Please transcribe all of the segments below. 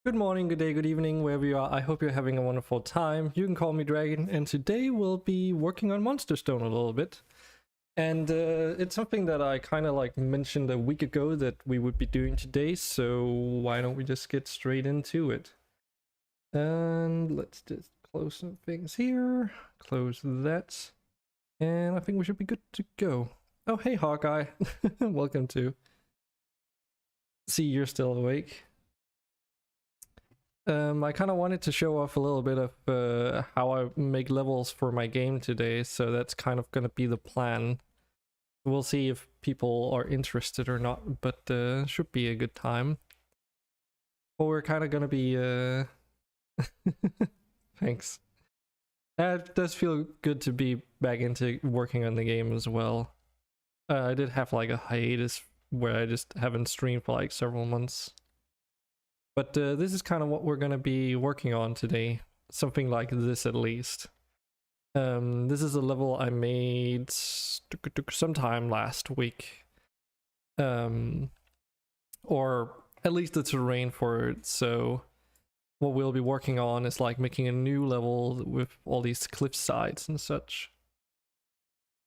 Good morning, good day, good evening, wherever you are. I hope you're having a wonderful time. You can call me Dragon, and today we'll be working on MonsterStone a little bit. And it's something that I kind of like mentioned a week ago that we would be doing today, so why don't we just get straight into it? And let's just close some things here, close that, and I think we should be good to go. Oh, hey Hawkeye, welcome to. See, you're still awake. I kind of wanted to show off a little bit of how I make levels for my game today, so that's kind of going to be the plan. We'll see if people are interested or not, but should be a good time. But we're kind of going to be... Thanks. It does feel good to be back into working on the game as well. I did have like a hiatus where I just haven't streamed for like several months. But this is kind of what we're going to be working on today. Something like this at least. This is a level I made sometime last week. Or at least the terrain for it. So what we'll be working on is like making a new level with all these cliff sides and such.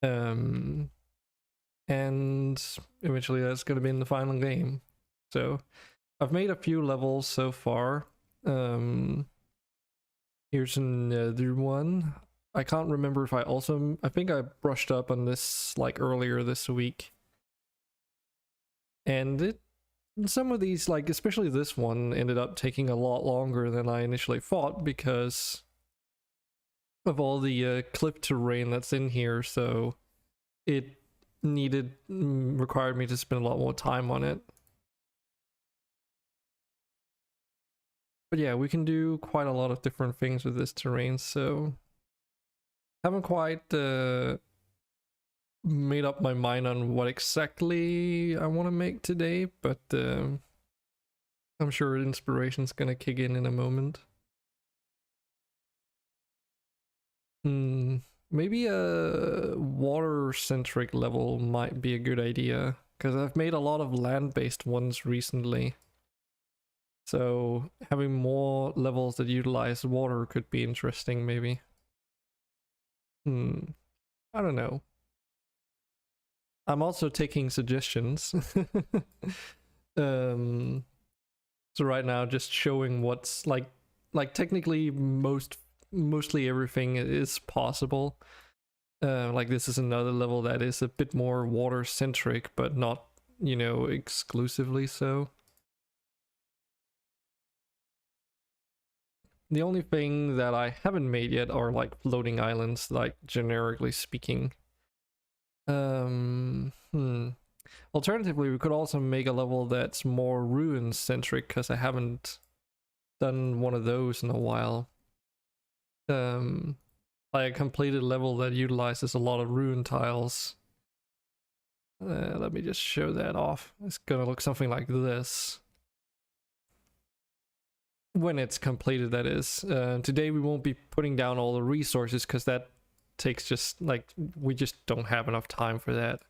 And eventually that's going to be in the final game. So I've made a few levels so far. Here's another one. I can't remember if I think I brushed up on this like earlier this week. And some of these, like especially this one, ended up taking a lot longer than I initially thought because of all the cliff terrain that's in here, so it required me to spend a lot more time on it. But yeah, we can do quite a lot of different things with this terrain, so haven't quite made up my mind on what exactly I want to make today, but I'm sure inspiration's gonna kick in a moment. Maybe a water-centric level might be a good idea, because I've made a lot of land-based ones recently. So having more levels that utilize water could be interesting, maybe. I don't know. I'm also taking suggestions. So right now, just showing what's like technically mostly everything is possible. Like this is another level that is a bit more water centric, but not, you know, exclusively so. The only thing that I haven't made yet are like floating islands, like generically speaking. Alternatively, we could also make a level that's more ruin centric, because I haven't done one of those in a while. Like a completed level that utilizes a lot of ruin tiles. Let me just show that off. It's gonna look something like this. When it's completed, that is. Today we won't be putting down all the resources because that takes just like, we just don't have enough time for that.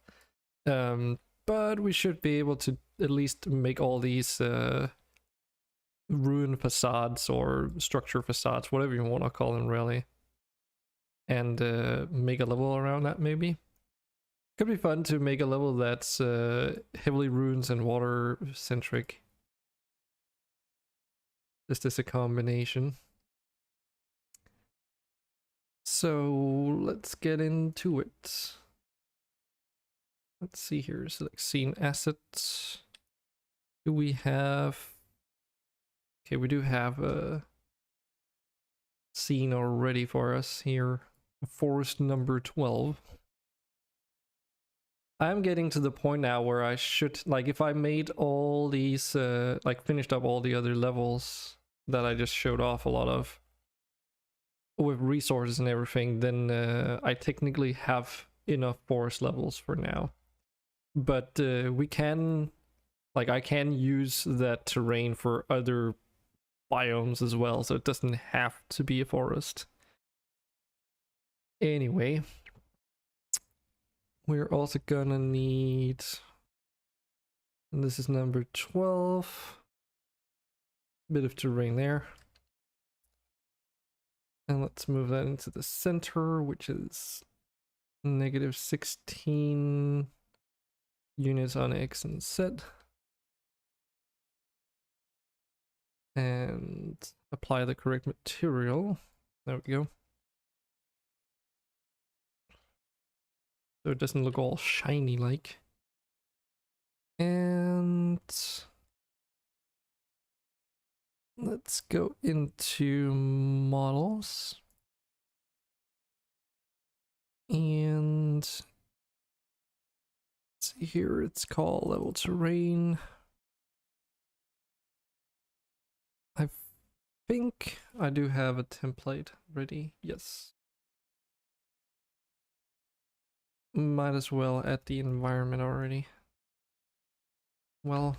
But we should be able to at least make all these ruin facades or structure facades, whatever you want to call them, really, and make a level around that. Maybe could be fun to make a level that's heavily ruins and water centric. Just as a combination. So let's get into it. Let's see here. Select scene assets. Do we have... Okay, we do have a scene already for us here. Forest number 12. I'm getting to the point now where I should, like, if I made all these, like finished up all the other levels that I just showed off a lot of with resources and everything, then I technically have enough forest levels for now. But we can, like, I can use that terrain for other biomes as well, so it doesn't have to be a forest. Anyway, we're also gonna need, and this is number 12. Bit of terrain there. And let's move that into the center, which is -16 units on X and Z. And apply the correct material. There we go. So it doesn't look all shiny like. And let's go into models. And see here, it's called level terrain. I think I do have a template ready. Yes. Might as well add the environment already. Well,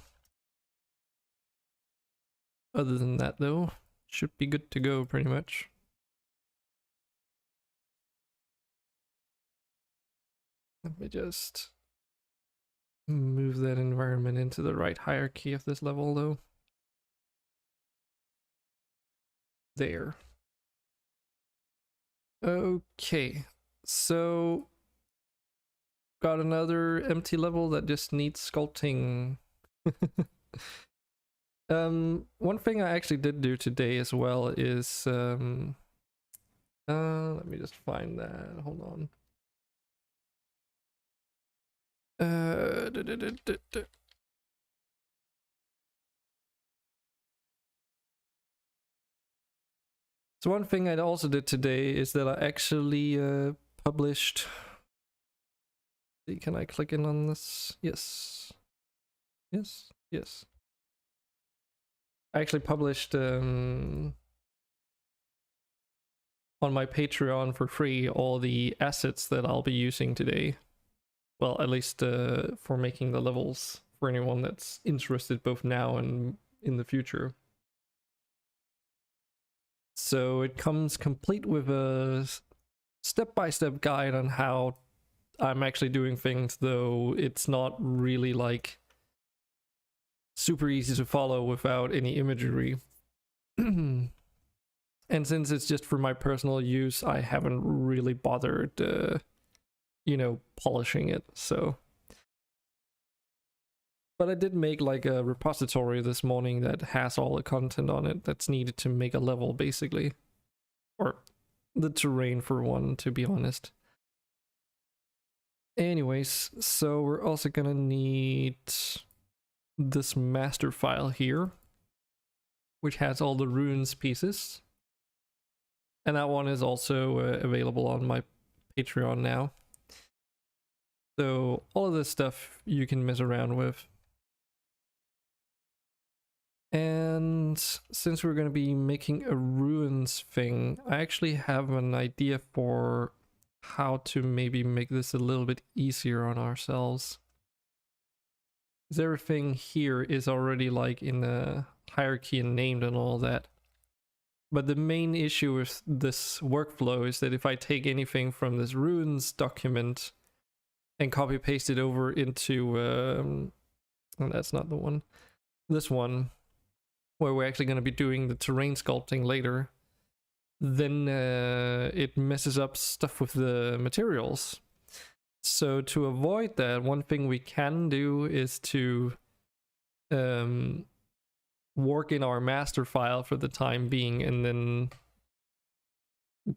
other than that though, should be good to go pretty much. Let me just move that environment into the right hierarchy of this level though. There. Okay, so got another empty level that just needs sculpting. One thing I actually did do today as well is let me just find that. Hold on. So one thing I also did today is that I actually published. Can I click in on this? Yes. Yes. Yes. I actually published on my Patreon for free all the assets that I'll be using today. Well, at least for making the levels for anyone that's interested both now and in the future. So it comes complete with a step-by-step guide on how I'm actually doing things, though it's not really like super easy to follow without any imagery. And since it's just for my personal use, I haven't really bothered, you know, polishing it, so. But I did make like a repository this morning that has all the content on it that's needed to make a level, basically. Or the terrain for one, to be honest. Anyways, so we're also gonna need this master file here, which has all the runes pieces. And that one is also available on my Patreon now. So all of this stuff you can mess around with. And since we're going to be making a ruins thing, I actually have an idea for how to maybe make this a little bit easier on ourselves. Because everything here is already like in the hierarchy and named and all that. But the main issue with this workflow is that if I take anything from this ruins document and copy paste it over into, oh, that's not the one, this one, where we're actually going to be doing the terrain sculpting later, then it messes up stuff with the materials. So to avoid that, one thing we can do is to work in our master file for the time being and then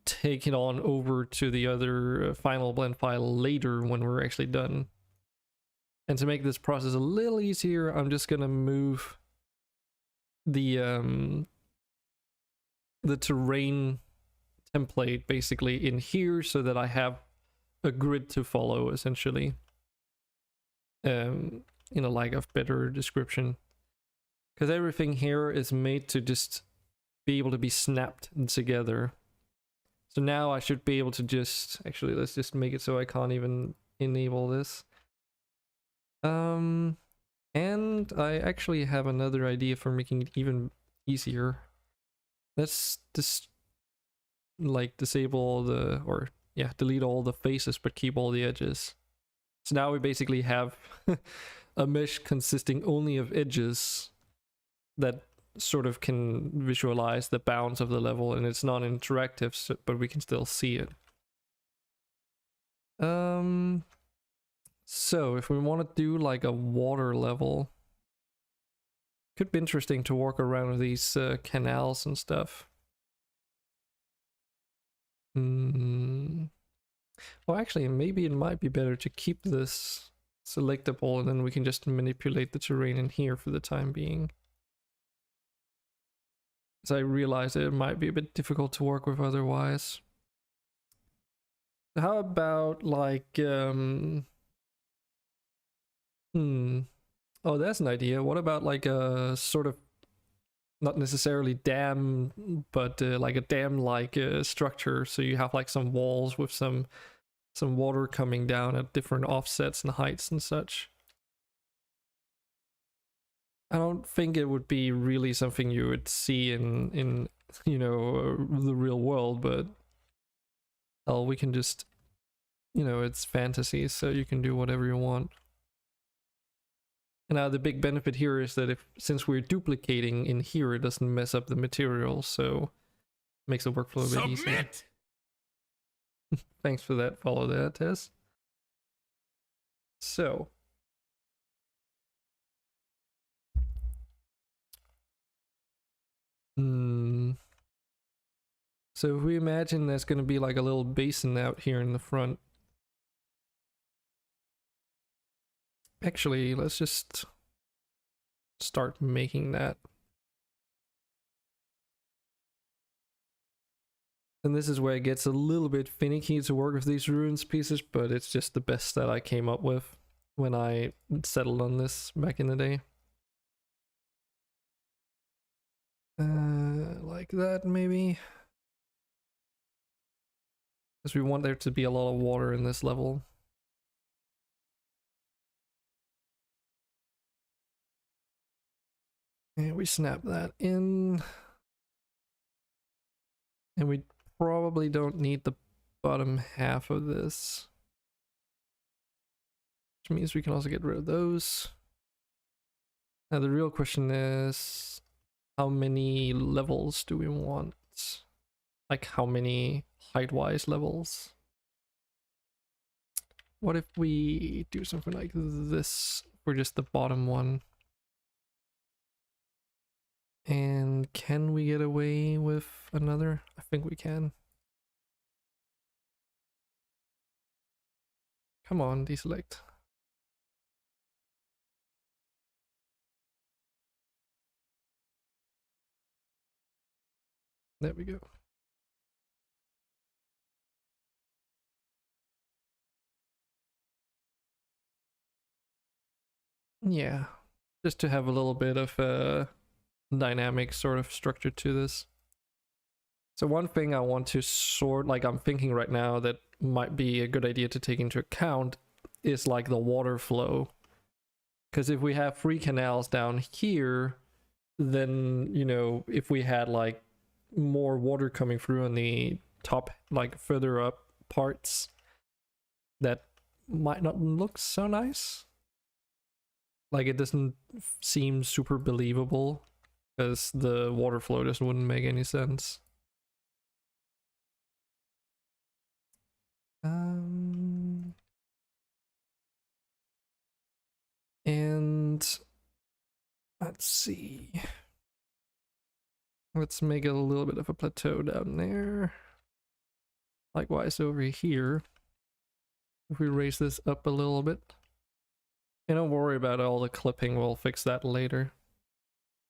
take it on over to the other final blend file later when we're actually done. And to make this process a little easier, I'm just going to move the terrain template basically in here so that I have a grid to follow, essentially, in a lack of better description, because everything here is made to just be able to be snapped together. So now I should be able to just, actually let's just make it so I can't even enable this. And I actually have another idea for making it even easier. Let's just like disable all the, or yeah, delete all the faces but keep all the edges. So now we basically have a mesh consisting only of edges that sort of can visualize the bounds of the level, and it's non-interactive, so, but we can still see it. So if we want to do like a water level, could be interesting to walk around with these canals and stuff. Well, actually, maybe it might be better to keep this selectable, and then we can just manipulate the terrain in here for the time being. As I realize it might be a bit difficult to work with otherwise. How about like oh, that's an idea. What about like a sort of, not necessarily dam, but like a dam-like structure, so you have like some walls with some water coming down at different offsets and heights and such. I don't think it would be really something you would see in you know, the real world, but well, we can just, you know, it's fantasy, so you can do whatever you want. And now the big benefit here is that since we're duplicating in here, it doesn't mess up the material, so it makes the workflow a bit easier. Thanks for that. Follow that, Tess. So so if we imagine there's going to be like a little basin out here in the front. Actually, let's just start making that. And this is where it gets a little bit finicky to work with these ruins pieces, but it's just the best that I came up with when I settled on this back in the day. Like that maybe. Because we want there to be a lot of water in this level. And we snap that in. And we probably don't need the bottom half of this. Which means we can also get rid of those. Now the real question is, how many levels do we want? Like how many height-wise levels? What if we do something like this for just the bottom one? And can we get away with another? I think we can. Come on, deselect. There we go. Yeah, just to have a little bit of a dynamic sort of structure to this. So one thing I want to sort, like I'm thinking right now that might be a good idea to take into account is like the water flow. Because if we have 3 canals down here, then, you know, if we had like more water coming through on the top, like further up parts, that might not look so nice. Like it doesn't seem super believable because the water flow just wouldn't make any sense. And let's see. Let's make a little bit of a plateau down there. Likewise over here. If we raise this up a little bit. And don't worry about all the clipping, we'll fix that later.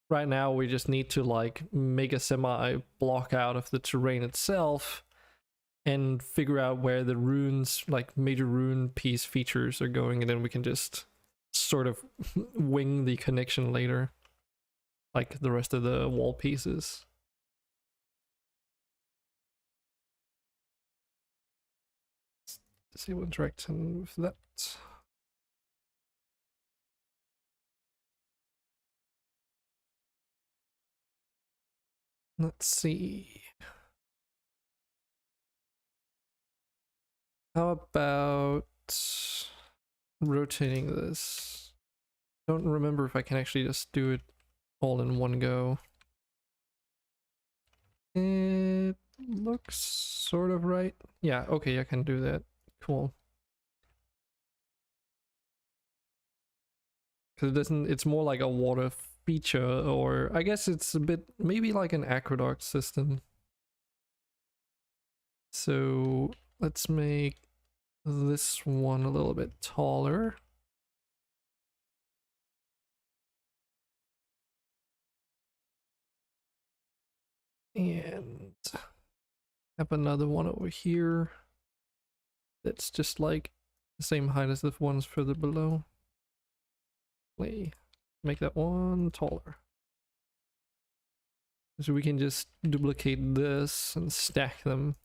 Right now we just need to like make a semi block out of the terrain itself and figure out where the runes, like major rune piece features are going, and then we can just sort of wing the connection later, like the rest of the wall pieces. Disable interaction with that. Let's see. How about rotating this? Don't remember if I can actually just do it all in one go. looks sort of right. Yeah, okay, I can do that. Cool. Because it doesn't, it's more like a water feature, or I guess it's a bit, maybe like an aqueduct system. So let's make this one a little bit taller. And have another one over here that's just like the same height as the ones further below. Make that one taller. So we can just duplicate this and stack them.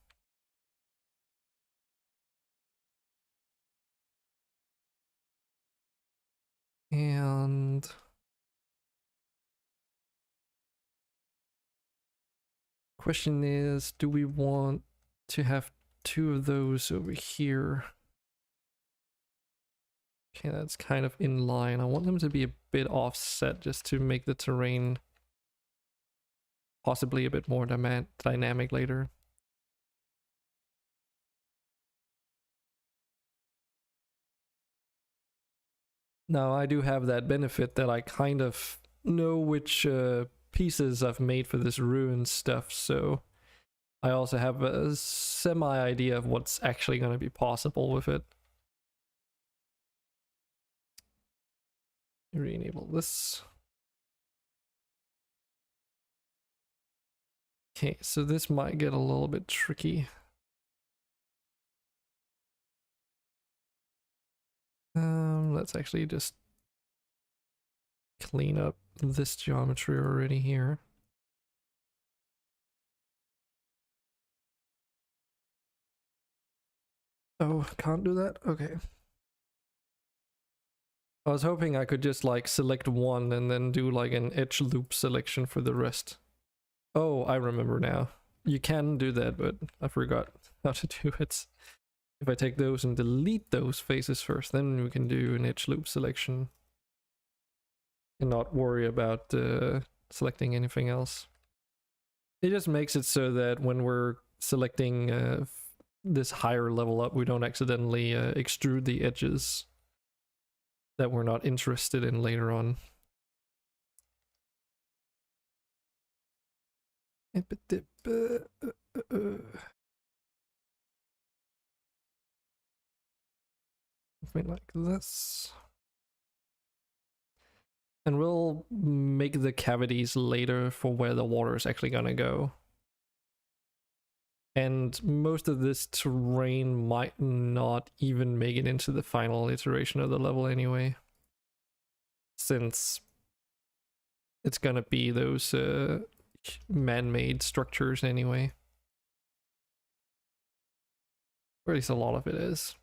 And question is, do we want to have two of those over here? Okay, that's kind of in line. I want them to be a bit offset just to make the terrain possibly a bit more dynamic later. Now, I do have that benefit that I kind of know which pieces I've made for this ruin stuff, so I also have a semi-idea of what's actually going to be possible with it. Re-enable this. Okay, so this might get a little bit tricky. Let's actually just clean up this geometry already here. Oh, can't do that? Okay. I was hoping I could just like select one and then do like an edge loop selection for the rest. Oh, I remember now. You can do that, but I forgot how to do it. If I take those and delete those faces first, then we can do an edge loop selection. And not worry about selecting anything else. It just makes it so that when we're selecting this higher level up, we don't accidentally extrude the edges that we're not interested in later on. Something like this. And we'll make the cavities later for where the water is actually gonna go. And most of this terrain might not even make it into the final iteration of the level anyway, since it's gonna be those man-made structures anyway. Or at least a lot of it is.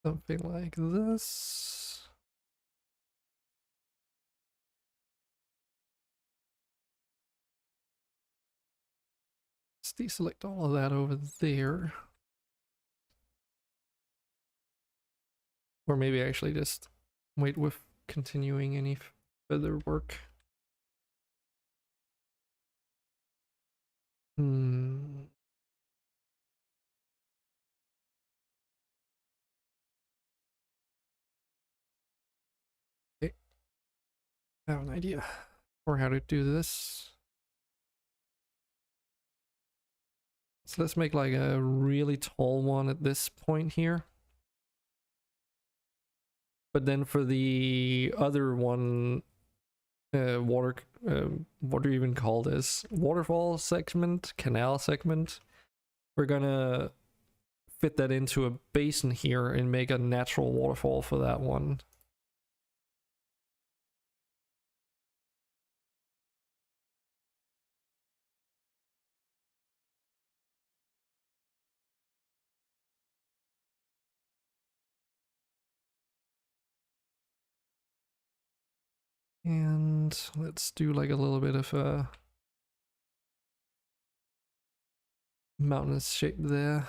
Something like this. Let's deselect all of that over there. Or maybe actually just wait with continuing any further work. Okay. I have an idea for how to do this. So let's make like a really tall one at this point here. But then for the other one, what do you even call this? Waterfall segment, canal segment. We're gonna fit that into a basin here and make a natural waterfall for that one. And let's do like a little bit of a mountainous shape there.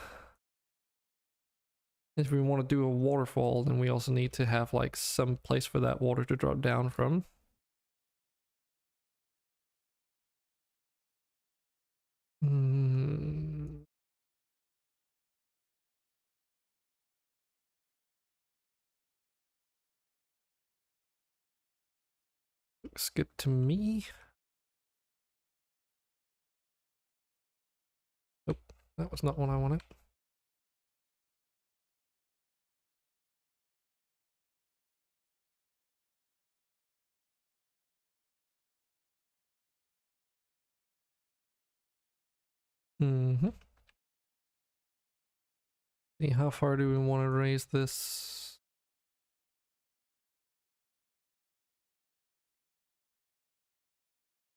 If we want to do a waterfall, then we also need to have like some place for that water to drop down from. Mm. Looks good to me. Nope, that was not what I wanted. Mm-hmm. See, how far do we want to raise this?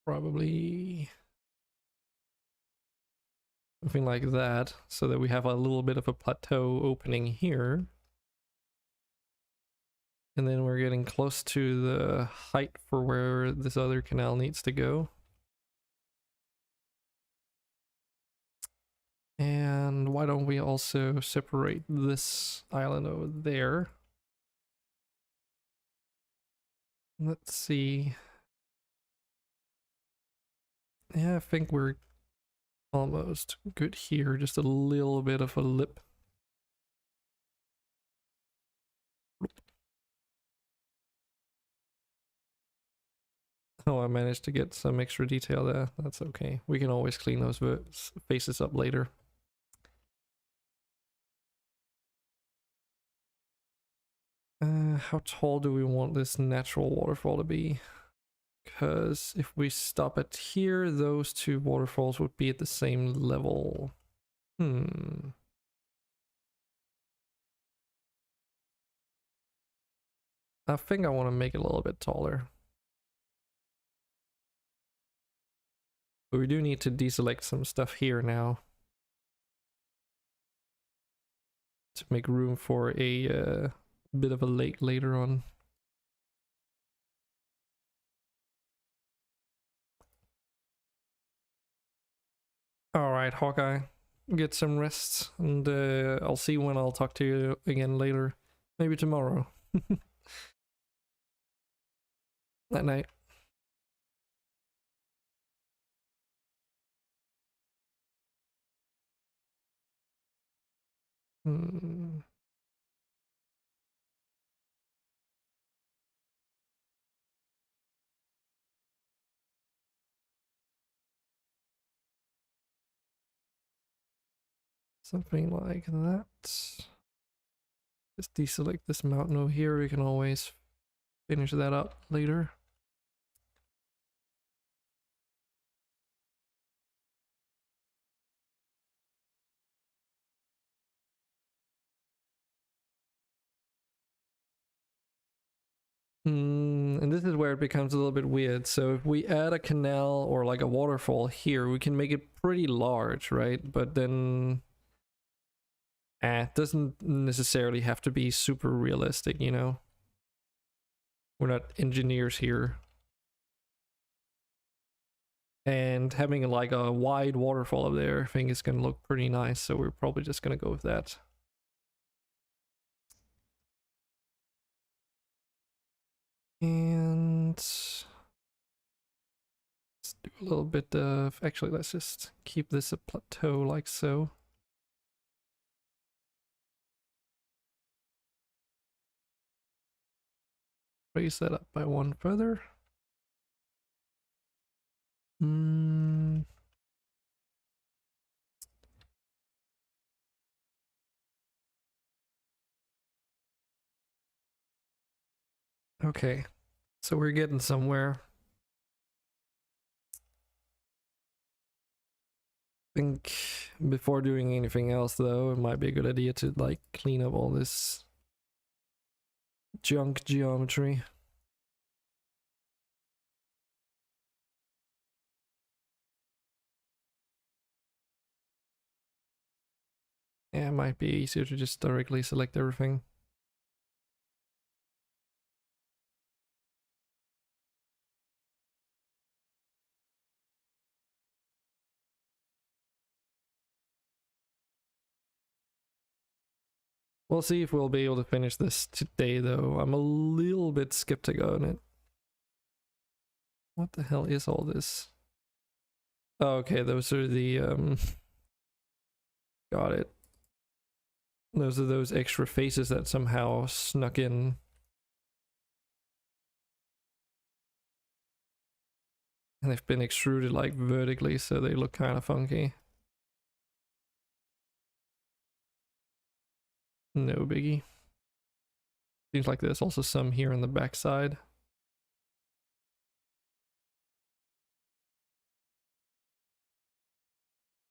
Probably something like that, so that we have a little bit of a plateau opening here. And then we're getting close to the height for where this other canal needs to go. And why don't we also separate this island over there? Let's see. Yeah, I think we're almost good here. Just a little bit of a lip. Oh, I managed to get some extra detail there. That's okay. We can always clean those faces up later. How tall do we want this natural waterfall to be? Because if we stop it here, those two waterfalls would be at the same level. I think I want to make it a little bit taller. But we do need to deselect some stuff here now to make room for a bit of a lake later on. Alright, Hawkeye. Get some rest, and I'll see when I'll talk to you again later. Maybe tomorrow. Night night. Something like that. Just deselect this mountain over here. We can always finish that up later. And this is where it becomes a little bit weird. So if we add a canal or like a waterfall here, we can make it pretty large, right? But then it doesn't necessarily have to be super realistic, you know? We're not engineers here. And having like a wide waterfall up there, I think is gonna look pretty nice, so we're probably just gonna go with that. And let's do a little bit of, actually let's just keep this a plateau like so. Raise that up by one further. Okay, so we're getting somewhere. I think before doing anything else though, it might be a good idea to like clean up all this junk geometry. Yeah, it might be easier to just directly select everything. We'll see if we'll be able to finish this today though. I'm a little bit skeptical on it. What the hell is all this? Oh, okay, those are the got it. Those are those extra faces that somehow snuck in. And they've been extruded like vertically, so they look kind of funky. No biggie. Seems like there's also some here on the backside.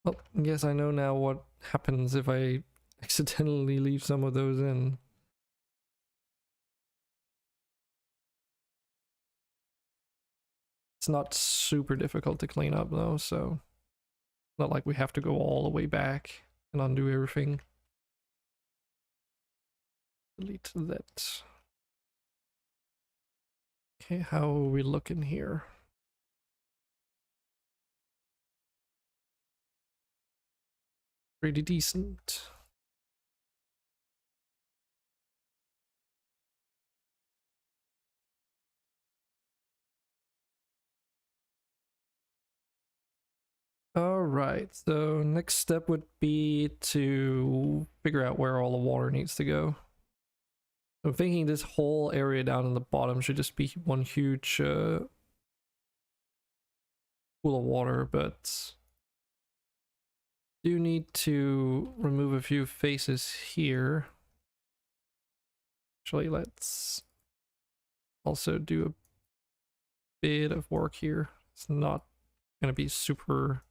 Well, I guess I know now what happens if I accidentally leave some of those in. It's not super difficult to clean up though, so not like we have to go all the way back and undo everything. Delete that. Okay, how are we looking here? Pretty decent. Alright, so next step would be to figure out where all the water needs to go. I'm thinking this whole area down in the bottom should just be one huge pool of water, but do need to remove a few faces here. Actually, let's also do a bit of work here. It's not gonna be super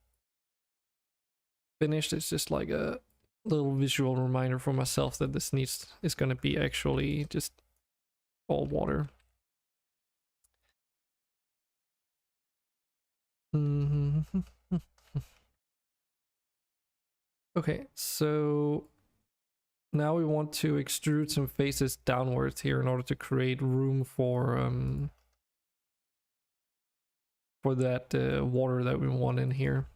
finished, it's just like a little visual reminder for myself that this is gonna be actually just all water. Okay, so now we want to extrude some faces downwards here in order to create room for that water that we want in here.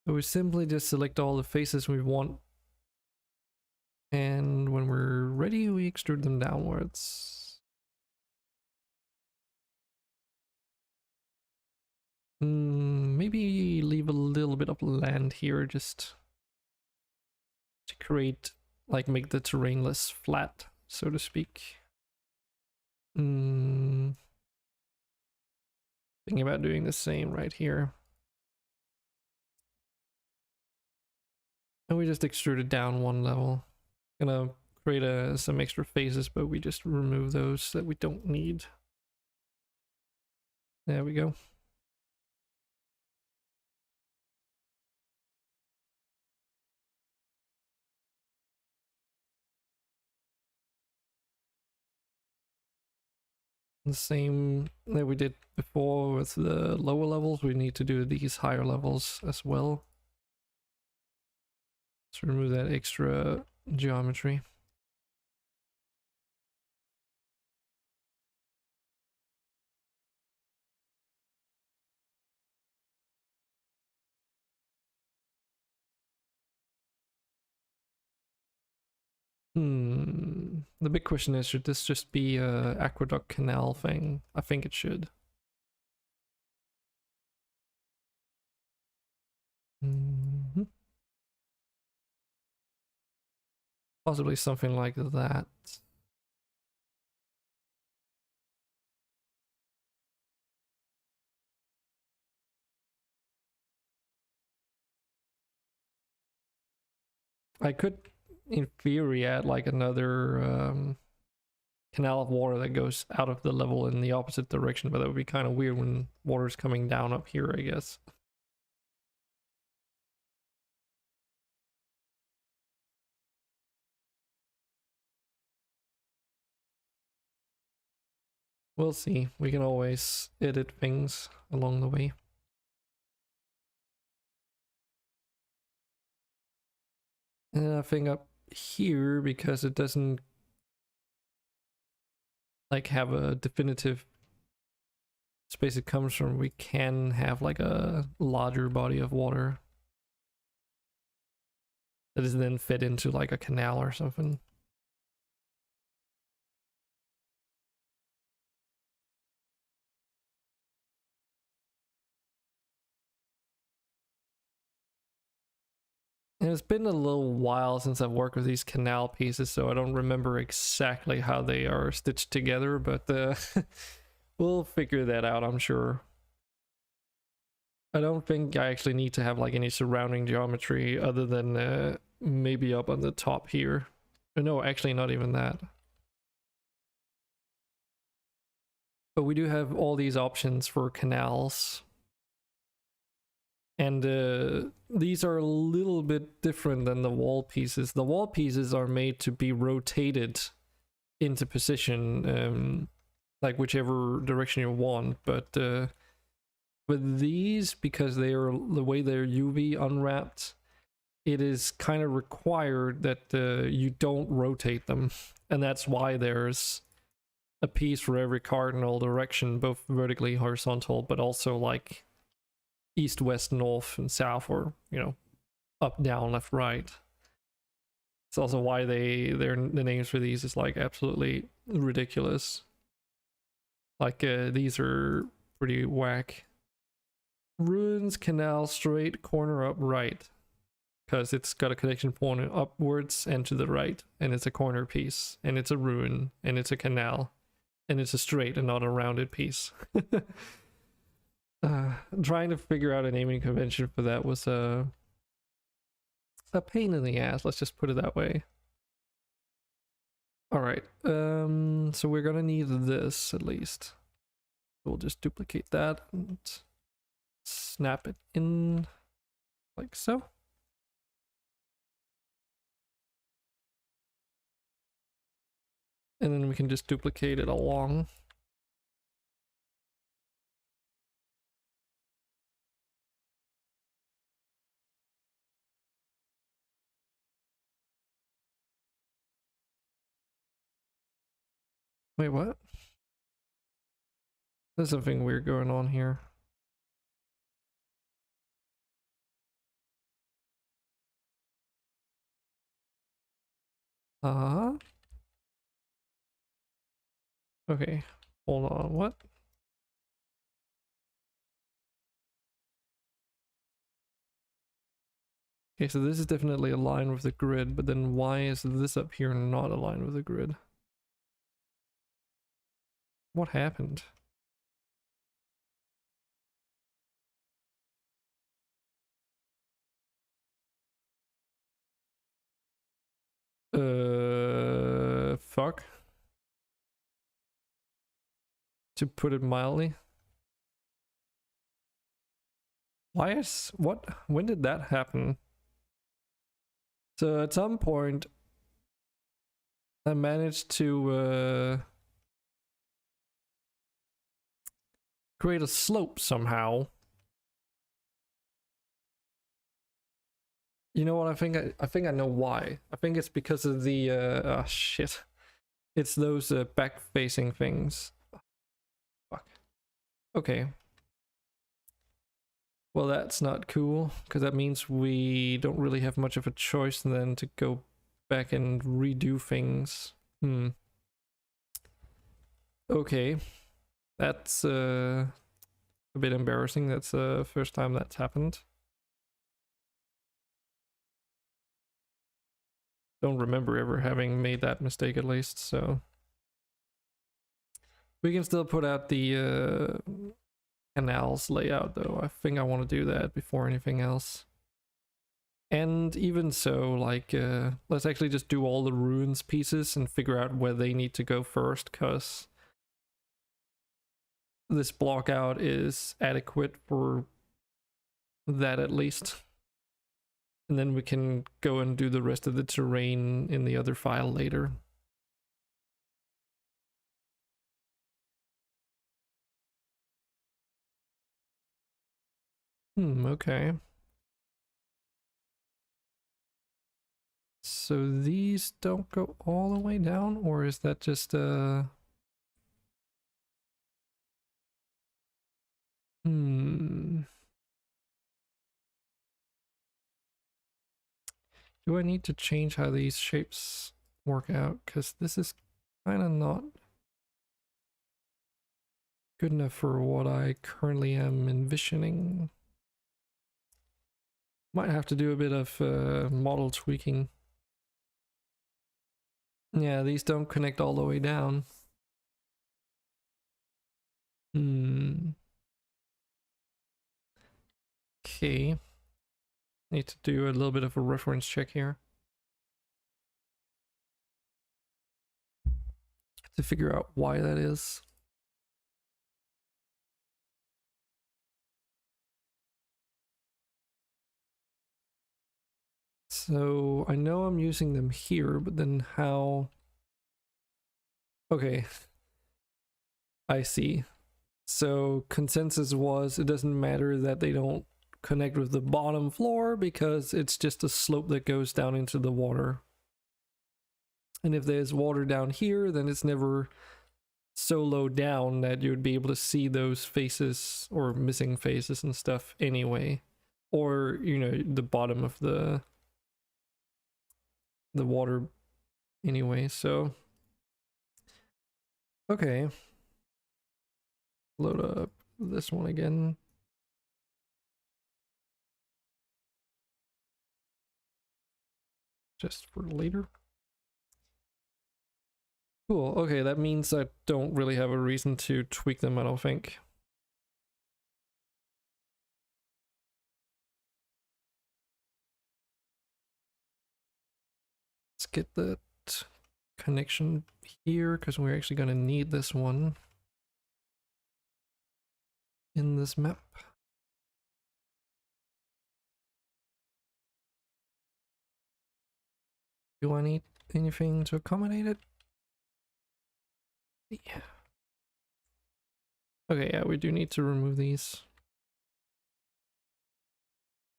So we simply just select all the faces we want, and when we're ready, we extrude them downwards. Maybe leave a little bit of land here just to create, like, make the terrain less flat, so to speak. Thinking about doing the same right here. And we just extrude it down one level. Gonna create some extra faces, but we just remove those that we don't need. There we go. The same that we did before with the lower levels, we need to do these higher levels as well. Let's remove that extra geometry. The big question is, should this just be a aqueduct canal thing? I think it should. Possibly something like that. I could, in theory, add like another canal of water that goes out of the level in the opposite direction, but that would be kind of weird when water's coming down up here, I guess. We'll see. We can always edit things along the way. And I think up here, because it doesn't like have a definitive space it comes from, we can have like a larger body of water that is then fed into like a canal or something. And it's been a little while since I've worked with these canal pieces, so I don't remember exactly how they are stitched together, but we'll figure that out, I'm sure. I don't think I actually need to have like any surrounding geometry other than maybe up on the top here. No, actually not even that. But we do have all these options for canals. And these are a little bit different than the wall pieces. The wall pieces are made to be rotated into position, like whichever direction you want. But with these, because they are the way they're UV unwrapped, it is kind of required that you don't rotate them. And that's why there's a piece for every cardinal direction, both vertically, horizontal, but also like east, west, north, and south, or, you know, up, down, left, right. It's also why the names for these is like absolutely ridiculous. Like these are pretty whack. Ruins, canal, straight, corner up, right. Because it's got a connection point upwards and to the right, and it's a corner piece, and it's a ruin, and it's a canal, and it's a straight and not a rounded piece. Trying to figure out a naming convention for that was a pain in the ass, let's just put it that way. Alright, so we're gonna need this at least. We'll just duplicate that and snap it in like so. And then we can just duplicate it along. Wait, what? There's something weird going on here. Okay, hold on, what? Okay, so this is definitely aligned with the grid, but then why is this up here not aligned with the grid? What happened? Fuck. To put it mildly. Why is, what? When did that happen? So at some point, I managed to create a slope somehow. You know what? I think I know why. I think it's because of the oh shit. It's those back-facing things. Fuck. Okay. Well, that's not cool, because that means we don't really have much of a choice then to go back and redo things. Okay. That's a bit embarrassing. That's the first time that's happened. Don't remember ever having made that mistake, at least, so we can still put out the canals layout, though. I think I want to do that before anything else. And even so, like, let's actually just do all the ruins pieces and figure out where they need to go first, because this block out is adequate for that at least. And then we can go and do the rest of the terrain in the other file later. Okay. So these don't go all the way down, or is that just Do I need to change how these shapes work out? Because this is kind of not good enough for what I currently am envisioning. Might have to do a bit of model tweaking. Yeah, these don't connect all the way down. Okay. Need to do a little bit of a reference check here to figure out why that is. So I know I'm using them here, but then how? Okay, I see. So consensus was it doesn't matter that they don't connect with the bottom floor because it's just a slope that goes down into the water. And if there's water down here, then it's never so low down that you would be able to see those faces or missing faces and stuff anyway. Or, you know, the bottom of the water anyway, so okay. Load up this one again. Just for later. Cool, okay, that means I don't really have a reason to tweak them, I don't think. Let's get that connection here, because we're actually going to need this one in this map. Do I need anything to accommodate it? Yeah. Okay, yeah, we do need to remove these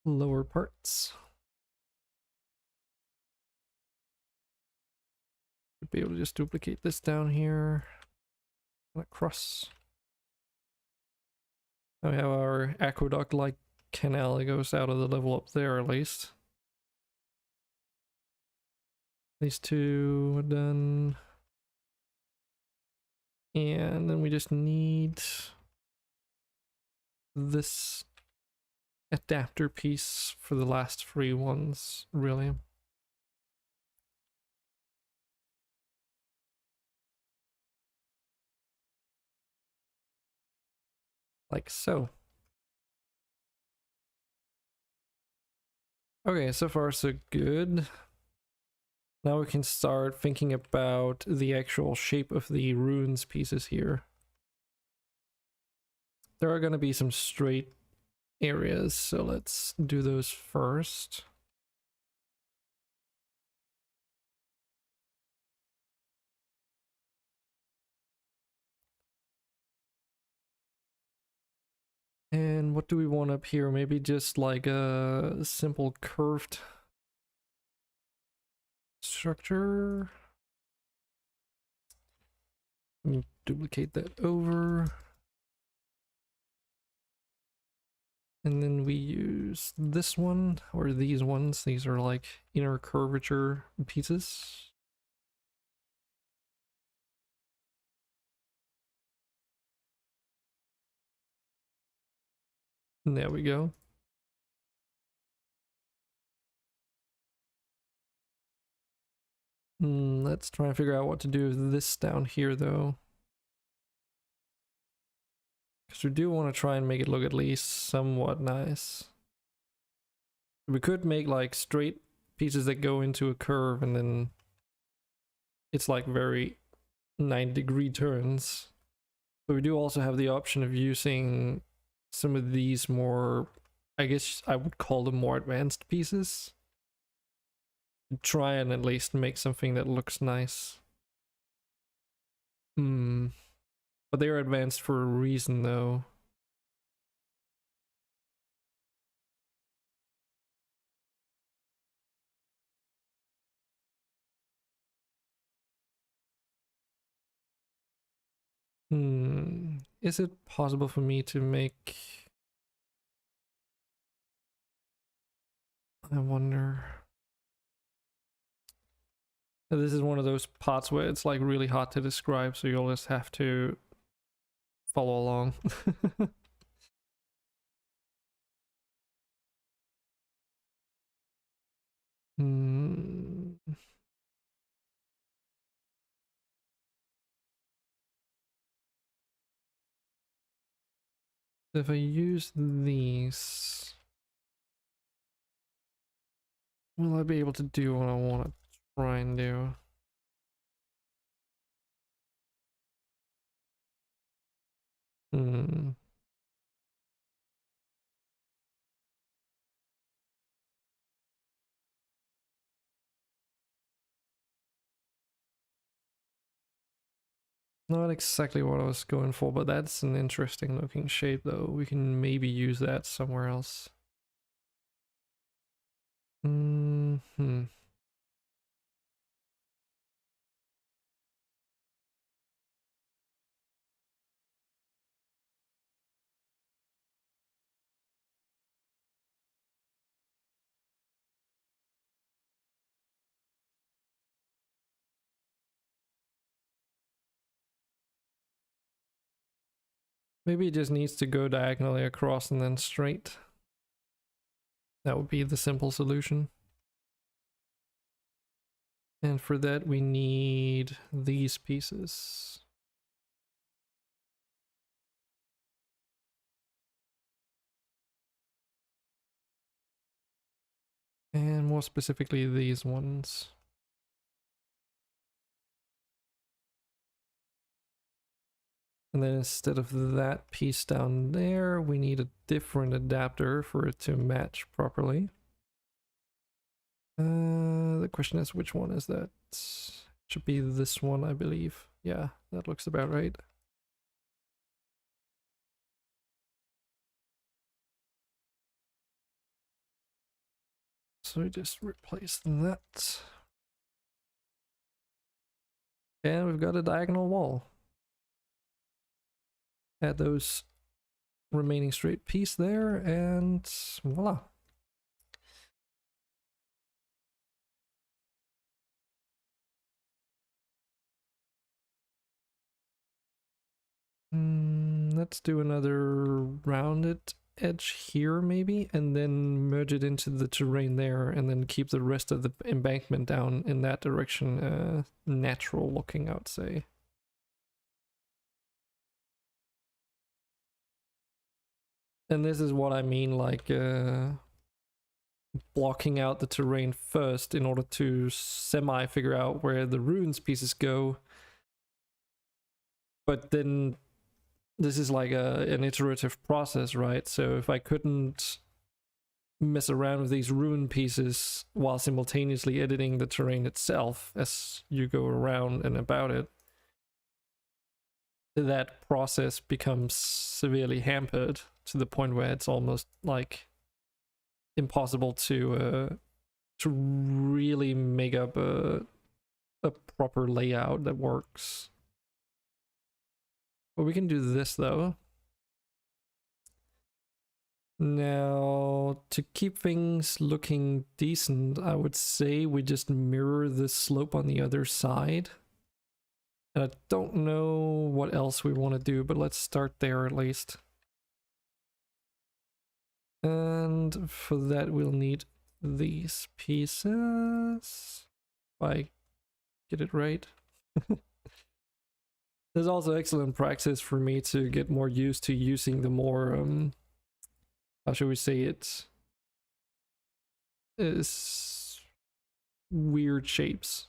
lower parts. Should be able to just duplicate this down here and across. Now we have our aqueduct-like canal that goes out of the level up there, at least. These two are done. And then we just need this adapter piece for the last three ones, really. Like so. Okay, so far so good. Now we can start thinking about the actual shape of the runes pieces here. There are going to be some straight areas, so let's do those first. And what do we want up here? Maybe just like a simple curved structure. Duplicate that over. And then we use this one, or these ones. These are like inner curvature pieces. And there we go. Let's try and figure out what to do with this down here, though. Because we do want to try and make it look at least somewhat nice. We could make like straight pieces that go into a curve and then it's like very 9-degree turns. But we do also have the option of using some of these more, I guess I would call them more advanced pieces. Try and at least make something that looks nice. But they are advanced for a reason, though. Is it possible for me to make... I wonder... This is one of those parts where it's like really hard to describe, so you'll just have to follow along. If I use these, will I be able to do what I want to try and do? Hmm. Not exactly what I was going for, but that's an interesting looking shape though. We can maybe use that somewhere else. Hmm. Maybe it just needs to go diagonally across and then straight. That would be the simple solution. And for that we need these pieces. And more specifically these ones. And then instead of that piece down there, we need a different adapter for it to match properly. The question is, which one is that? Should be this one, I believe. Yeah, that looks about right. So we just replace that. And we've got a diagonal wall. Add those remaining straight piece there, and voila. Let's do another rounded edge here maybe, and then merge it into the terrain there, and then keep the rest of the embankment down in that direction, natural looking, I would say. And this is what I mean, like blocking out the terrain first in order to semi figure out where the ruins pieces go. But then this is like an iterative process, right? So if I couldn't mess around with these ruin pieces while simultaneously editing the terrain itself as you go around and about it, that process becomes severely hampered to the point where it's almost like impossible to really make up a proper layout that works. But we can do this though. Now, to keep things looking decent, I would say we just mirror the slope on the other side. And I don't know what else we want to do, but let's start there at least. And for that we'll need these pieces. If I get it right. There's also excellent practice for me to get more used to using the more, how should we say it, is weird shapes.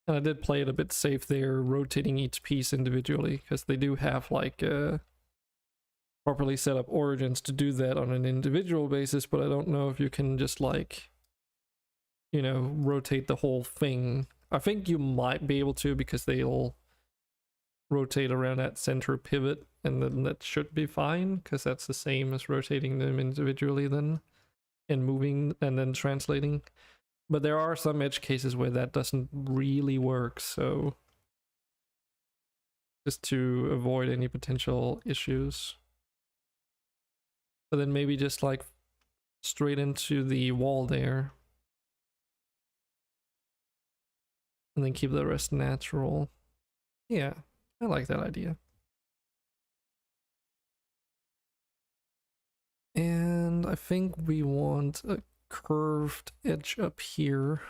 And I did play it a bit safe there, rotating each piece individually, because they do have like properly set up origins to do that on an individual basis, but I don't know if you can just like, you know, rotate the whole thing. I think you might be able to, because they'll rotate around that center pivot, and then that should be fine, because that's the same as rotating them individually then, and moving and then translating. But there are some edge cases where that doesn't really work, so just to avoid any potential issues. But then maybe just like straight into the wall there. And then keep the rest natural. Yeah, I like that idea. And I think we want a curved edge up here.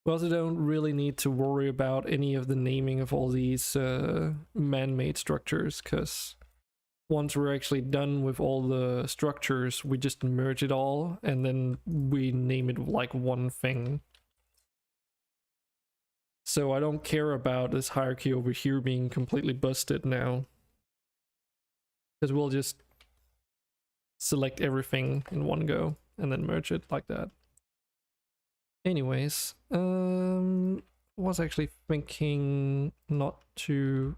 We also don't really need to worry about any of the naming of all these man-made structures, because once we're actually done with all the structures, we just merge it all and then we name it like one thing. So I don't care about this hierarchy over here being completely busted now, because we'll just select everything in one go and then merge it like that. Anyways, was actually thinking not to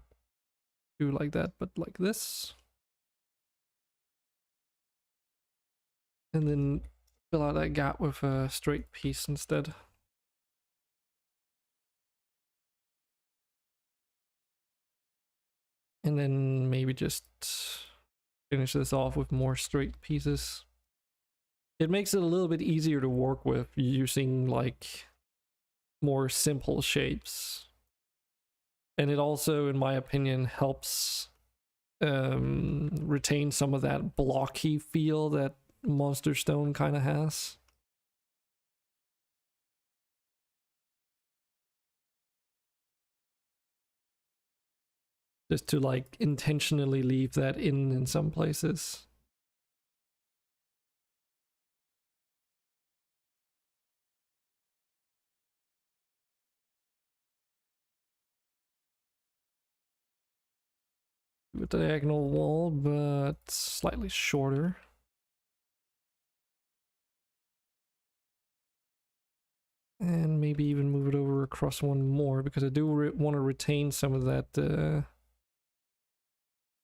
do like that, but like this. And then fill out that gap with a straight piece instead. And then maybe just finish this off with more straight pieces. It makes it a little bit easier to work with using like more simple shapes. And it also, in my opinion, helps retain some of that blocky feel that MonsterStone kind of has. Just to like intentionally leave that in some places. With the diagonal wall, but slightly shorter. And maybe even move it over across one more, because I do want to retain some of that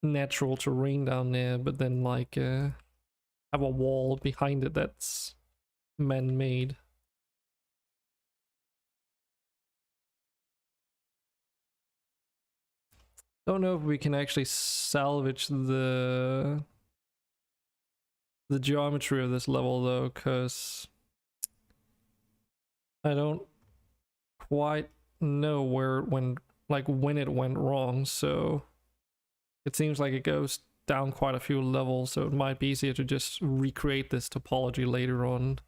natural terrain down there, but then like have a wall behind it that's man-made. Don't know if we can actually salvage the geometry of this level though, because I don't quite know where when it went wrong, so it seems like it goes down quite a few levels, so it might be easier to just recreate this topology later on.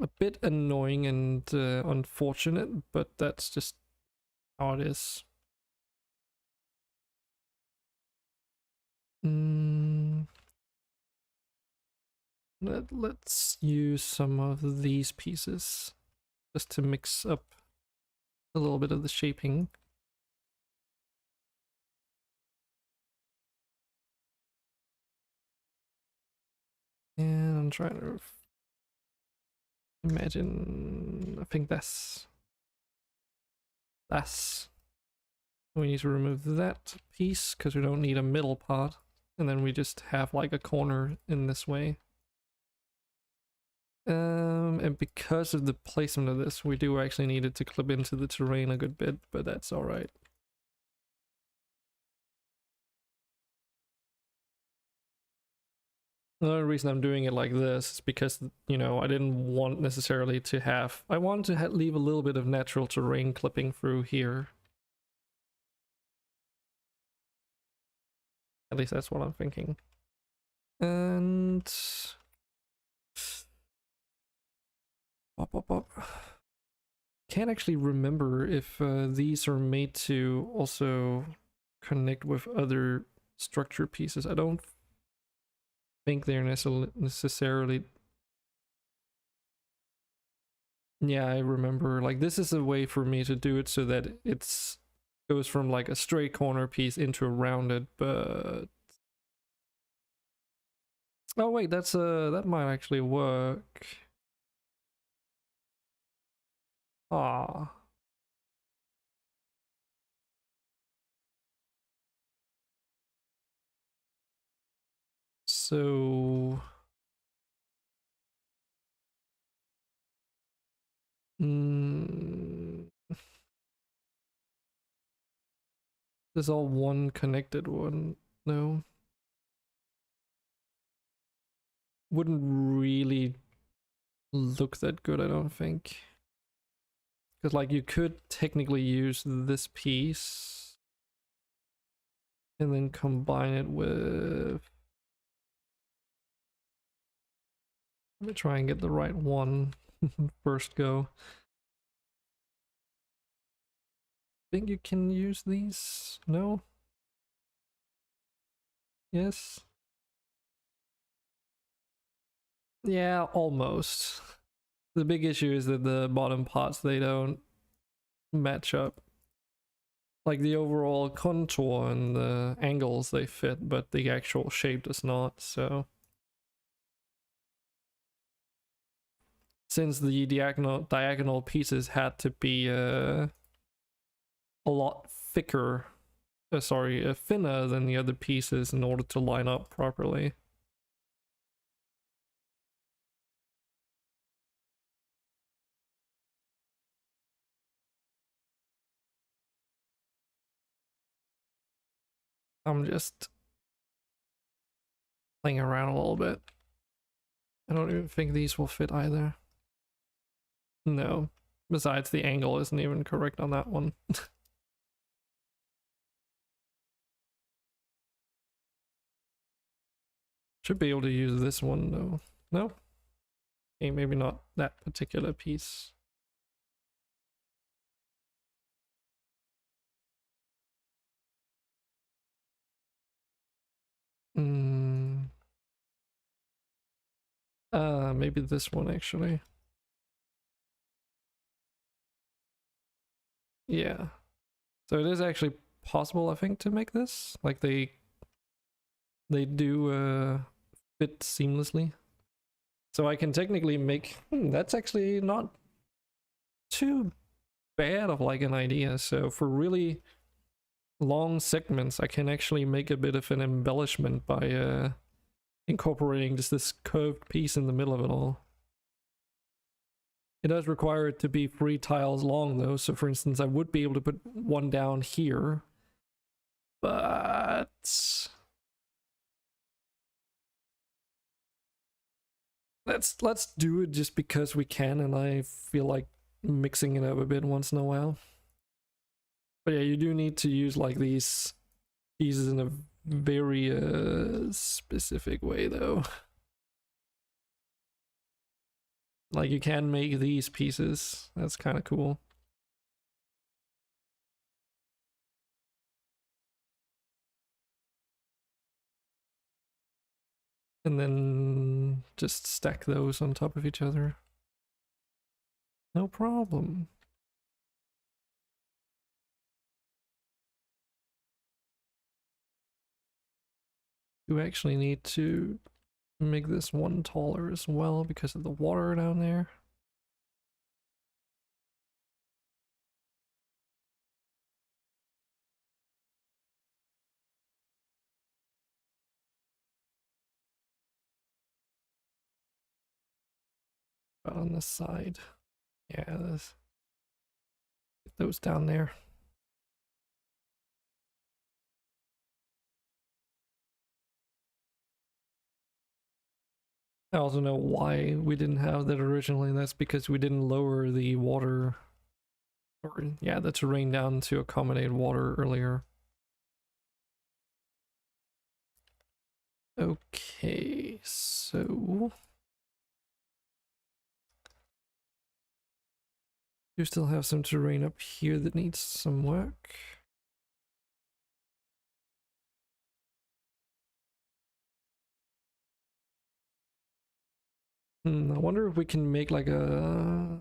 A bit annoying and unfortunate, but that's just how it is. Let's use some of these pieces just to mix up a little bit of the shaping. And I'm trying to imagine, I think that's we need to remove that piece because we don't need a middle part, and then we just have like a corner in this way. And because of the placement of this, we do actually need it to clip into the terrain a good bit, but that's all right. The only reason I'm doing it like this is because, you know, I didn't want necessarily to have... I wanted to leave a little bit of natural terrain clipping through here. At least that's what I'm thinking. And... Can't actually remember if these are made to also connect with other structure pieces. I don't think they're necessarily... Yeah, I remember. Like, this is a way for me to do it so that it's goes from like a straight corner piece into a rounded, but... Oh wait, that's that might actually work. Ah. So... This is all one connected one. No. Wouldn't really look that good, I don't think. Because like you could technically use this piece and then combine it with Let me try and get the right one first go. Think you can use these? No? Yes? Yeah, almost. The big issue is that the bottom parts, they don't match up. Like the overall contour and the angles, they fit, but the actual shape does not, so... Since the diagonal pieces had to be a lot thicker, thinner than the other pieces in order to line up properly. I'm just playing around a little bit. I don't even think these will fit either. No. Besides, the angle isn't even correct on that one. Should be able to use this one though. No? Okay, maybe not that particular piece. Maybe this one actually. Yeah. So it is actually possible, I think, to make this. Like they do fit seamlessly. So I can technically make... that's actually not too bad of like an idea. So for really long segments, I can actually make a bit of an embellishment by incorporating just this curved piece in the middle of it all. It does require it to be 3 tiles long though, so for instance I would be able to put one down here, but let's do it just because we can, and I feel like mixing it up a bit once in a while. But yeah, you do need to use like these pieces in a very specific way though. Like you can make these pieces. That's kind of cool. And then just stack those on top of each other. No problem. You actually need to make this one taller as well because of the water down there. But on the side. Yeah, get those down there. I also know why we didn't have that originally. That's because we didn't lower the water, or yeah, the terrain down to accommodate water earlier. Okay, so you still have some terrain up here that needs some work. I wonder if we can make like a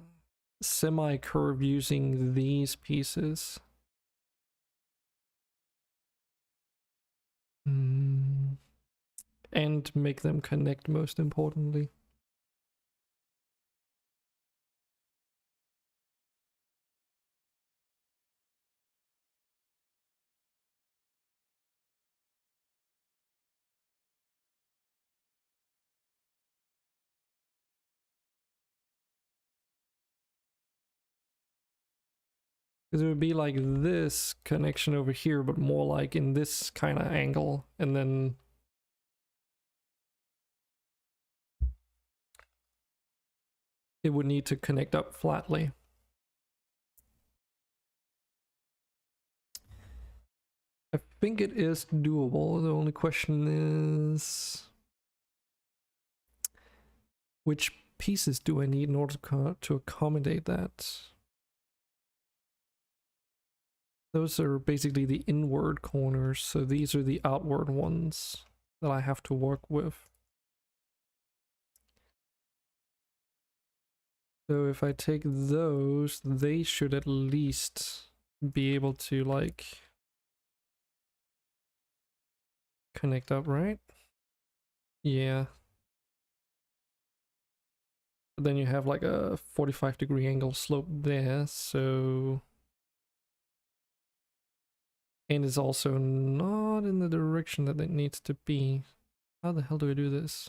semi-curve using these pieces. And make them connect, most importantly. Because it would be like this connection over here, but more like in this kind of angle, and then it would need to connect up flatly. I think it is doable. The only question is which pieces do I need in order to accommodate that? Those are basically the inward corners, so these are the outward ones that I have to work with. So if I take those, they should at least be able to like connect up, right? Yeah. But then you have like a 45-degree angle slope there, so... And it's also not in the direction that it needs to be. How the hell do I do this?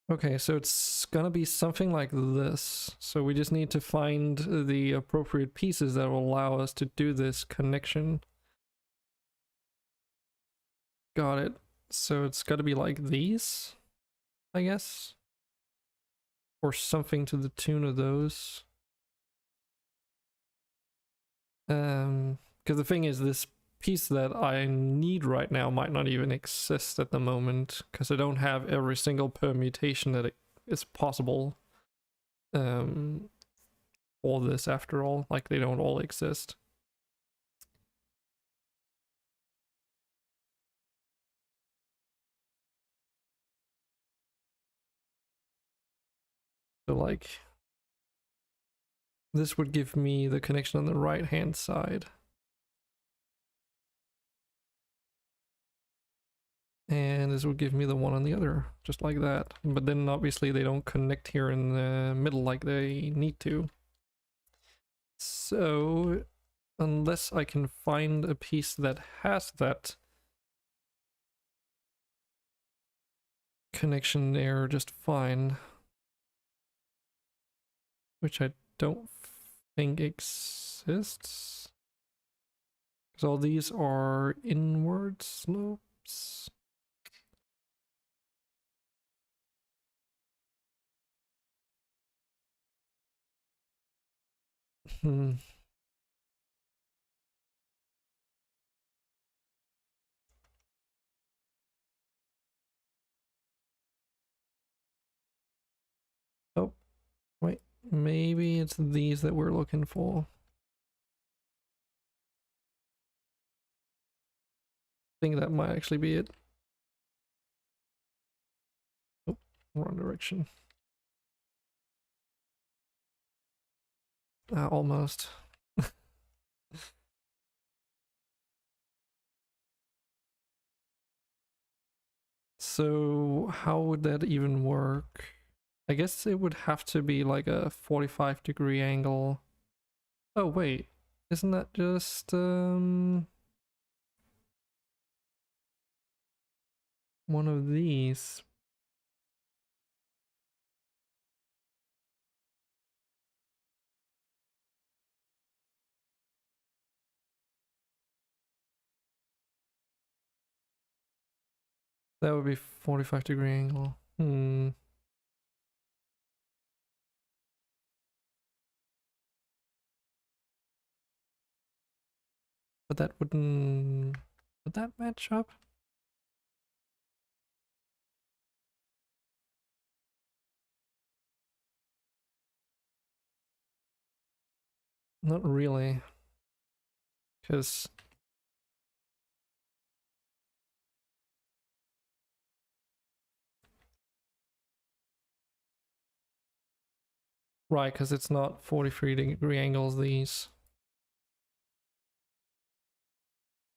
Okay, so it's gonna be something like this. So we just need to find the appropriate pieces that will allow us to do this connection. Got it. So it's gotta be like these, I guess. Or something to the tune of those. Because the thing is, this piece that I need right now might not even exist at the moment, because I don't have every single permutation that is possible for this after all. Like, they don't all exist. So like, this would give me the connection on the right hand side. And this would give me the one on the other, just like that. But then obviously they don't connect here in the middle like they need to. So unless I can find a piece that has that connection there just fine, which I don't think exists, because all these are inward slopes. Oh, wait, maybe it's these that we're looking for. I think that might actually be it. Oh, wrong direction. Almost. So how would that even work? I guess it would have to be like a 45-degree angle. Oh wait, isn't that just one of these? That would be 45-degree angle. But that wouldn't... Would that match up? Not really. Because... Right, because it's not 43-degree angles, these.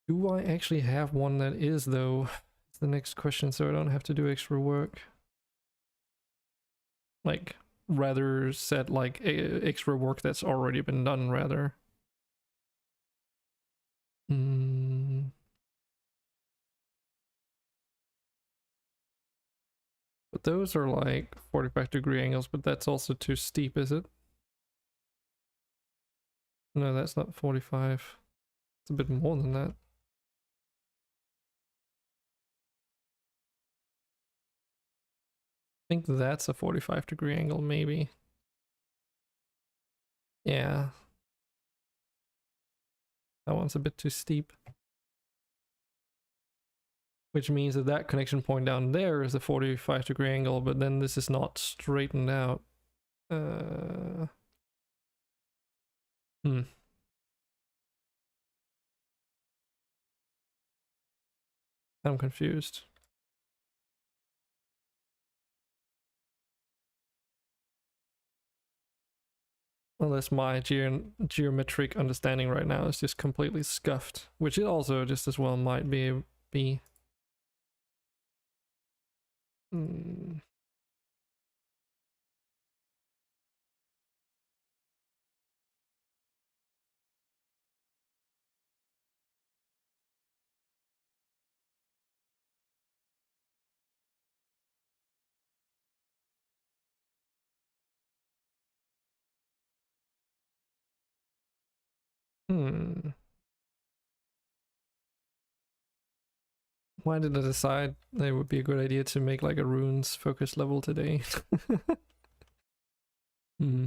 Do I actually have one that is, though? It's the next question, so I don't have to do extra work. Like, rather set, like, extra work that's already been done, rather. But those are like 45-degree angles, but that's also too steep, is it? No, that's not 45. It's a bit more than that. think that's a 45-degree angle, maybe. Yeah. That one's a bit too steep. Which means that that connection point down there is a 45-degree angle, but then this is not straightened out. Hmm. I'm confused. Unless my geometric understanding right now is just completely scuffed, which it also just as well might be. Hmm. Hmm. Why did I decide it would be a good idea to make like a runes focus level today? Hmm.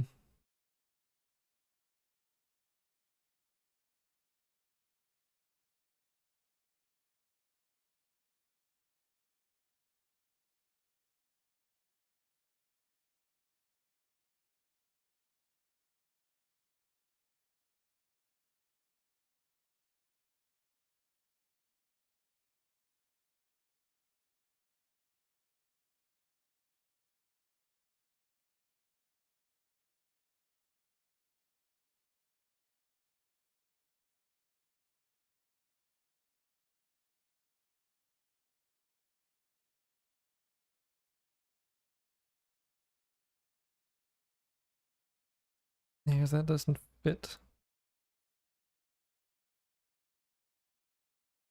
Yeah, 'cause that doesn't fit.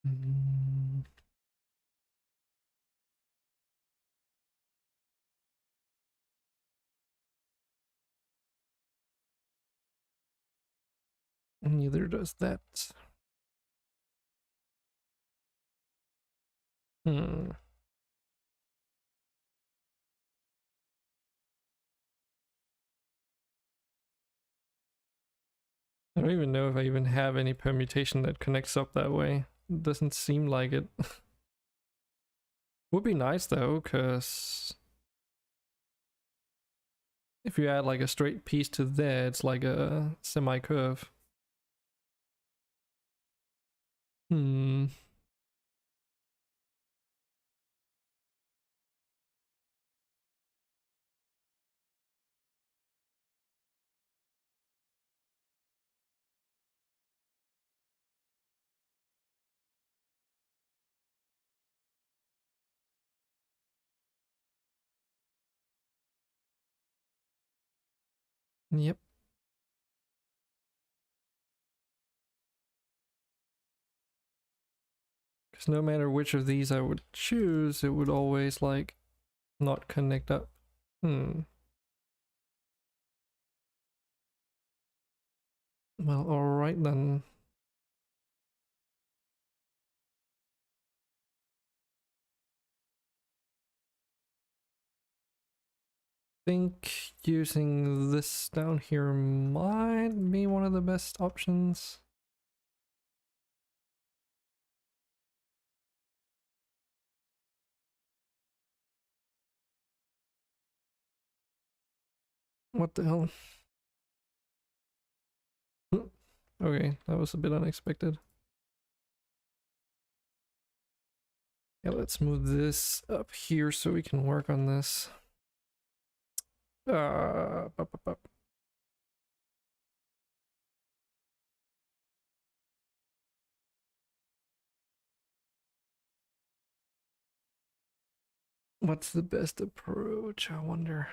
Mm. Neither does that. Hmm. I don't even know if I even have any permutation that connects up that way. It doesn't seem like it. Would be nice though, because if you add like a straight piece to there, it's like a semi-curve. Hmm. Yep. Because no matter which of these I would choose, it would always like not connect up. Hmm. Well, alright then. Think using this down here might be one of the best options. What the hell? Okay, that was a bit unexpected. Yeah, let's move this up here so we can work on this. Bup, bup, bup. What's the best approach, I wonder?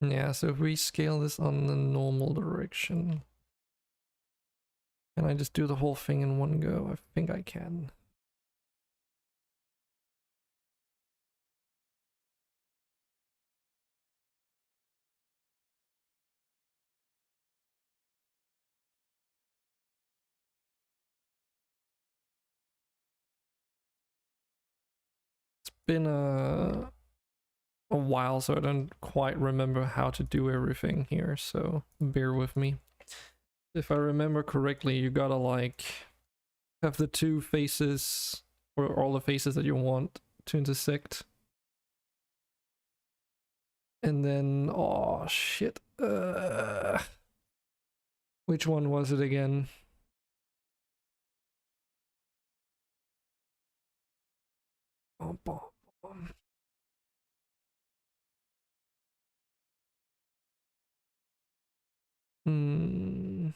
Yeah, so if we scale this on the normal direction, can I just do the whole thing in one go? I think I can. been a while, so I don't quite remember how to do everything here, so bear with me. If I remember correctly, you gotta like have the two faces, or all the faces that you want to intersect. And then, oh shit, which one was it again? Bom, bom, bom. Hmm.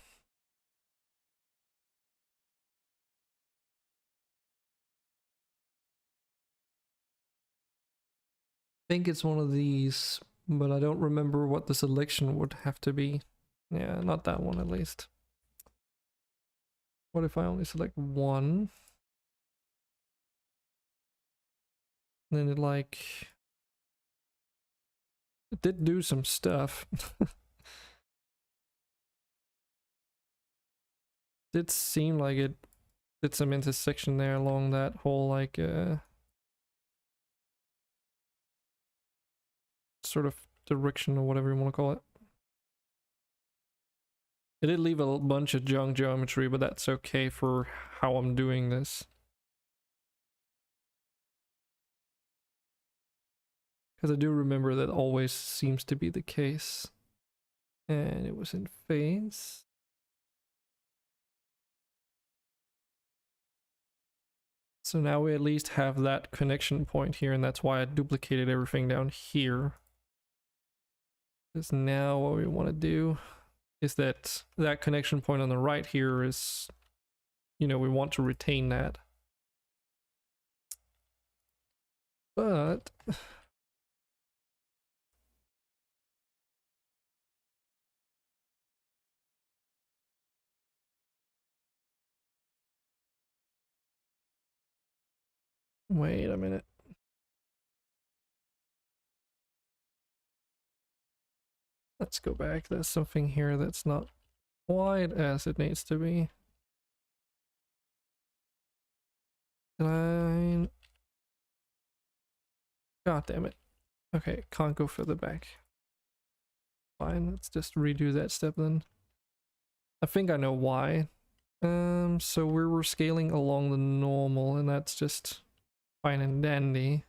I think it's one of these, but I don't remember what the selection would have to be. Yeah, not that one at least. What if I only select one? Then it like... It did do some stuff. Did seem like it did some intersection there along that whole like sort of direction or whatever you want to call it. It did leave a bunch of junk geometry, but that's okay for how I'm doing this. Because I do remember that always seems to be the case. And it was in phase. So now we at least have that connection point here, and that's why I duplicated everything down here. Because now what we want to do is that connection point on the right here is, you know, we want to retain that. But wait a minute. Let's go back. There's something here that's not quite as it needs to be. God damn it. Okay, can't go further back. Fine, let's just redo that step then. I think I know why. So we were scaling along the normal, and that's just fine and dandy.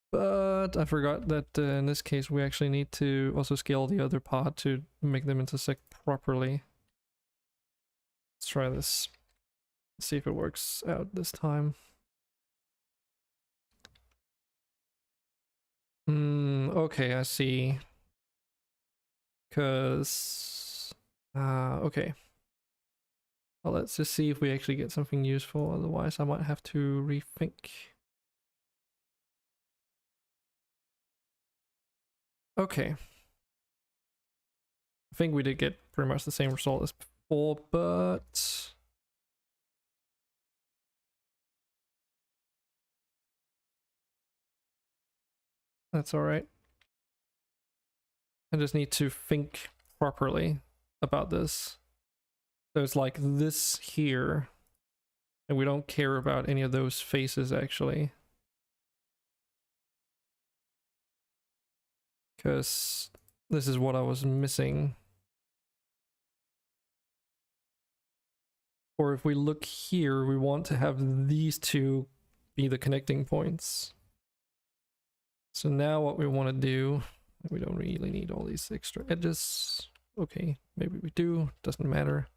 But I forgot that in this case we actually need to also scale the other part to make them intersect properly. Let's try this. See if it works out this time. Okay, I see. Cause okay. Well, let's just see if we actually get something useful, otherwise I might have to rethink. Okay. I think we did get pretty much the same result as before, but that's alright. I just need to think properly about this. So it's like this here, and we don't care about any of those faces actually. Because this is what I was missing. Or if we look here, we want to have these two be the connecting points. So now what we want to do, we don't really need all these extra edges. Okay, maybe we do, doesn't matter.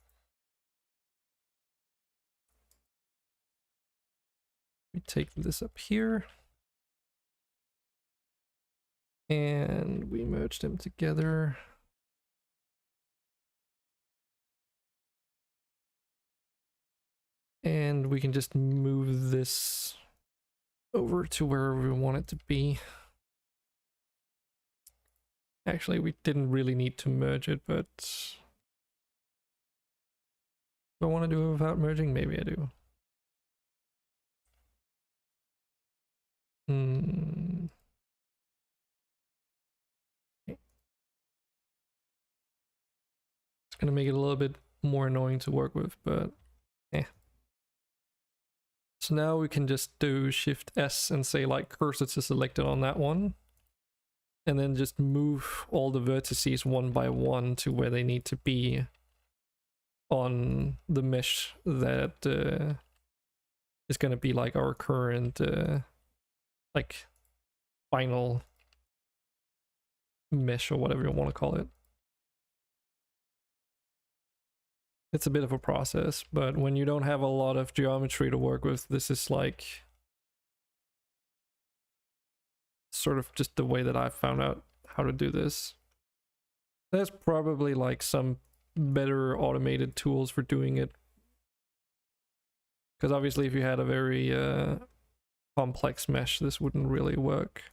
We take this up here. And we merge them together. And we can just move this over to wherever we want it to be. Actually, we didn't really need to merge it, but do I want to do it without merging? Maybe I do. Okay. It's gonna make it a little bit more annoying to work with, but So now we can just do Shift S and say like cursor to selected on that one. And then just move all the vertices one by one to where they need to be on the mesh that is going to be like our current like final mesh or whatever you want to call it. It's a bit of a process, but when you don't have a lot of geometry to work with, this is like sort of just the way that I've found out how to do this. There's probably like some better automated tools for doing it, because obviously if you had a very complex mesh, this wouldn't really work.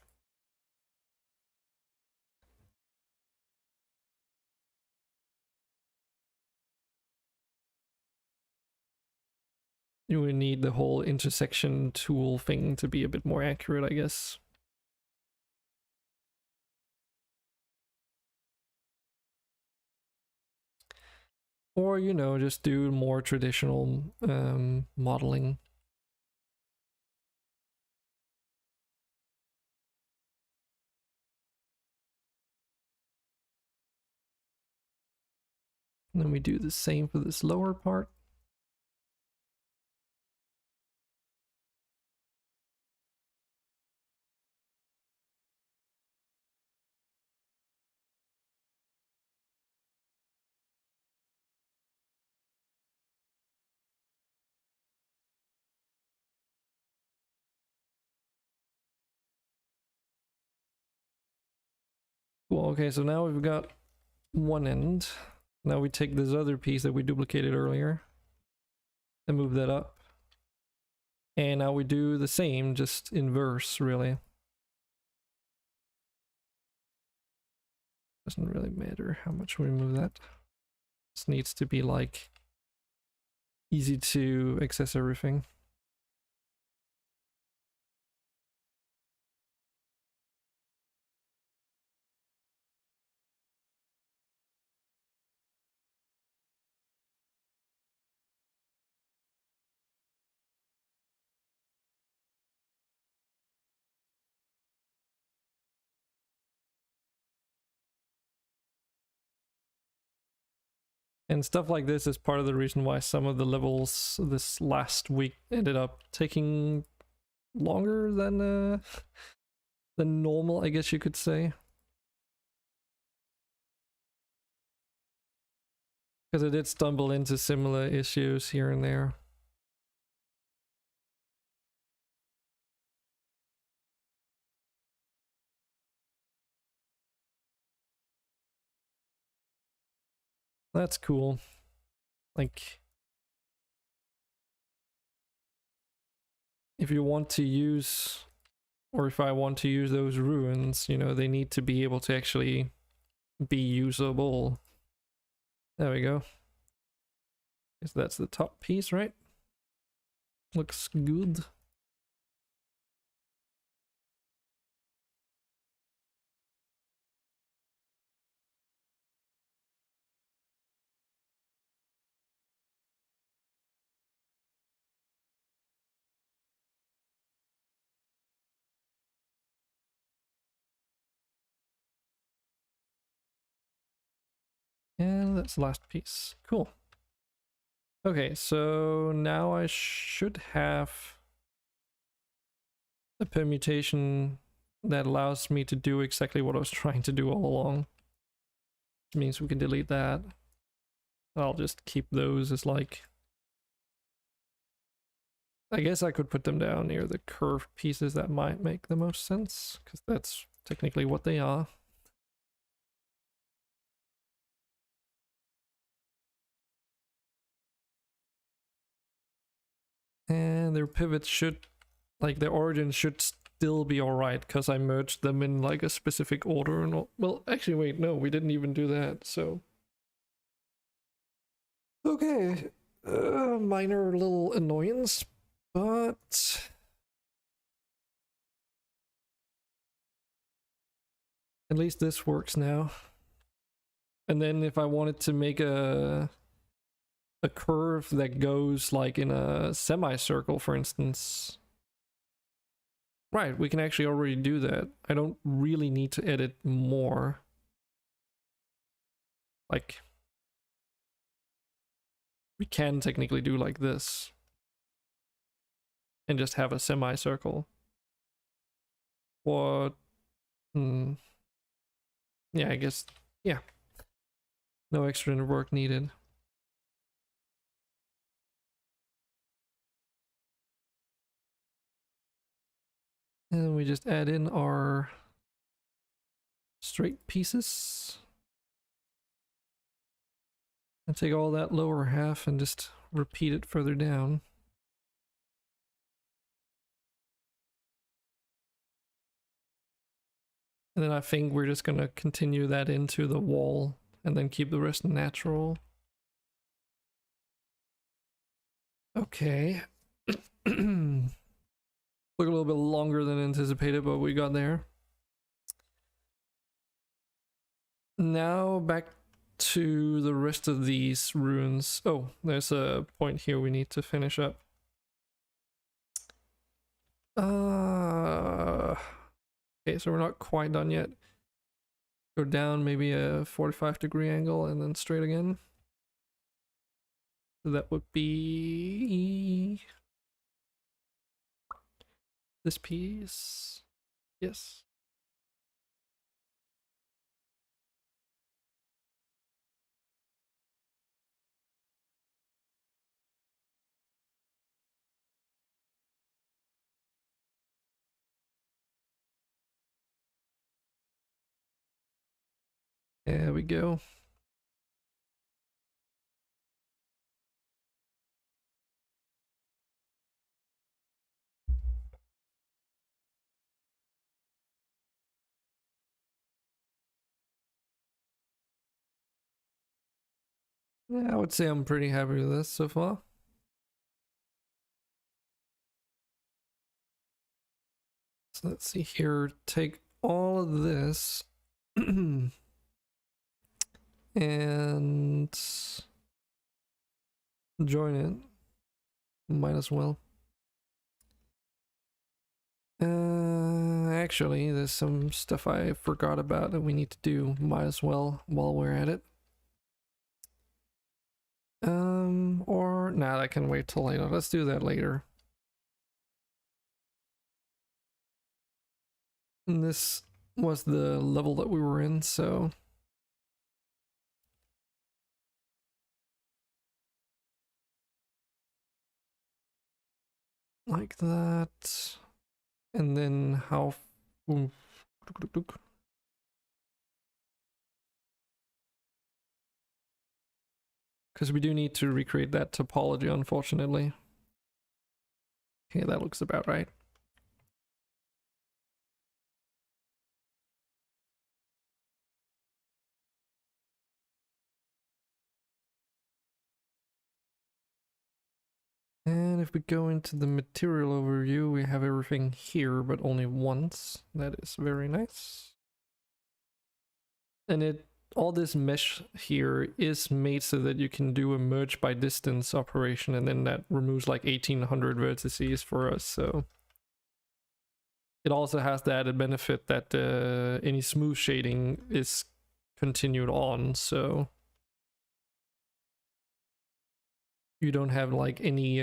You would need the whole intersection tool thing to be a bit more accurate, I guess. Or, you know, just do more traditional modeling. And then we do the same for this lower part. Cool, okay, so now we've got one end. Now we take this other piece that we duplicated earlier and move that up. And now we do the same, just inverse, really. Doesn't really matter how much we move that. This needs to be like easy to access everything. And stuff like this is part of the reason why some of the levels this last week ended up taking longer than normal, I guess you could say. Because I did stumble into similar issues here and there. That's cool. Like, if you want to use, or if I want to use those ruins, you know, they need to be able to actually be usable. There we go. Guess that's the top piece, right? Looks good. And that's the last piece. Cool. Okay, so now I should have a permutation that allows me to do exactly what I was trying to do all along. Which means we can delete that. I'll just keep those as like... I guess I could put them down near the curved pieces. That might make the most sense, because that's technically what they are. And their pivots should, like their origins should still be alright, because I merged them in like a specific order and all. Well, actually wait, no, we didn't even do that, so... Okay, minor little annoyance, but... at least this works now. And then if I wanted to make a a curve that goes like in a semicircle, for instance. Right, we can actually already do that. I don't really need to edit more. Like, we can technically do like this and just have a semicircle. What? Yeah, I guess, yeah. No extra work needed. And we just add in our straight pieces. And take all that lower half and just repeat it further down. And then I think we're just gonna continue that into the wall and then keep the rest natural. Okay. Took a little bit longer than anticipated, but we got there. Now back to the rest of these runes. Oh, there's a point here we need to finish up. Okay, so we're not quite done yet. Go down maybe a 45-degree angle and then straight again. So that would be this piece. Yes. There we go. Yeah, I would say I'm pretty happy with this so far. So let's see here. Take all of this and join it. Might as well. Actually, there's some stuff I forgot about that we need to do. Might as well while we're at it. Or nah, that can wait till later. Let's do that later. And this was the level that we were in, so like that. And then how because we do need to recreate that topology, unfortunately. Okay, that looks about right. And if we go into the material overview, we have everything here, but only once. That is very nice. And all this mesh here is made so that you can do a merge by distance operation, and then that removes like 1800 vertices for us, so it also has the added benefit that any smooth shading is continued on, so you don't have like any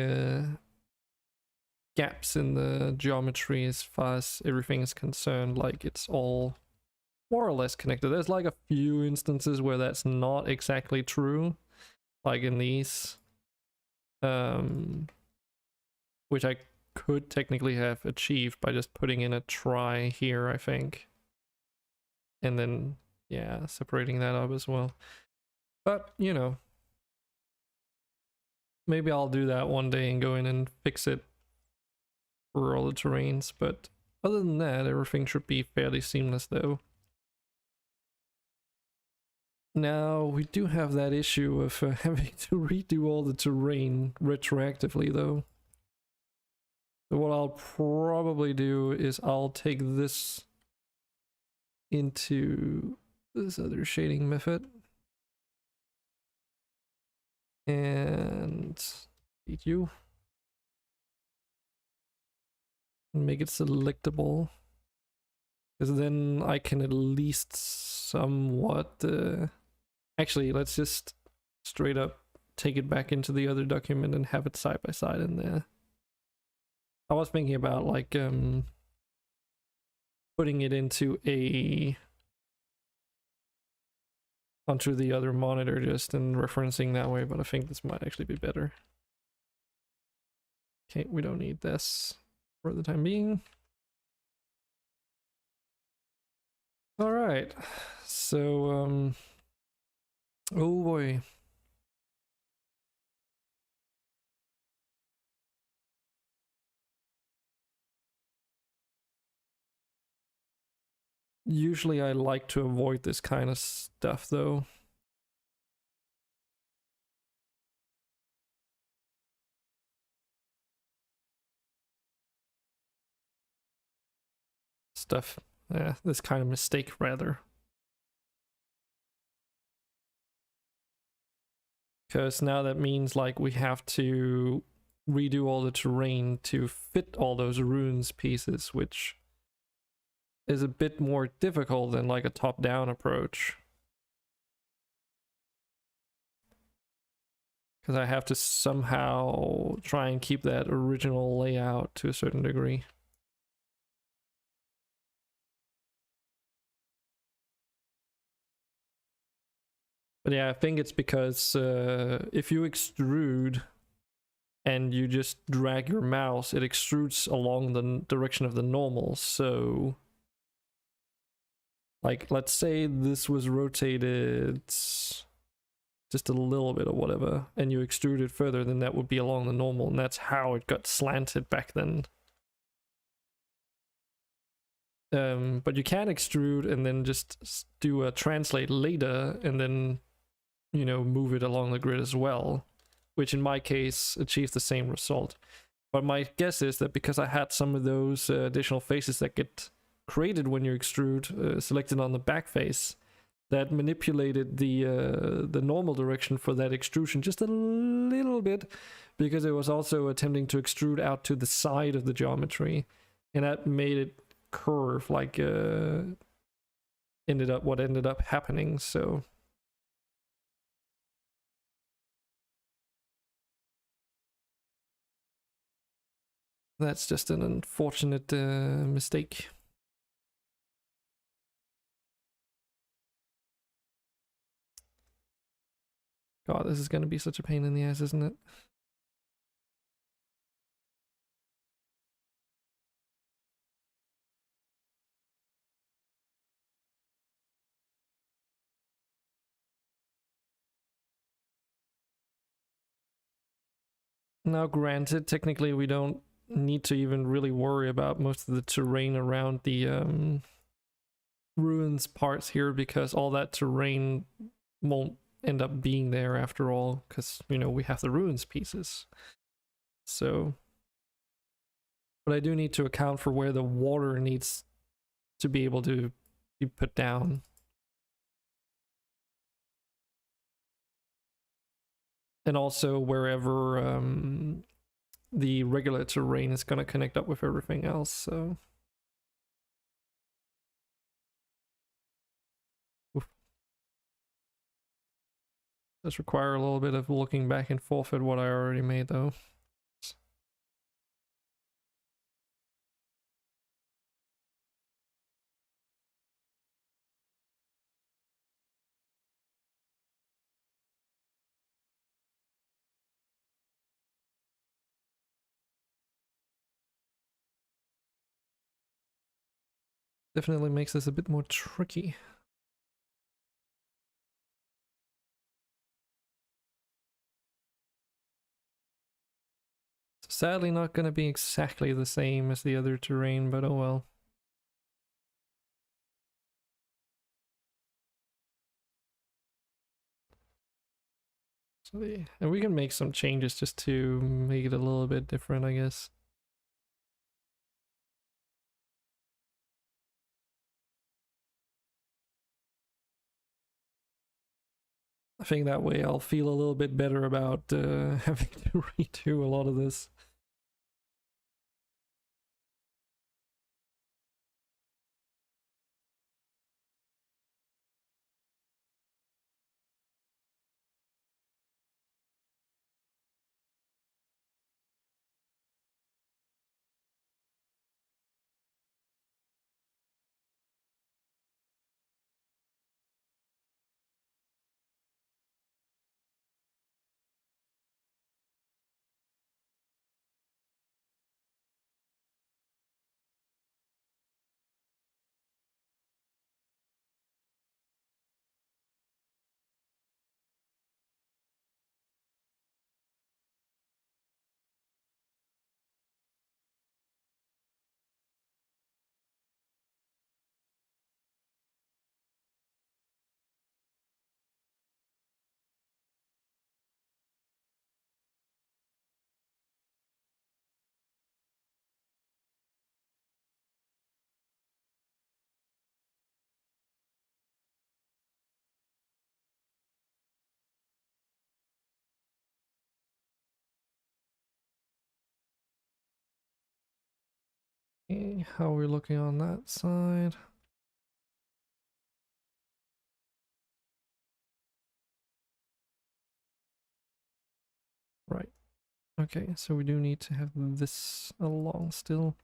gaps in the geometry as far as everything is concerned. Like, it's all more or less connected. There's like a few instances where that's not exactly true, like in these, which I could technically have achieved by just putting in a try here, I think, and then yeah, separating that up as well. But you know, maybe I'll do that one day and go in and fix it for all the terrains. But other than that, everything should be fairly seamless though. Now, we do have that issue of having to redo all the terrain retroactively, though. So what I'll probably do is I'll take this into this other shading method. And delete you. Make it selectable. Because then I can at least somewhat... Actually, let's just straight up take it back into the other document and have it side by side in there. I was thinking about like putting it into onto the other monitor just and referencing that way, but I think this might actually be better. Okay, we don't need this for the time being. All right, so oh boy. Usually I like to avoid this kind of stuff though. This kind of mistake rather. Because now that means like we have to redo all the terrain to fit all those runes pieces, which is a bit more difficult than like a top-down approach. Because I have to somehow try and keep that original layout to a certain degree. But yeah, I think it's because if you extrude and you just drag your mouse, it extrudes along the direction of the normal. So, like, let's say this was rotated just a little bit or whatever, and you extrude it further, then that would be along the normal, and that's how it got slanted back then. But you can extrude and then just do a translate later, and then, you know, move it along the grid as well, which in my case achieves the same result. But my guess is that because I had some of those additional faces that get created when you extrude selected on the back face, that manipulated the normal direction for that extrusion just a little bit, because it was also attempting to extrude out to the side of the geometry, and that made it curve like ended up happening. So that's just an unfortunate mistake. God, this is going to be such a pain in the ass, isn't it? Now, granted, technically we don't need to even really worry about most of the terrain around the ruins parts here, because all that terrain won't end up being there after all, because, you know, we have the ruins pieces. So, but I do need to account for where the water needs to be able to be put down. And also wherever the regular terrain is going to connect up with everything else, so... Oof. Does require a little bit of looking back and forth at what I already made, though. Definitely makes this a bit more tricky. Sadly not going to be exactly the same as the other terrain, but oh well. So and we can make some changes just to make it a little bit different, I guess. I I think that way I'll feel a little bit better about having to redo a lot of this. Okay, how are we looking on that side? Right. Okay, so we do need to have this along still.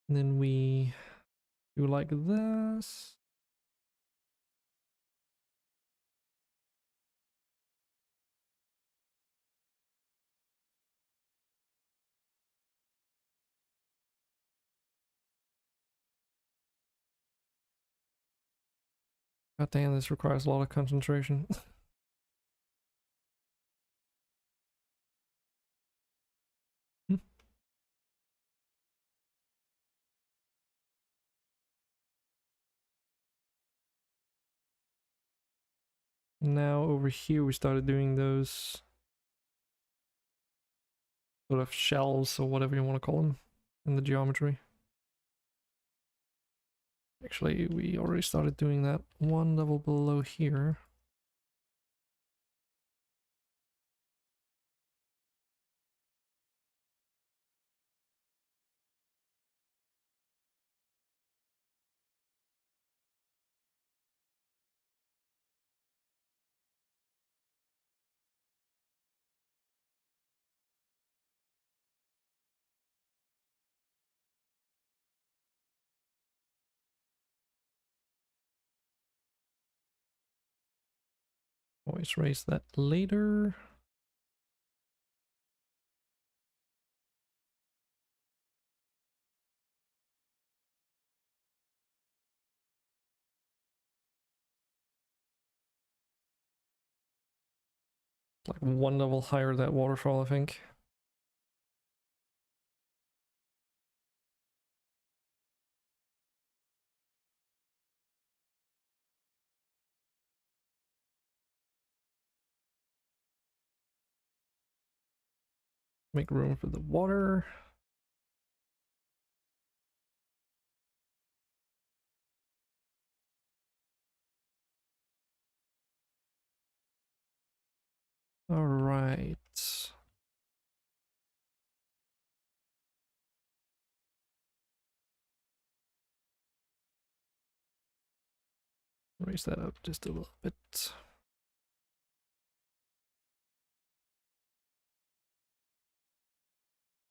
And then we do like this. God damn, this requires a lot of concentration. Now over here we started doing those sort of shelves or whatever you want to call them in the geometry. Actually, we already started doing that one level below here. Always raise that later. Like one level higher that waterfall, I think. Make room for the water. All right. Raise that up just a little bit.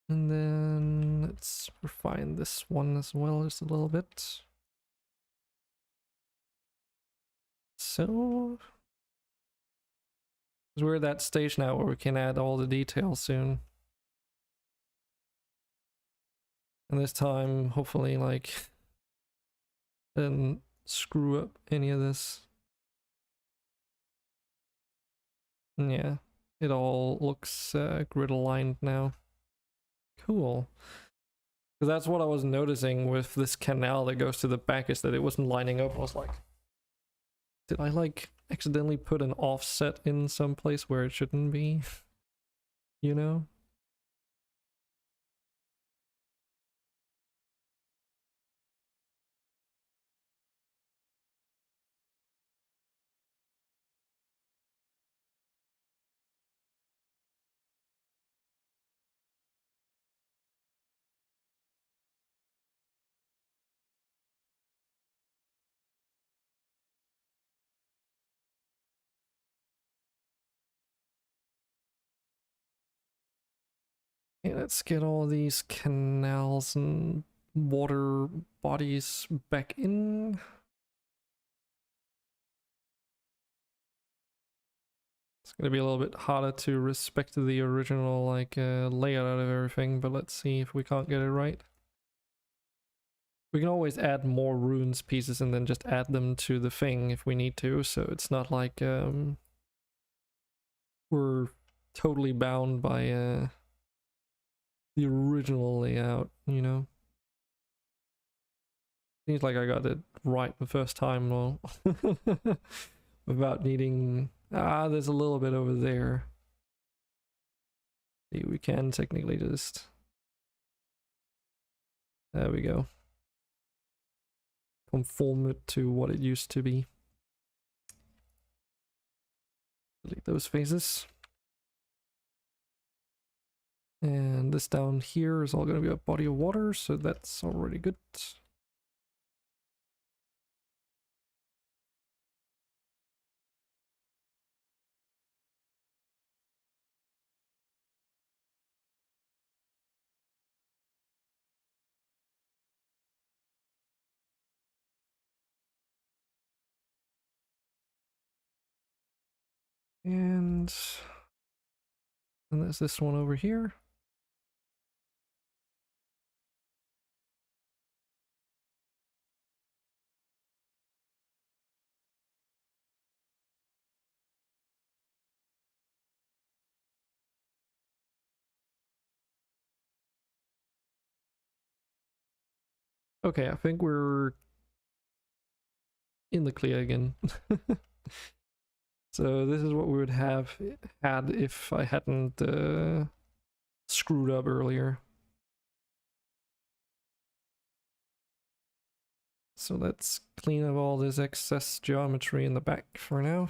And then let's refine this one as well just a little bit. So we're at that stage now where we can add all the details soon. And this time, hopefully, like, didn't screw up any of this. And yeah, it all looks grid aligned now. Cool. Because that's what I was noticing with this canal that goes to the back, is that it wasn't lining up. I was like, Did I like accidentally put an offset in some place where it shouldn't be? You know? Okay, let's get all these canals and water bodies back in. It's gonna be a little bit harder to respect the original like layout of everything, but let's see if we can't get it right. We can always add more runes pieces and then just add them to the thing if we need to, so it's not like we're totally bound by the original layout, you know? Seems like I got it right the first time though. Without needing... there's a little bit over there. See, we can technically just... There we go. Conform it to what it used to be. Delete those phases. And this down here is all going to be a body of water, so that's already good. And there's this one over here. Okay, I think we're in the clear again. So this is what we would have had if I hadn't screwed up earlier. So let's clean up all this excess geometry in the back for now.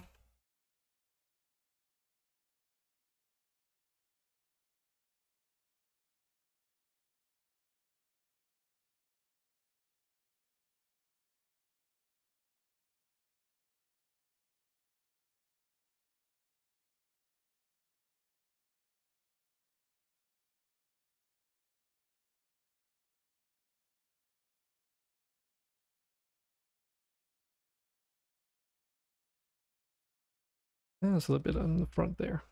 There's a little bit on the front there.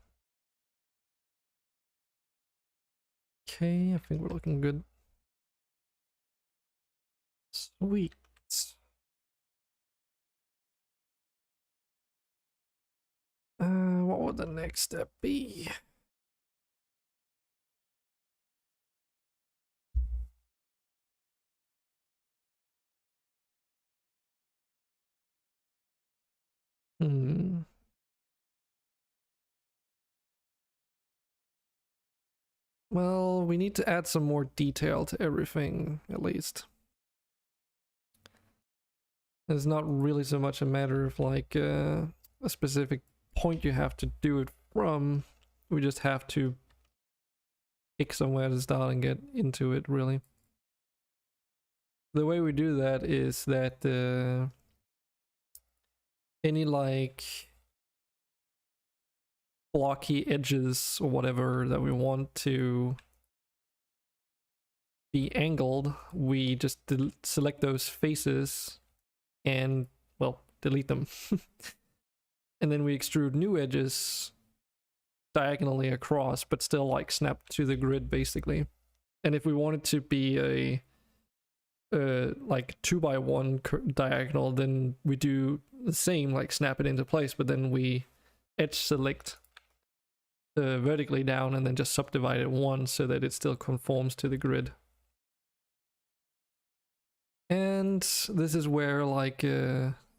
Okay, I think we're looking good. Sweet. What would the next step be? Well, we need to add some more detail to everything, at least. It's not really so much a matter of like a specific point you have to do it from. We just have to pick somewhere to start and get into it, really. The way we do that is that any like blocky edges or whatever that we want to be angled, we just select those faces and, well, delete them. And then we extrude new edges diagonally across, but still like snap to the grid basically. And if we want it to be a like 2x1 diagonal, then we do the same, like snap it into place, but then we edge select vertically down and then just subdivide it once so that it still conforms to the grid. And this is where like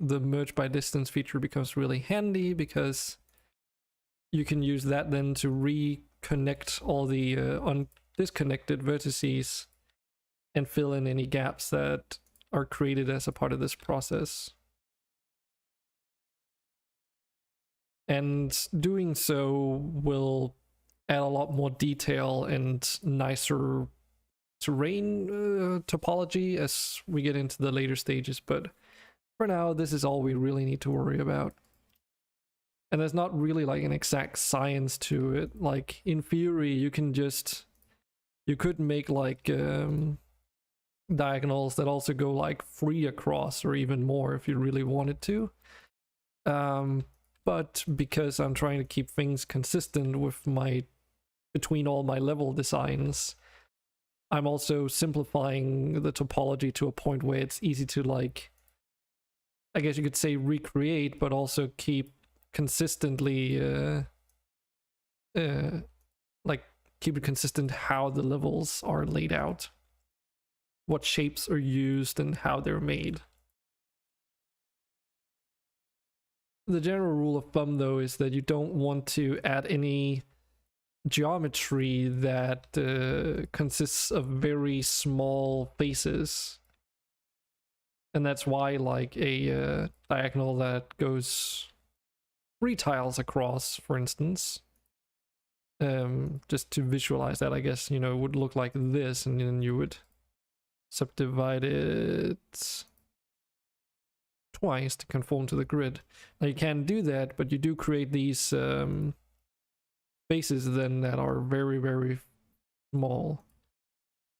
the merge by distance feature becomes really handy, because you can use that then to reconnect all the disconnected vertices and fill in any gaps that are created as a part of this process. And doing so will add a lot more detail and nicer terrain topology as we get into the later stages, but for now this is all we really need to worry about. And there's not really like an exact science to it. Like in theory you could make like diagonals that also go like 3 across or even more if you really wanted to, but because I'm trying to keep things consistent with between all my level designs, I'm also simplifying the topology to a point where it's easy to, like, I guess you could say recreate, but also keep consistently like keep it consistent how the levels are laid out, what shapes are used and how they're made. The general rule of thumb though is that you don't want to add any geometry that consists of very small faces, and that's why like a diagonal that goes 3 tiles across, for instance, just to visualize that, I guess, you know, it would look like this, and then you would subdivide it twice to conform to the grid. Now you can do that, but you do create these faces then that are very, very small,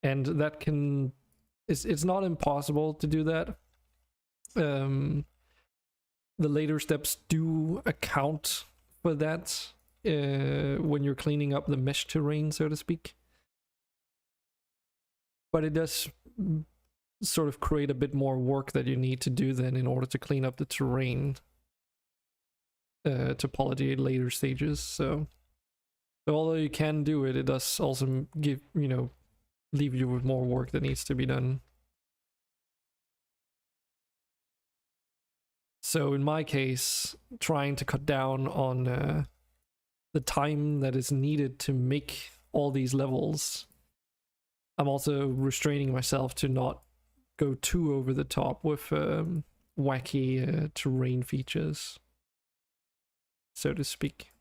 and that can, it's not impossible to do that. The later steps do account for that when you're cleaning up the mesh terrain, so to speak, but it does sort of create a bit more work that you need to do then in order to clean up the terrain topology at later stages. So although you can do it, it does also give, you know, leave you with more work that needs to be done. So in my case, trying to cut down on the time that is needed to make all these levels, I'm also restraining myself to not go too over the top with wacky terrain features, so to speak.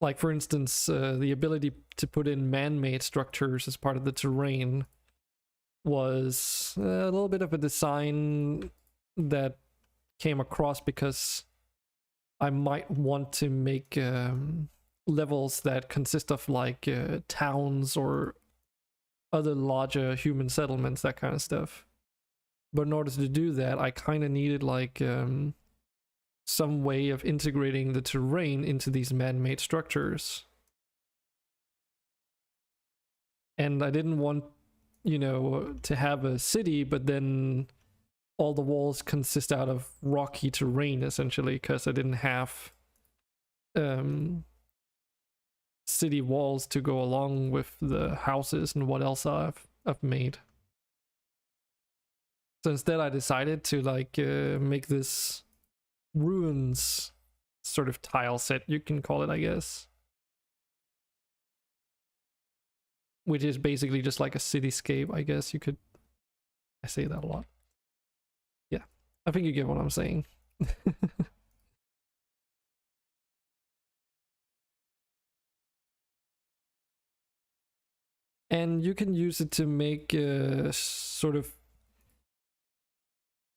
Like, for instance, the ability to put in man-made structures as part of the terrain was a little bit of a design that came across because I might want to make levels that consist of like towns or other larger human settlements, that kind of stuff. But in order to do that, I kind of needed like some way of integrating the terrain into these man-made structures. And I didn't want, you know, to have a city, but then all the walls consist out of rocky terrain, essentially, because I didn't have city walls to go along with the houses and what else I've made. So instead I decided to like make this ruins sort of tile set, you can call it, I guess, which is basically just like a cityscape, I guess you could. I say that a lot. Yeah, I think you get what I'm saying. And you can use it to make sort of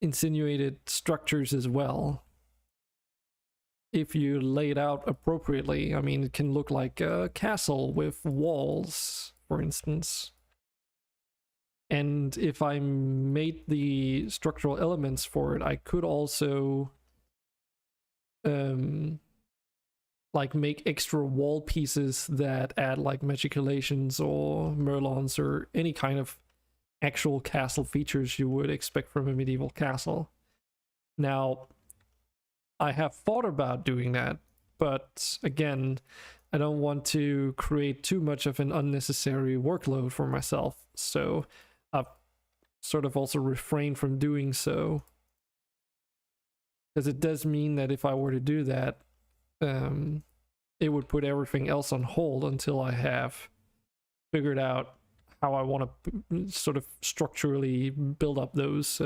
insinuated structures as well, if you lay it out appropriately. I mean, it can look like a castle with walls, for instance. And if I made the structural elements for it, I could also like make extra wall pieces that add like magiculations or merlons or any kind of actual castle features you would expect from a medieval castle. Now, I have thought about doing that, but again, I don't want to create too much of an unnecessary workload for myself, so I've sort of also refrain from doing so, because it does mean that if I were to do that, it would put everything else on hold until I have figured out how I want to sort of structurally build up those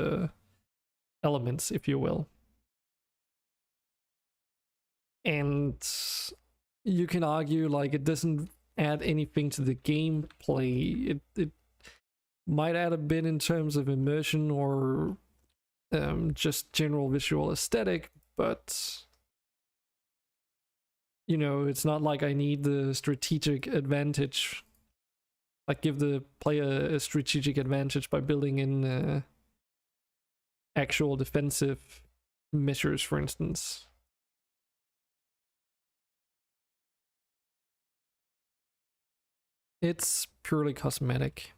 elements, if you will. And you can argue like it doesn't add anything to the gameplay. It might add a bit in terms of immersion or just general visual aesthetic, but you know, it's not like I need the strategic advantage, like give the player a strategic advantage by building in actual defensive measures, for instance. It's purely cosmetic.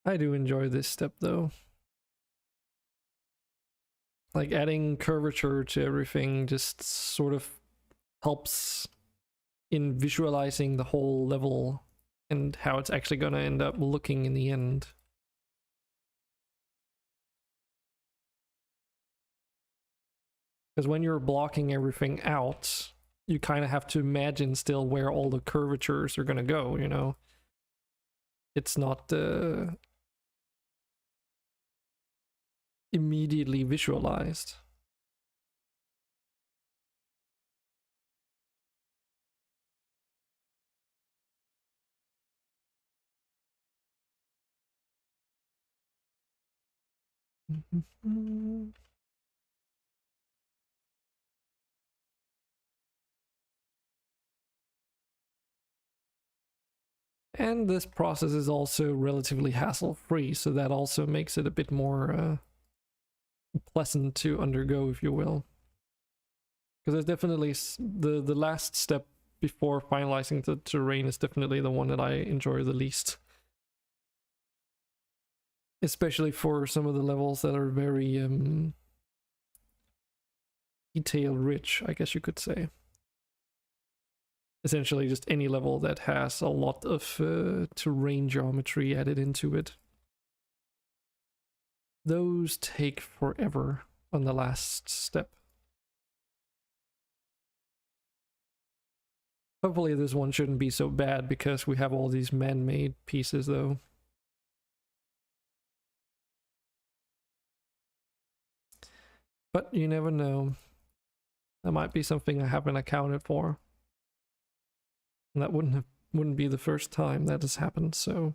I do enjoy this step though. Like adding curvature to everything just sort of helps in visualizing the whole level and how it's actually going to end up looking in the end. Because when you're blocking everything out, you kind of have to imagine still where all the curvatures are going to go, you know? It's not immediately visualized. And this process is also relatively hassle-free, so that also makes it a bit more pleasant to undergo, if you will. Because there's definitely the last step before finalizing the terrain is definitely the one that I enjoy the least. Especially for some of the levels that are very detail rich, I guess you could say. Essentially just any level that has a lot of terrain geometry added into it. Those take forever on the last step. Hopefully this one shouldn't be so bad because we have all these man-made pieces though. But you never know. That might be something I haven't accounted for. And that wouldn't be the first time that has happened, so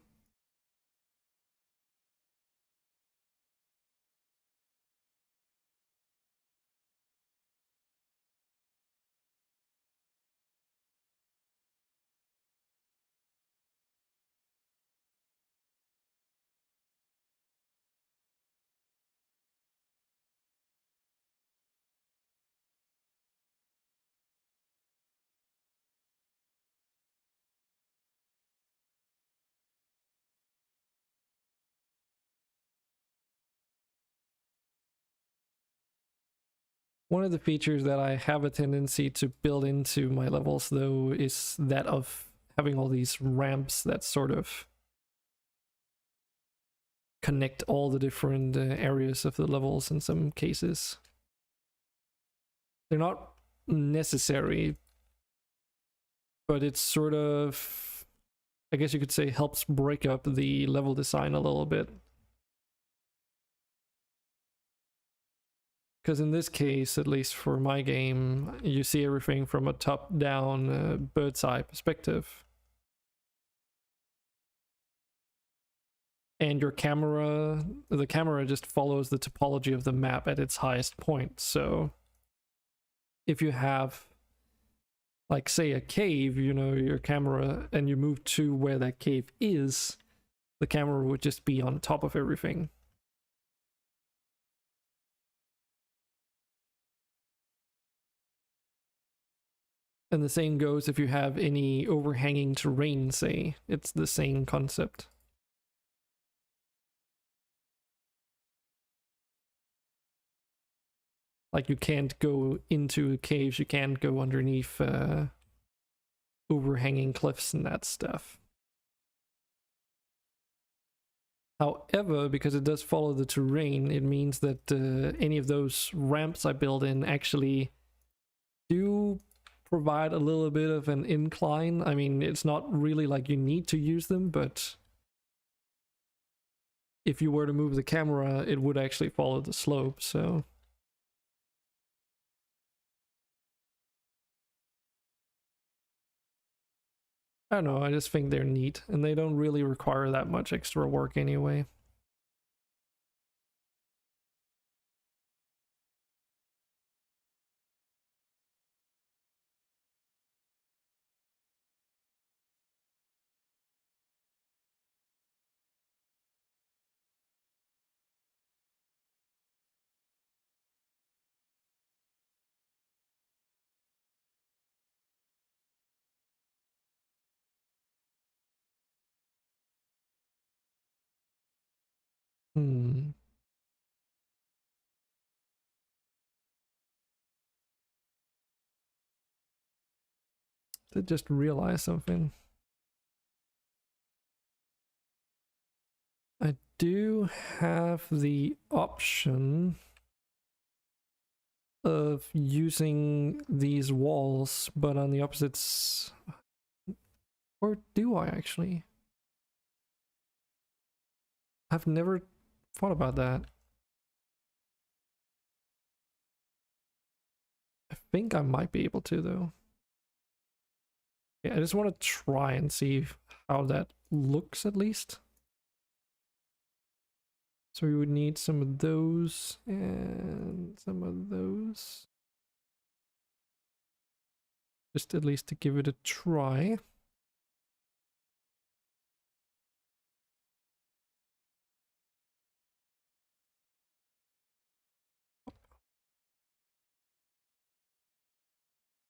one of the features that I have a tendency to build into my levels, though, is that of having all these ramps that sort of connect all the different areas of the levels in some cases. They're not necessary, but it's sort of, I guess you could say, helps break up the level design a little bit. Because in this case, at least for my game, you see everything from a top-down bird's eye perspective. And your camera, the camera just follows the topology of the map at its highest point. So if you have, like, say a cave, you know, your camera, and you move to where that cave is, the camera would just be on top of everything. And the same goes if you have any overhanging terrain, say. It's the same concept. Like you can't go into caves, you can't go underneath overhanging cliffs and that stuff. However, because it does follow the terrain, it means that any of those ramps I build in actually do provide a little bit of an incline. I mean, it's not really like you need to use them, but if you were to move the camera, it would actually follow the slope, so... I don't know, I just think they're neat, and they don't really require that much extra work anyway. I just realized something. I do have the option of using these walls, but on the opposites. Or do I actually? I've never thought about that. I think I might be able to, though. Yeah, I just want to try and see how that looks, at least. So we would need some of those and some of those. Just at least to give it a try.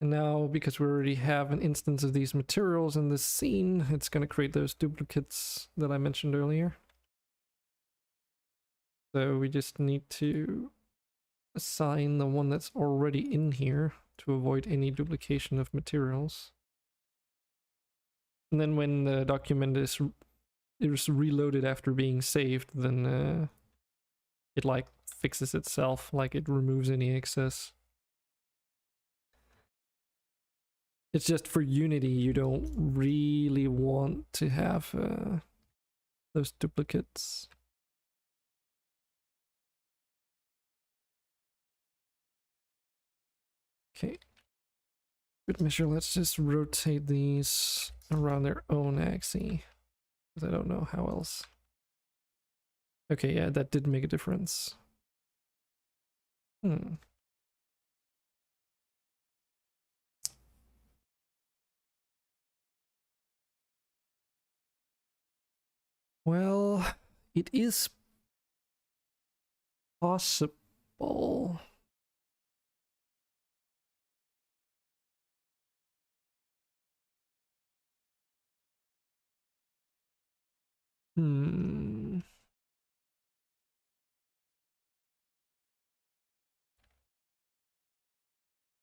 And now, because we already have an instance of these materials in this scene, it's going to create those duplicates that I mentioned earlier. So we just need to assign the one that's already in here to avoid any duplication of materials. And then when the document is reloaded after being saved, then it like fixes itself, like it removes any excess. It's just for Unity, you don't really want to have those duplicates. Okay. Good measure, let's just rotate these around their own axis. Because I don't know how else. Okay, yeah, that did make a difference. Well, it is possible.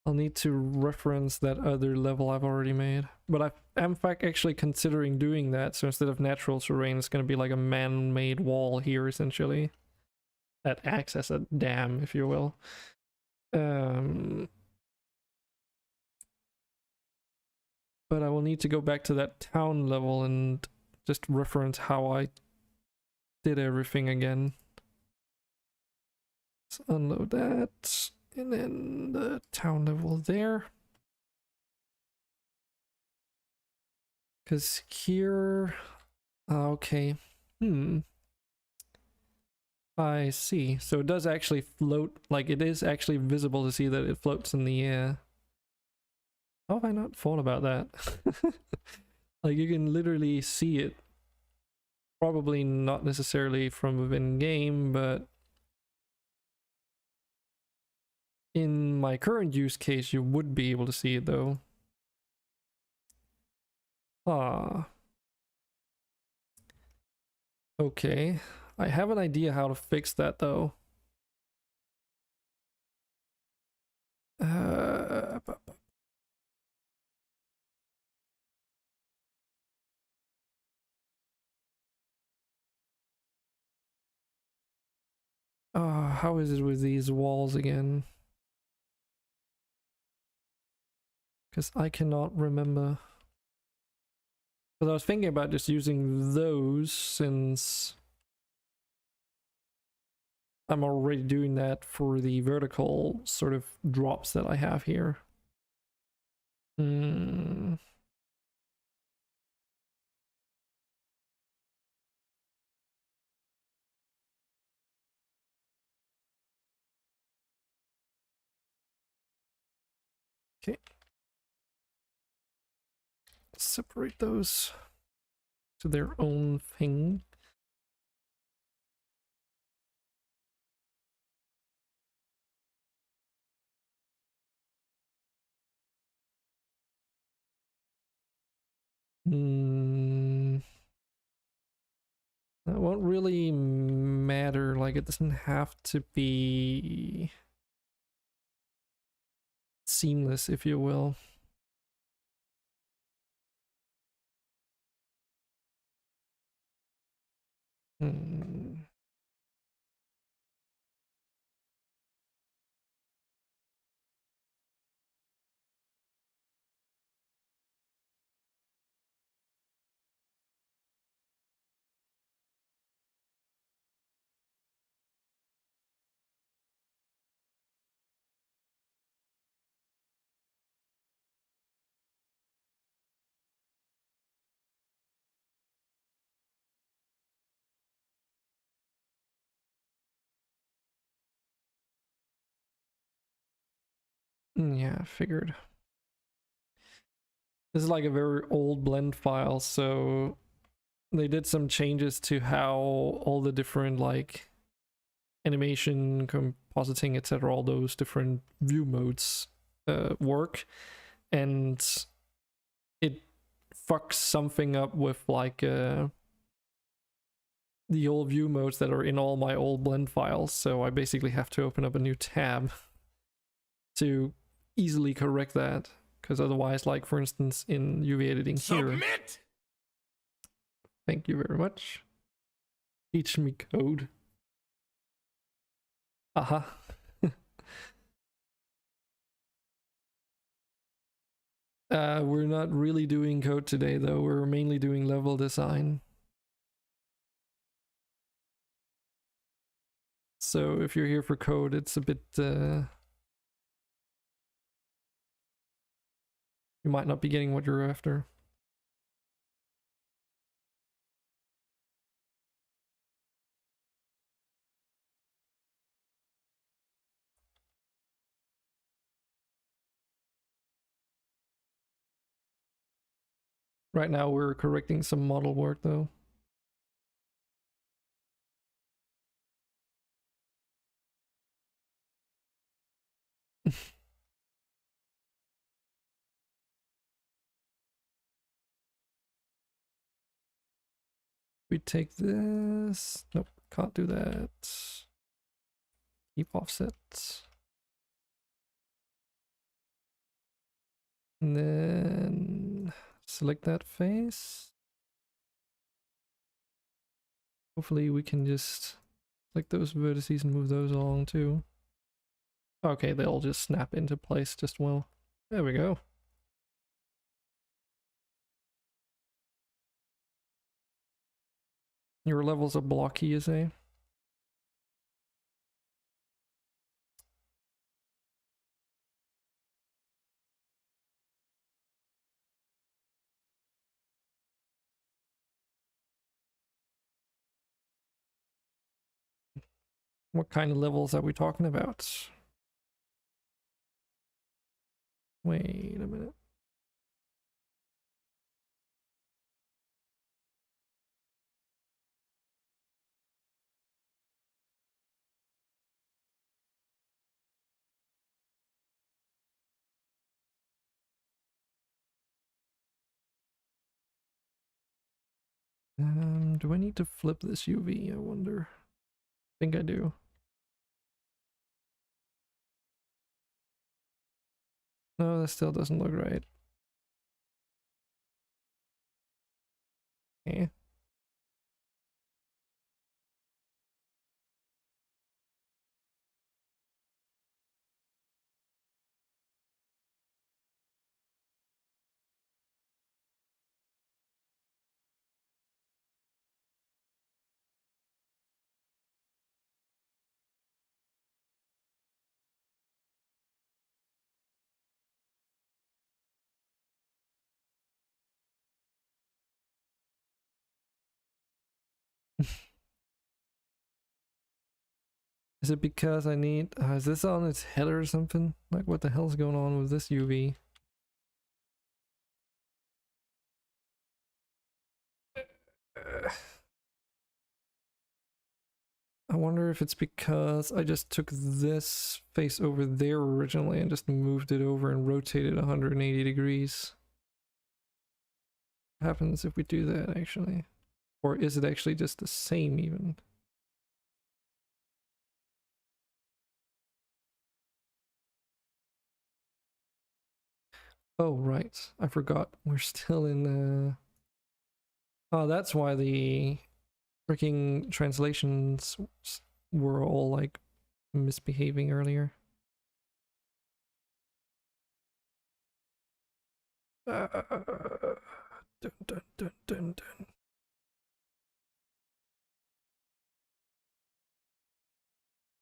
I'll need to reference that other level I've already made. But I am in fact actually considering doing that, so instead of natural terrain, it's going to be like a man-made wall here, essentially. That acts as a dam, if you will. But I will need to go back to that town level and just reference how I did everything again. Let's unload that. And then the town level there. Because here... okay. I see. So it does actually float, like it is actually visible to see that it floats in the air. How have I not thought about that? Like you can literally see it. Probably not necessarily from within game, but in my current use case, you would be able to see it though. Ah, okay. I have an idea how to fix that though. Uh, how is it with these walls again? Because I cannot remember. But I was thinking about just using those since I'm already doing that for the vertical sort of drops that I have here. Hmm. Okay. Separate those to their own thing. Hmm. That won't really matter. Like, it doesn't have to be seamless, if you will. Hmm. Yeah, I figured. This is like a very old blend file, so they did some changes to how all the different like animation, compositing, etc., all those different view modes work, and it fucks something up with like the old view modes that are in all my old blend files. So I basically have to open up a new tab to easily correct that, because otherwise, like for instance, in UV editing here. Submit! Thank you very much. Teach me code. Aha. We're not really doing code today, though. We're mainly doing level design. So if you're here for code, it's a bit... you might not be getting what you're after. Right now, we're correcting some model work, though. We take this. Nope, can't do that. Keep offset. And then select that face. Hopefully we can just select those vertices and move those along too. Okay, they'll just snap into place just well. There we go. Your levels are blocky, you say? What kind of levels are we talking about? Wait a minute. Do I need to flip this UV? I wonder. I think I do. No, that still doesn't look right. Okay. Is it because I need... is this on its header or something? Like, what the hell's going on with this UV? I wonder if it's because I just took this face over there originally and just moved it over and rotated 180 degrees. What happens if we do that, actually? Or is it actually just the same, even? Oh, right. I forgot. We're still in... Oh, that's why the freaking translations were all, like, misbehaving earlier. Dun, dun, dun, dun, dun.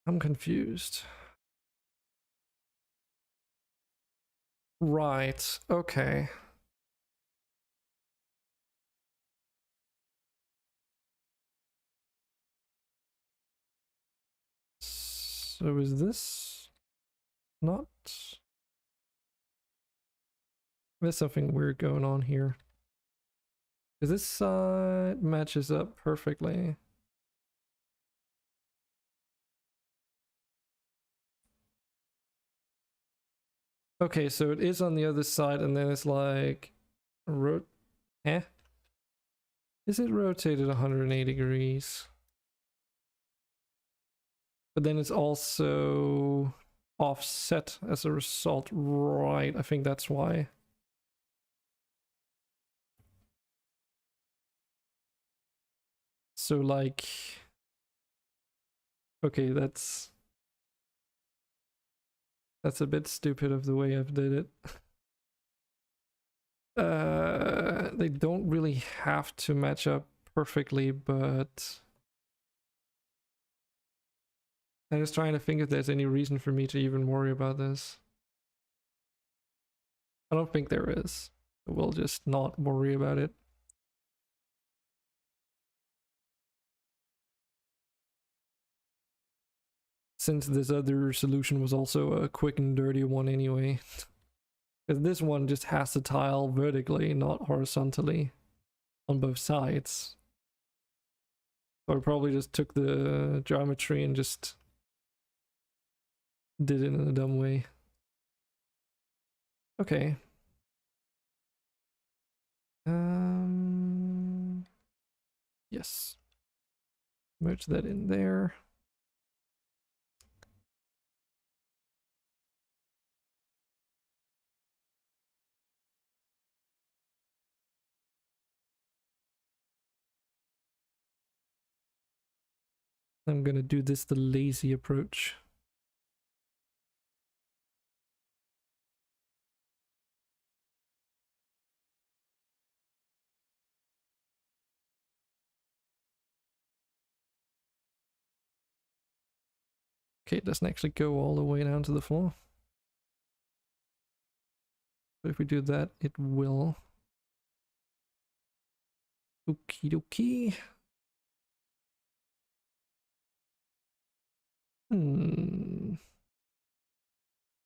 I'm confused. Right, okay. So is this not... There's something weird going on here. Because this side matches up perfectly. Okay, so it is on the other side and then it's like... Eh? Is it rotated 180 degrees? But then it's also offset as a result, right? I think that's why. So like, okay, that's a bit stupid of the way I've did it. They don't really have to match up perfectly, but I'm just trying to think if there's any reason for me to even worry about this. I don't think there is. We'll just not worry about it. Since this other solution was also a quick and dirty one anyway. Because this one just has to tile vertically, not horizontally, on both sides. So I probably just took the geometry and just did it in a dumb way. Okay. Yes. Merge that in there. I'm gonna do this the lazy approach. Okay, it doesn't actually go all the way down to the floor. But if we do that, it will. Okie dokie.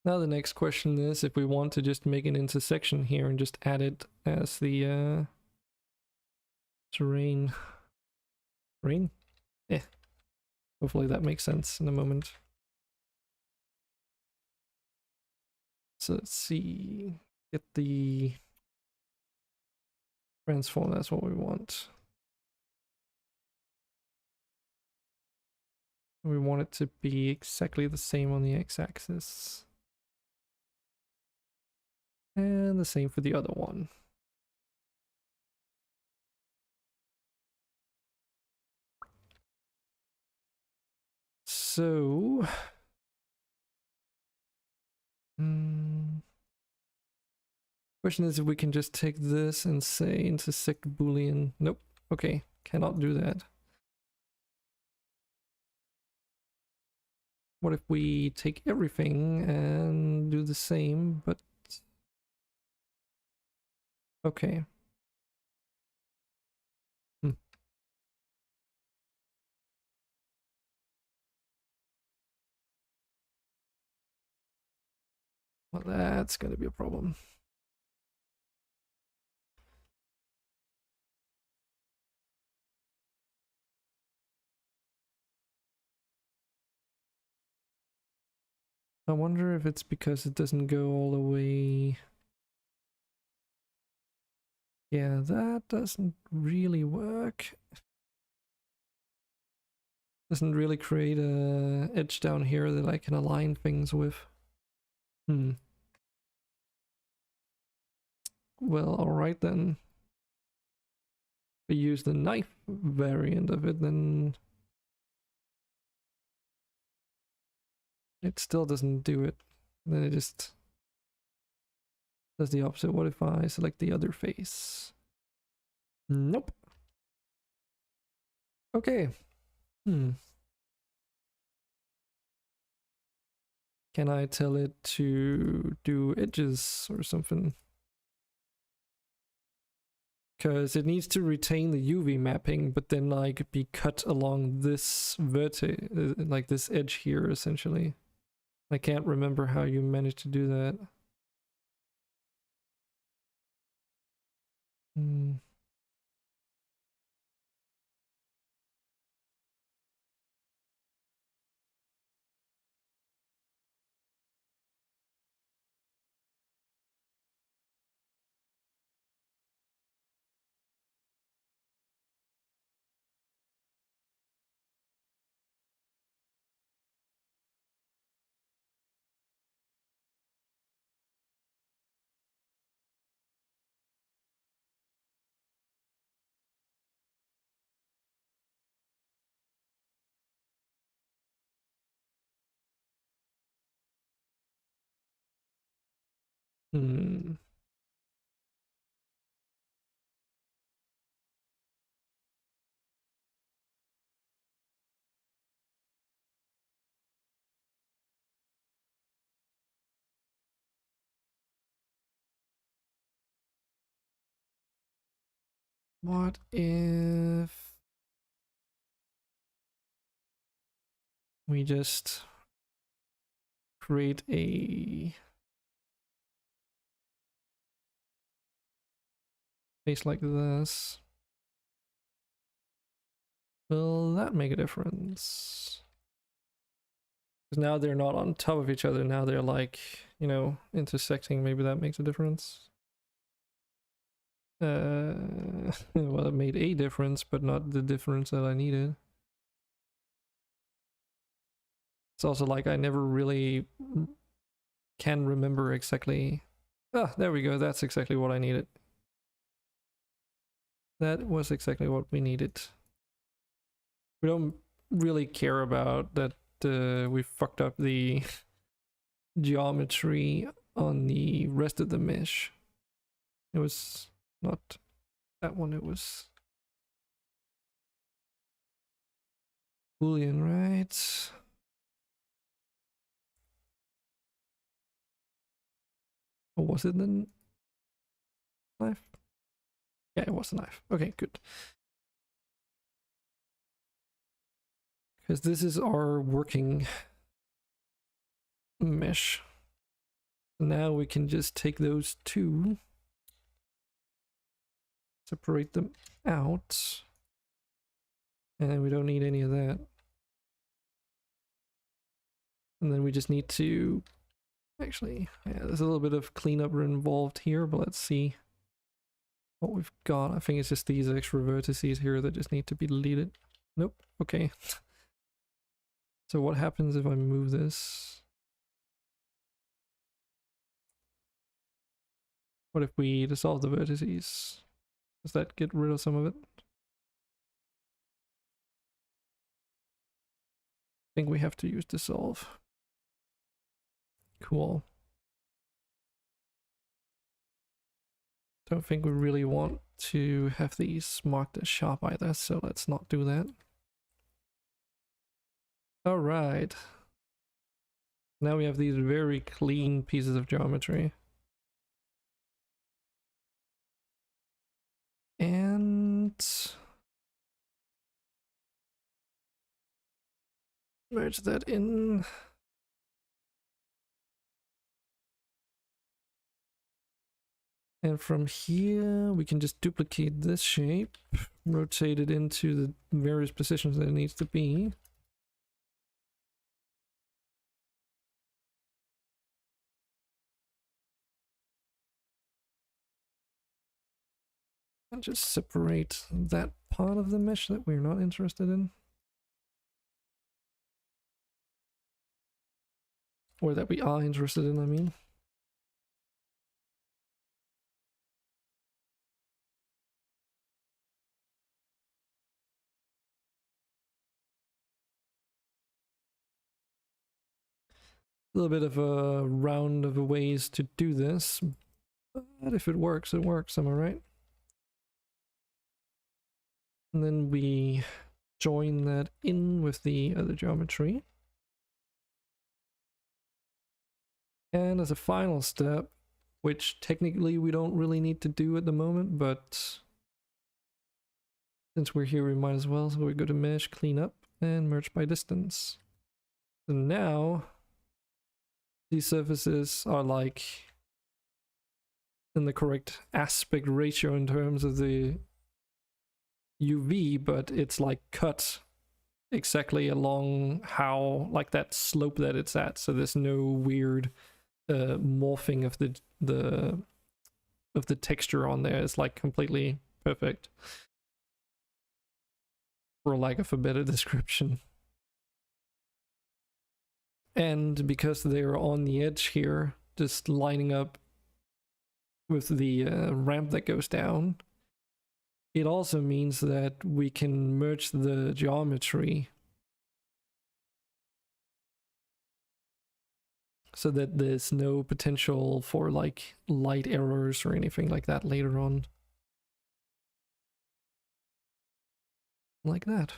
Now the next question is if we want to just make an intersection here and just add it as the terrain. Terrain? Yeah. Hopefully that makes sense in a moment. So let's see. Get the transform, that's what we want. We want it to be exactly the same on the x-axis. And the same for the other one. So... question is if we can just take this and say intersect boolean. Nope. Okay, cannot do that. What if we take everything and do the same, but... Okay. Well, that's gonna be a problem. I wonder if it's because it doesn't go all the way... Yeah, that doesn't really work. Doesn't really create a edge down here that I can align things with. Well, alright then. If we use the knife variant of it, then... it still doesn't do it. Then it just does the opposite. What if I select the other face? Nope. Okay. Can I tell it to do edges or something? Because it needs to retain the UV mapping, but then like be cut along this vertex, like this edge here essentially. I can't remember how you managed to do that. What if we just create a face like this? Will that make a difference? Because now they're not on top of each other, now they're like, you know, intersecting. Maybe that makes a difference. Well, it made a difference, but not the difference that I needed. It's also like I never really can remember exactly. Ah, there we go. That's exactly what I needed. That was exactly what we needed. We don't really care about that we fucked up the geometry on the rest of the mesh. It was not that one, it was Boolean, right? Or was it the knife? Yeah, it was the knife. Okay, good. Because this is our working mesh. Now we can just take those two, separate them out, and we don't need any of that. And then we just need to, actually, yeah, there's a little bit of cleanup involved here, but let's see what we've got. I think it's just these extra vertices here that just need to be deleted. Nope, okay. So what happens if I move this? What if we dissolve the vertices? Does that get rid of some of it? I think we have to use dissolve. Cool. Don't think we really want to have these marked as sharp either, so let's not do that. Alright. Now we have these very clean pieces of geometry. And merge that in. And from here, we can just duplicate this shape, rotate it into the various positions that it needs to be. And just separate that part of the mesh that we're not interested in. Or that we are interested in, I mean. A little bit of a round of ways to do this, but if it works, am I right? And then we join that in with the other geometry. And as a final step, which technically we don't really need to do at the moment, but since we're here we might as well, so we go to mesh, clean up, and merge by distance. So now these surfaces are like in the correct aspect ratio in terms of the UV, but it's like cut exactly along how, like that slope that it's at, so there's no weird morphing of the texture on there. It's like completely perfect, for lack of a better description. And because they're on the edge here, just lining up with the ramp that goes down, it also means that we can merge the geometry so that there's no potential for like light errors or anything like that later on. Like that.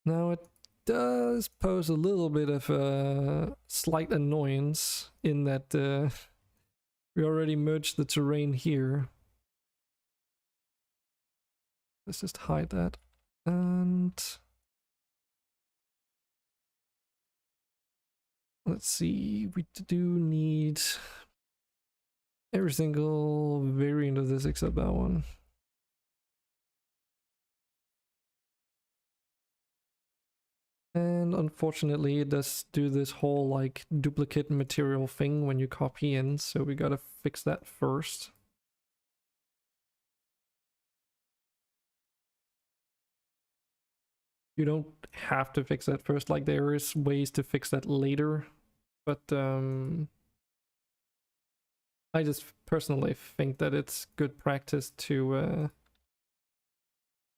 Now it does pose a little bit of a slight annoyance in that we already merged the terrain here. Let's just hide that. And let's see, we do need every single variant of this except that one. And unfortunately it does do this whole like duplicate material thing when you copy in, so we gotta fix that first. You don't have to fix that first, like there is ways to fix that later, but I just personally think that it's good practice to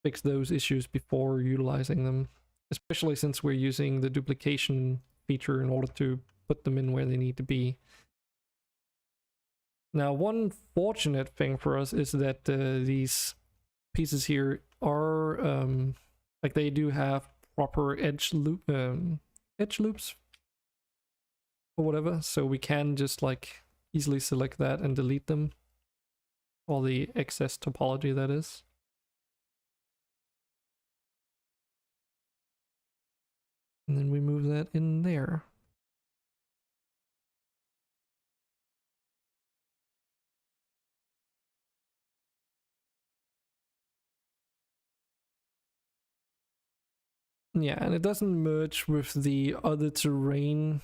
fix those issues before utilizing them. Especially since we're using the duplication feature in order to put them in where they need to be. Now, one fortunate thing for us is that these pieces here are like they do have proper edge loops or whatever, so we can just like easily select that and delete them, all the excess topology that is. And then we move that in there. Yeah, and it doesn't merge with the other terrain,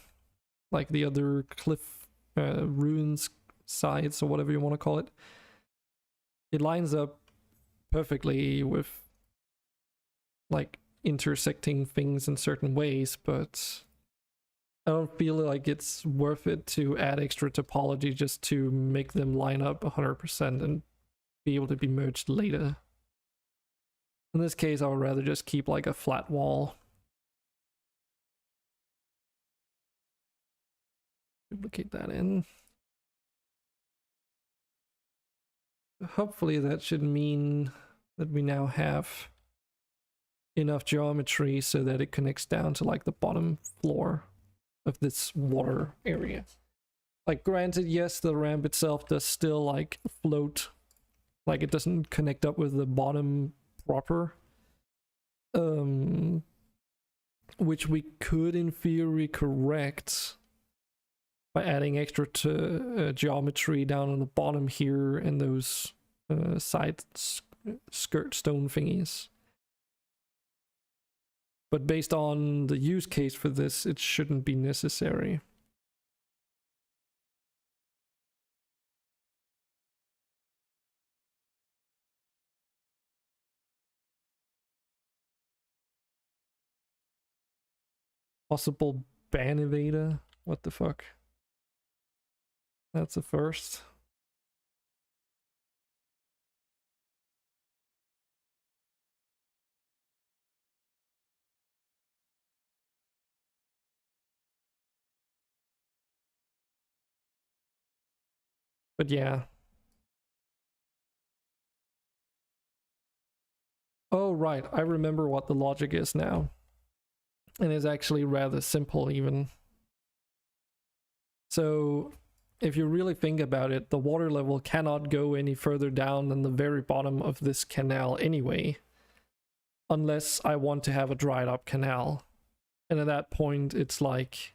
like the other cliff ruins sides or whatever you want to call it. It lines up perfectly with like intersecting things in certain ways, but I don't feel like it's worth it to add extra topology just to make them line up 100% and be able to be merged later. In this case, I would rather just keep like a flat wall. Duplicate that in. Hopefully that should mean that we now have enough geometry so that it connects down to like the bottom floor of this water area. Like, granted, yes, the ramp itself does still like float, like it doesn't connect up with the bottom proper, which we could in theory correct by adding extra geometry down on the bottom here and those side skirt stone thingies. But based on the use case for this, it shouldn't be necessary. Possible ban evader? What the fuck? That's a first. But yeah. Oh, right. I remember what the logic is now. And it's actually rather simple even. So if you really think about it, the water level cannot go any further down than the very bottom of this canal anyway. Unless I want to have a dried up canal. And at that point, it's like,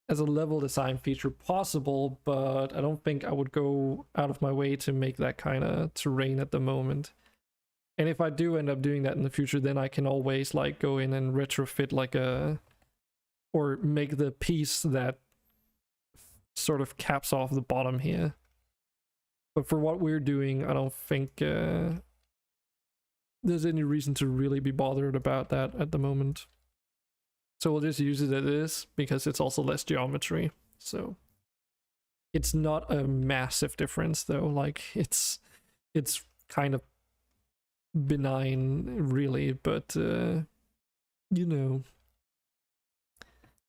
as a level design feature possible, but I don't think I would go out of my way to make that kind of terrain at the moment. And if I do end up doing that in the future, then I can always like go in and retrofit like a, or make the piece that sort of caps off the bottom here. But for what we're doing, I don't think there's any reason to really be bothered about that at the moment. So we'll just use it as it is, because it's also less geometry. So it's not a massive difference though. Like it's kind of benign really, but you know,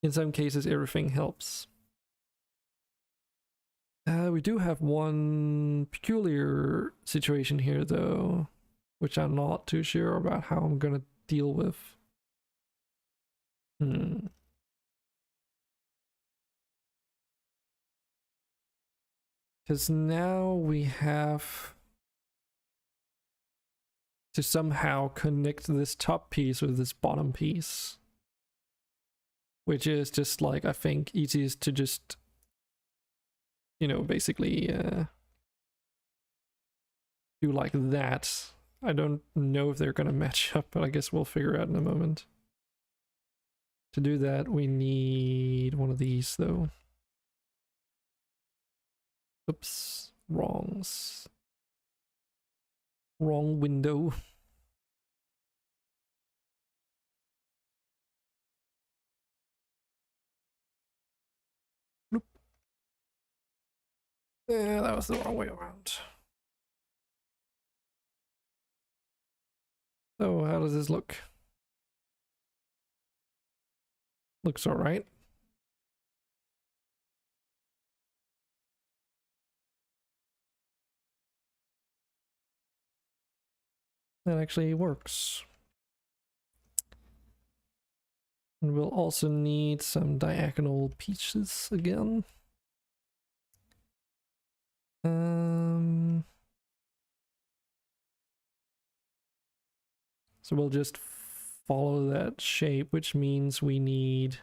in some cases everything helps. We do have one peculiar situation here though, which I'm not too sure about how I'm gonna deal with. Because now we have to somehow connect this top piece with this bottom piece, which is just like, I think, easiest to just, you know, basically do like that. I don't know if they're gonna match up, but I guess we'll figure out in a moment. To do that, we need one of these though. Oops, wrongs. Wrong window. Nope. Yeah, that was the wrong way around. So how does this look? Looks all right. That actually works. And we'll also need some diagonal pieces again. So we'll just follow that shape, which means we need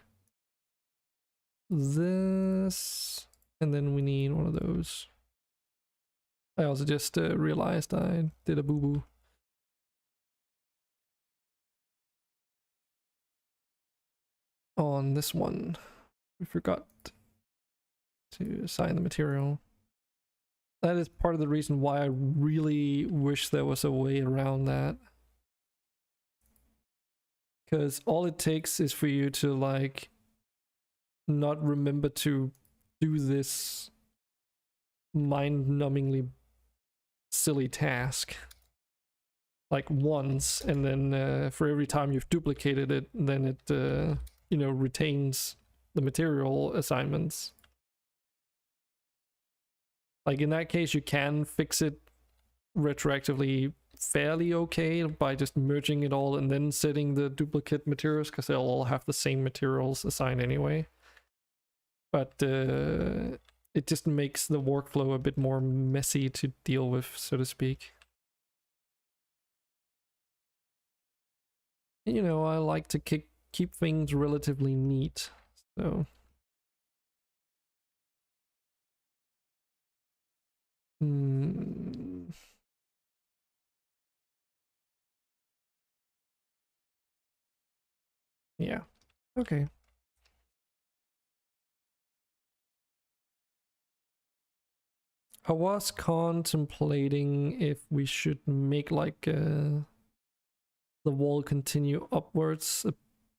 this, and then we need one of those. I also just realized I did a boo-boo. On this one, we forgot to assign the material. that is part of the reason why I really wish there was a way around that. Because all it takes is for you to like not remember to do this mind-numbingly silly task like once, and then for every time you've duplicated it, then it you know, retains the material assignments. Like in that case, you can fix it retroactively fairly okay by just merging it all and then setting the duplicate materials, because they'll all have the same materials assigned anyway. But it just makes the workflow a bit more messy to deal with, so to speak. You know, I like to keep things relatively neat, so. Yeah, okay. I was contemplating if we should make like the wall continue upwards a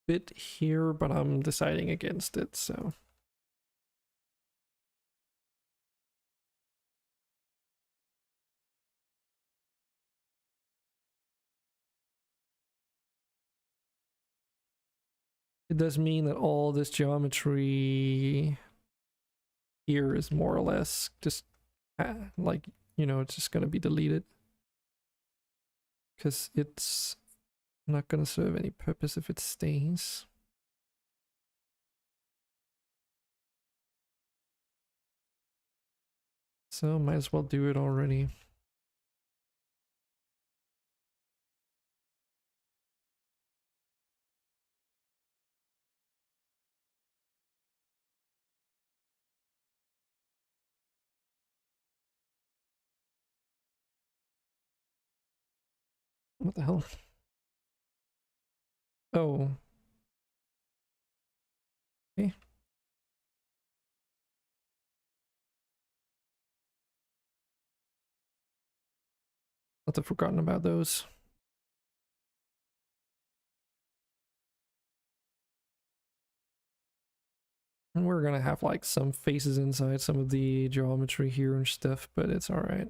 bit here, but I'm deciding against it, so. It does mean that all this geometry here is more or less just like, you know, it's just gonna be deleted. Because it's not gonna serve any purpose if it stays. So might as well do it already. What the hell? Oh. Okay. Must have forgotten about those. And we're gonna have like some faces inside some of the geometry here and stuff, but it's alright.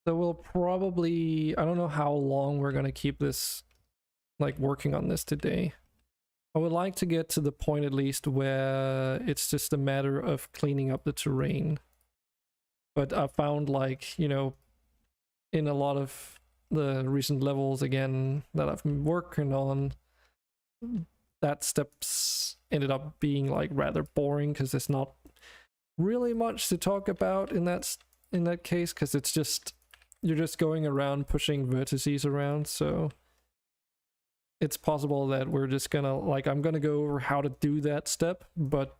So we'll probably, I don't know how long we're gonna keep this, like working on this today. I would like to get to the point at least where it's just a matter of cleaning up the terrain. But I found, like, you know, in a lot of the recent levels again that I've been working on, that steps ended up being like rather boring because there's not really much to talk about in that case, because it's just, you're just going around pushing vertices around. So it's possible that we're just gonna, like, I'm gonna go over how to do that step, but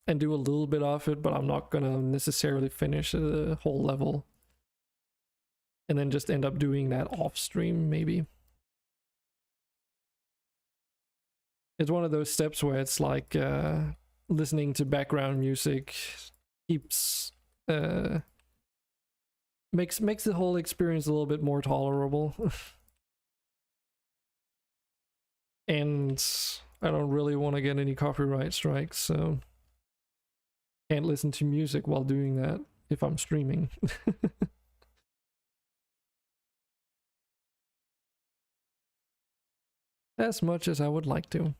and do a little bit of it, but I'm not gonna necessarily finish the whole level, and then just end up doing that off stream maybe. It's one of those steps where it's like listening to background music keeps makes the whole experience a little bit more tolerable. And I don't really want to get any copyright strikes, so can't listen to music while doing that if I'm streaming. As much as I would like to.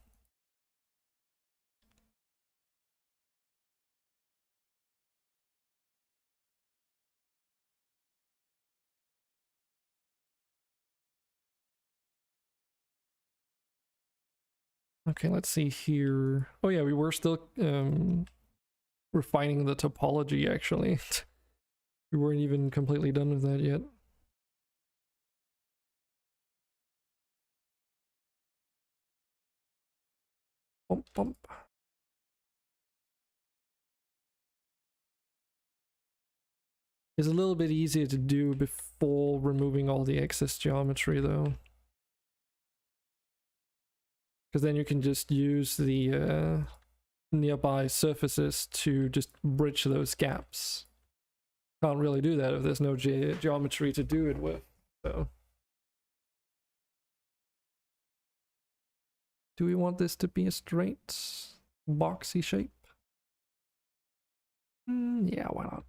Okay, let's see here. Oh yeah, we were still refining the topology actually. We weren't even completely done with that yet. Bump, bump. It's a little bit easier to do before removing all the excess geometry though. Because then you can just use the nearby surfaces to just bridge those gaps. Can't really do that if there's no geometry to do it with. So, do we want this to be a straight boxy shape? Yeah, why not?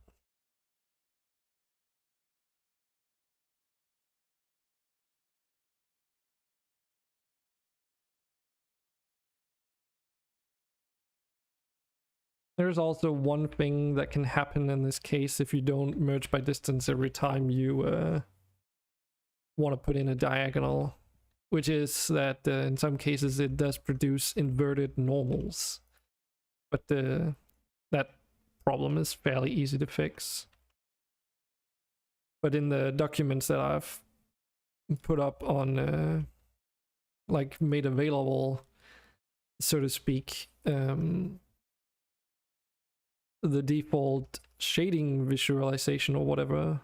There's also one thing that can happen in this case if you don't merge by distance every time you want to put in a diagonal, which is that in some cases it does produce inverted normals, but that problem is fairly easy to fix. But in the documents that I've put up on like made available, so to speak, the default shading visualization or whatever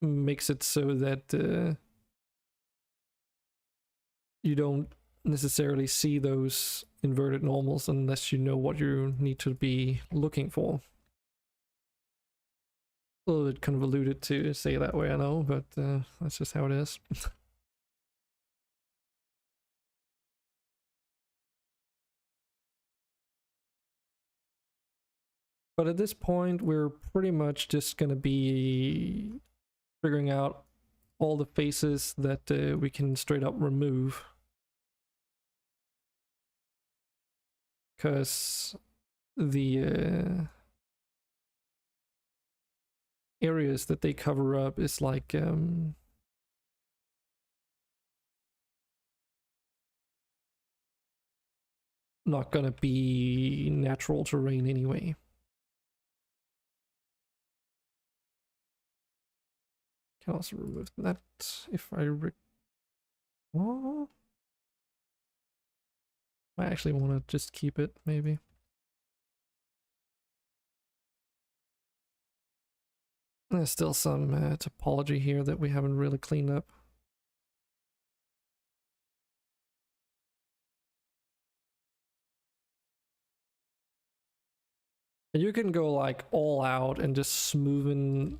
makes it so that you don't necessarily see those inverted normals unless you know what you need to be looking for. A little bit convoluted to say that way, I know, but that's just how it is. But at this point, we're pretty much just going to be figuring out all the faces that we can straight up remove. Because the areas that they cover up is like not gonna be natural terrain anyway. Can also remove that if I I actually want to just keep it, maybe. There's still some topology here that we haven't really cleaned up. And you can go like all out and just smoothen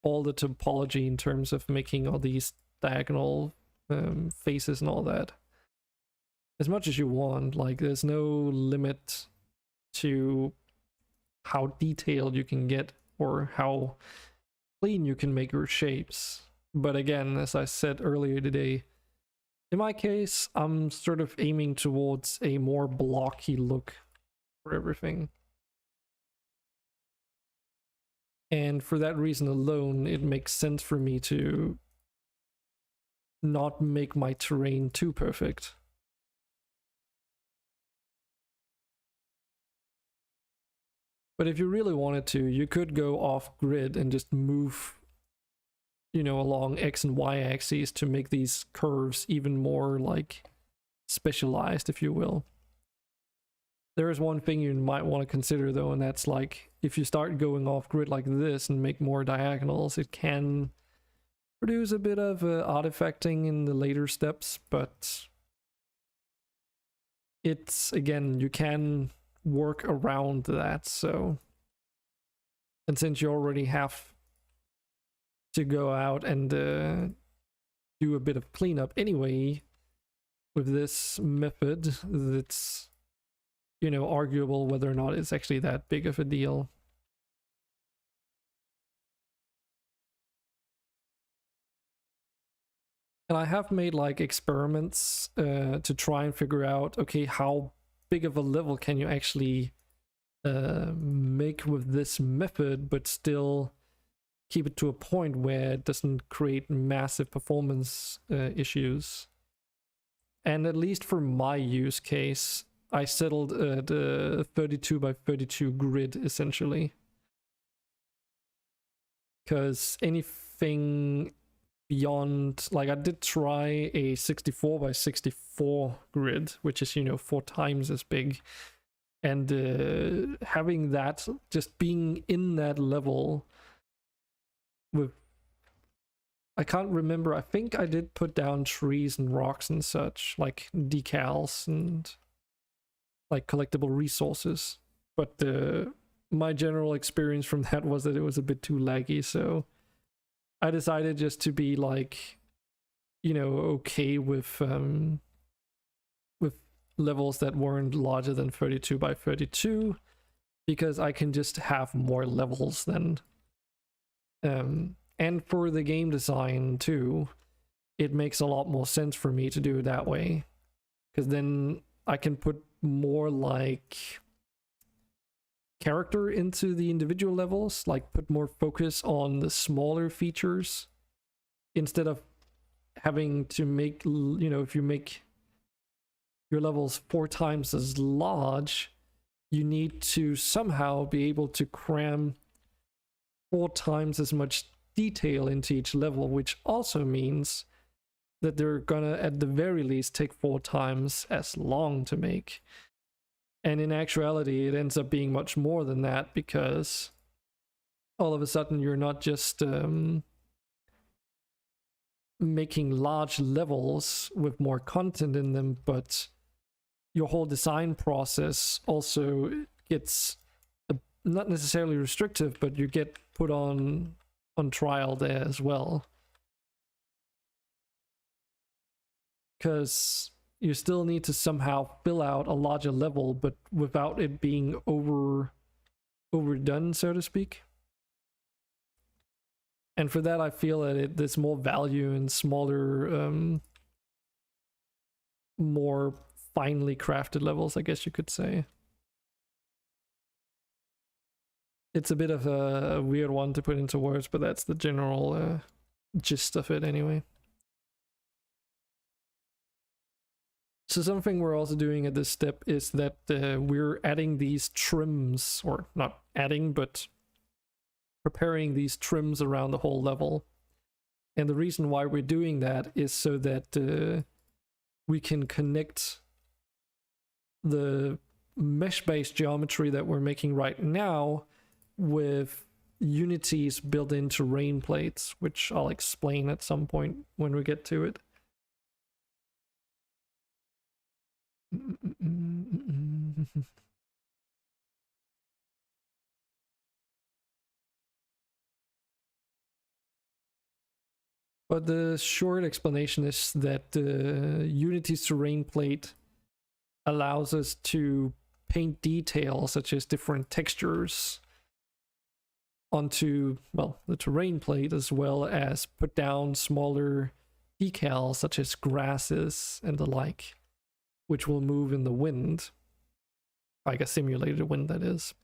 all the topology in terms of making all these diagonal faces and all that as much as you want. Like, there's no limit to how detailed you can get or how clean you can make your shapes. But again, as I said earlier today, in my case, I'm sort of aiming towards a more blocky look for everything. And for that reason alone, it makes sense for me to not make my terrain too perfect. But if you really wanted to, you could go off grid and just move, you know, along X and Y axes to make these curves even more like specialized, if you will. There is one thing you might want to consider though, and that's like, if you start going off grid like this and make more diagonals, it can produce a bit of artifacting in the later steps, but it's, again, you can work around that. So, and since you already have to go out and do a bit of cleanup anyway with this method, that's, you know, arguable whether or not it's actually that big of a deal. And I have made like experiments to try and figure out, okay, how big of a level can you actually make with this method, but still keep it to a point where it doesn't create massive performance issues. And at least for my use case, I settled at a 32 by 32 grid essentially. Because anything beyond, like, I did try a 64 by 64 grid, which is, 4 times as big. And having that, just being in that level with, I can't remember, I think I did put down trees and rocks and such, like decals and like collectible resources. But my general experience from that was that it was a bit too laggy, so I decided just to be like, okay with levels that weren't larger than 32 by 32, because I can just have more levels then. And for the game design too, it makes a lot more sense for me to do it that way, because then I can put more like character into the individual levels, like put more focus on the smaller features instead of having to make, if you make your levels 4 times as large, you need to somehow be able to cram 4 times as much detail into each level, which also means that they're gonna at the very least take 4 times as long to make. And in actuality, it ends up being much more than that, because all of a sudden you're not just making large levels with more content in them, but your whole design process also gets not necessarily restrictive, but you get put on trial there as well. Because you still need to somehow fill out a larger level, but without it being overdone, so to speak. And for that, I feel that there's more value in smaller, more finely crafted levels, I guess you could say. It's a bit of a weird one to put into words, but that's the general gist of it anyway. So something we're also doing at this step is that we're adding these trims, or not adding, but preparing these trims around the whole level. And the reason why we're doing that is so that we can connect the mesh-based geometry that we're making right now with Unity's built-in terrain plates, which I'll explain at some point when we get to it. But the short explanation is that Unity's terrain plate allows us to paint details such as different textures onto, well, the terrain plate, as well as put down smaller decals such as grasses and the like, which will move in the wind, like a simulated wind, that is.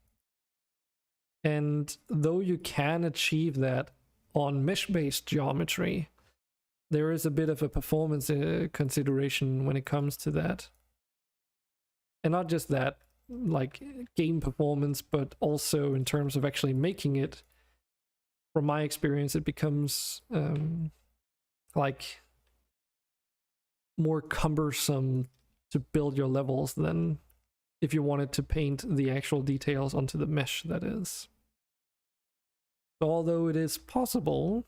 And though you can achieve that on mesh-based geometry, there is a bit of a performance consideration when it comes to that. And not just that, like game performance, but also in terms of actually making it. From my experience, it becomes like more cumbersome to build your levels than if you wanted to paint the actual details onto the mesh, that is. Although it is possible,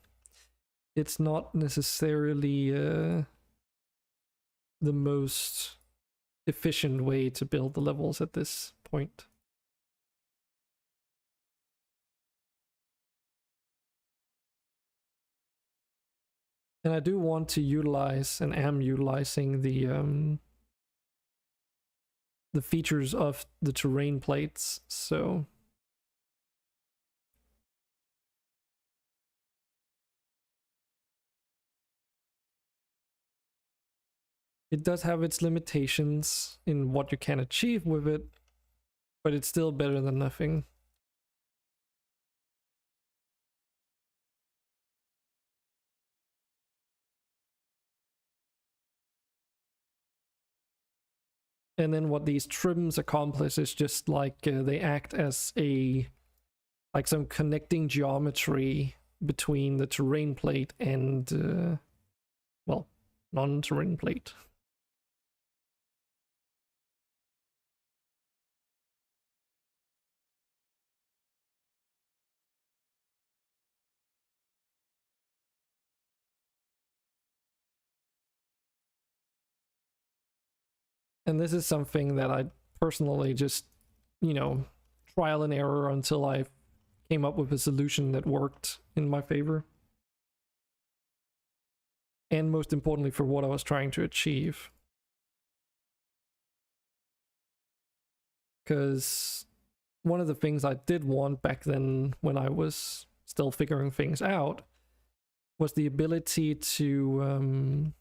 it's not necessarily the most efficient way to build the levels at this point. And I do want to utilize, and am utilizing, the features of the terrain plates, so it does have its limitations in what you can achieve with it, but it's still better than nothing. And then what these trims accomplish is just like they act as like some connecting geometry between the terrain plate and well, non-terrain plate. And this is something that I personally just, trial and error until I came up with a solution that worked in my favor. And most importantly, for what I was trying to achieve. Because one of the things I did want back then, when I was still figuring things out, was the ability to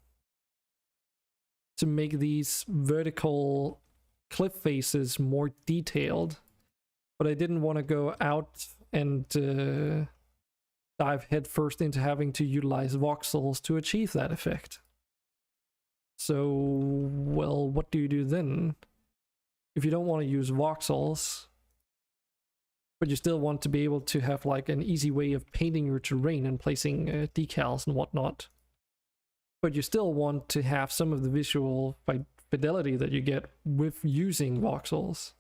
make these vertical cliff faces more detailed. But I didn't want to go out and dive headfirst into having to utilize voxels to achieve that effect. So, well, what do you do then? If you don't want to use voxels, but you still want to be able to have like an easy way of painting your terrain and placing decals and whatnot, but you still want to have some of the visual fidelity that you get with using voxels,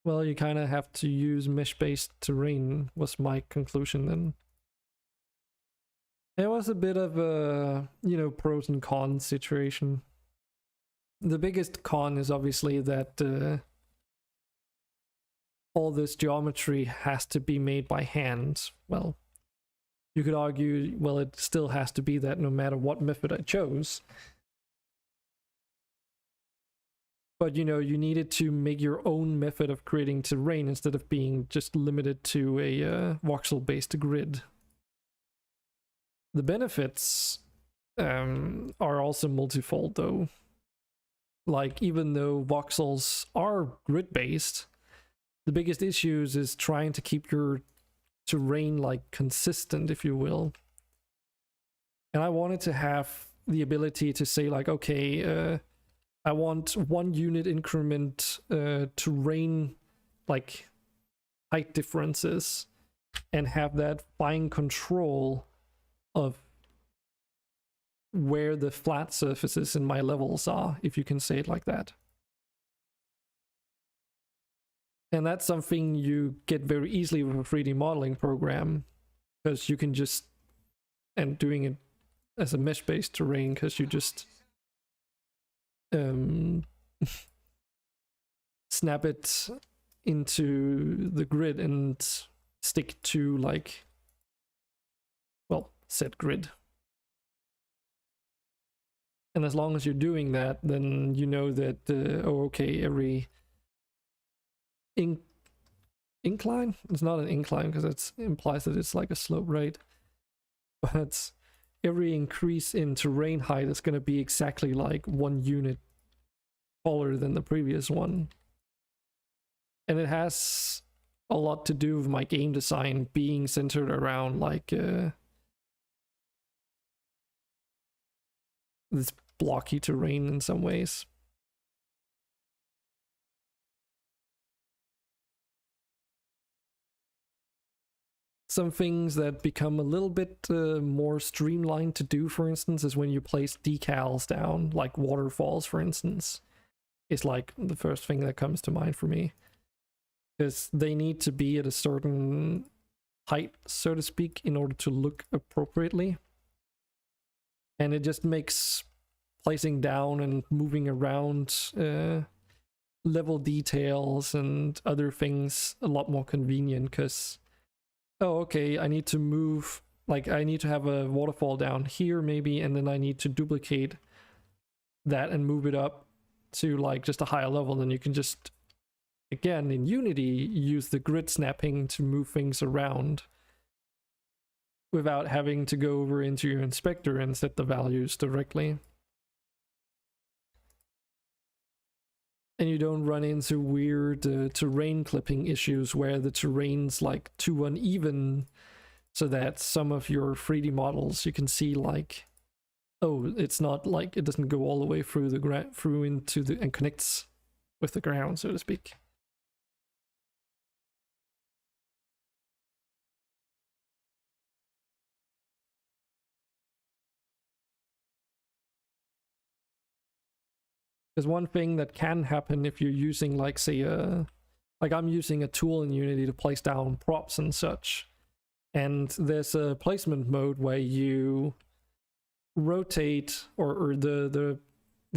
well, you kind of have to use mesh-based terrain, was my conclusion then. It was a bit of a, pros and cons situation. The biggest con is obviously that all this geometry has to be made by hand. Well, you could argue, well, it still has to be that no matter what method I chose. But, you needed to make your own method of creating terrain instead of being just limited to a voxel-based grid. The benefits are also multifold, though. Like, even though voxels are grid-based, the biggest issues is trying to keep your terrain, like, consistent, if you will. And I wanted to have the ability to say, like, okay, I want 1 unit increment terrain, like, height differences, and have that fine control of where the flat surfaces in my levels are, if you can say it like that. And that's something you get very easily with a 3D modeling program, because you can just, and doing it as a mesh-based terrain, because you just snap it into the grid and stick to, like, well, set grid. And as long as you're doing that, then you know that, oh, okay, every incline? It's not an incline because it implies that it's like a slope, right? But every increase in terrain height is going to be exactly like 1 unit taller than the previous one. And it has a lot to do with my game design being centered around, like, this blocky terrain in some ways. Some things that become a little bit more streamlined to do, for instance, is when you place decals down, like waterfalls, for instance. It's like the first thing that comes to mind for me. Because they need to be at a certain height, so to speak, in order to look appropriately. And it just makes placing down and moving around level details and other things a lot more convenient, because, oh, okay, I need to move, like, I need to have a waterfall down here maybe, and then I need to duplicate that and move it up to, like, just a higher level. Then you can just, again, in Unity, use the grid snapping to move things around without having to go over into your inspector and set the values directly. And you don't run into weird terrain clipping issues where the terrain's like too uneven, so that some of your 3D models you can see like Oh, it's not like it doesn't go all the way through the through into the and connects with the ground, so to speak. There's one thing that can happen if you're using, like, say, like I'm using a tool in Unity to place down props and such. And there's a placement mode where you rotate or the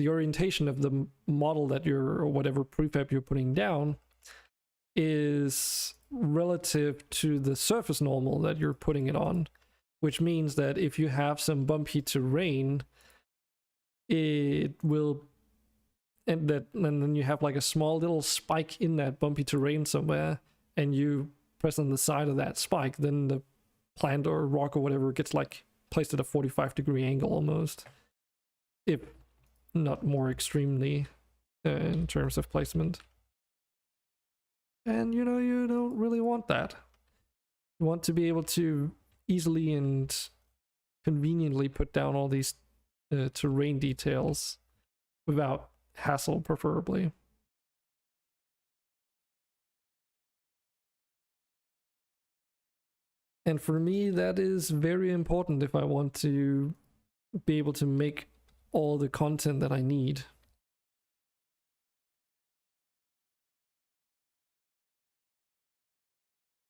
orientation of the model that you're, or whatever prefab you're putting down, is relative to the surface normal that you're putting it on, which means that if you have some bumpy terrain, it will, and then you have like a small little spike in that bumpy terrain somewhere, and you press on the side of that spike, then the plant or rock or whatever gets like placed at a 45-degree angle almost, if not more extremely in terms of placement. And you know, you don't really want that. You want to be able to easily and conveniently put down all these terrain details without hassle, preferably. And for me, that is very important if I want to be able to make all the content that I need.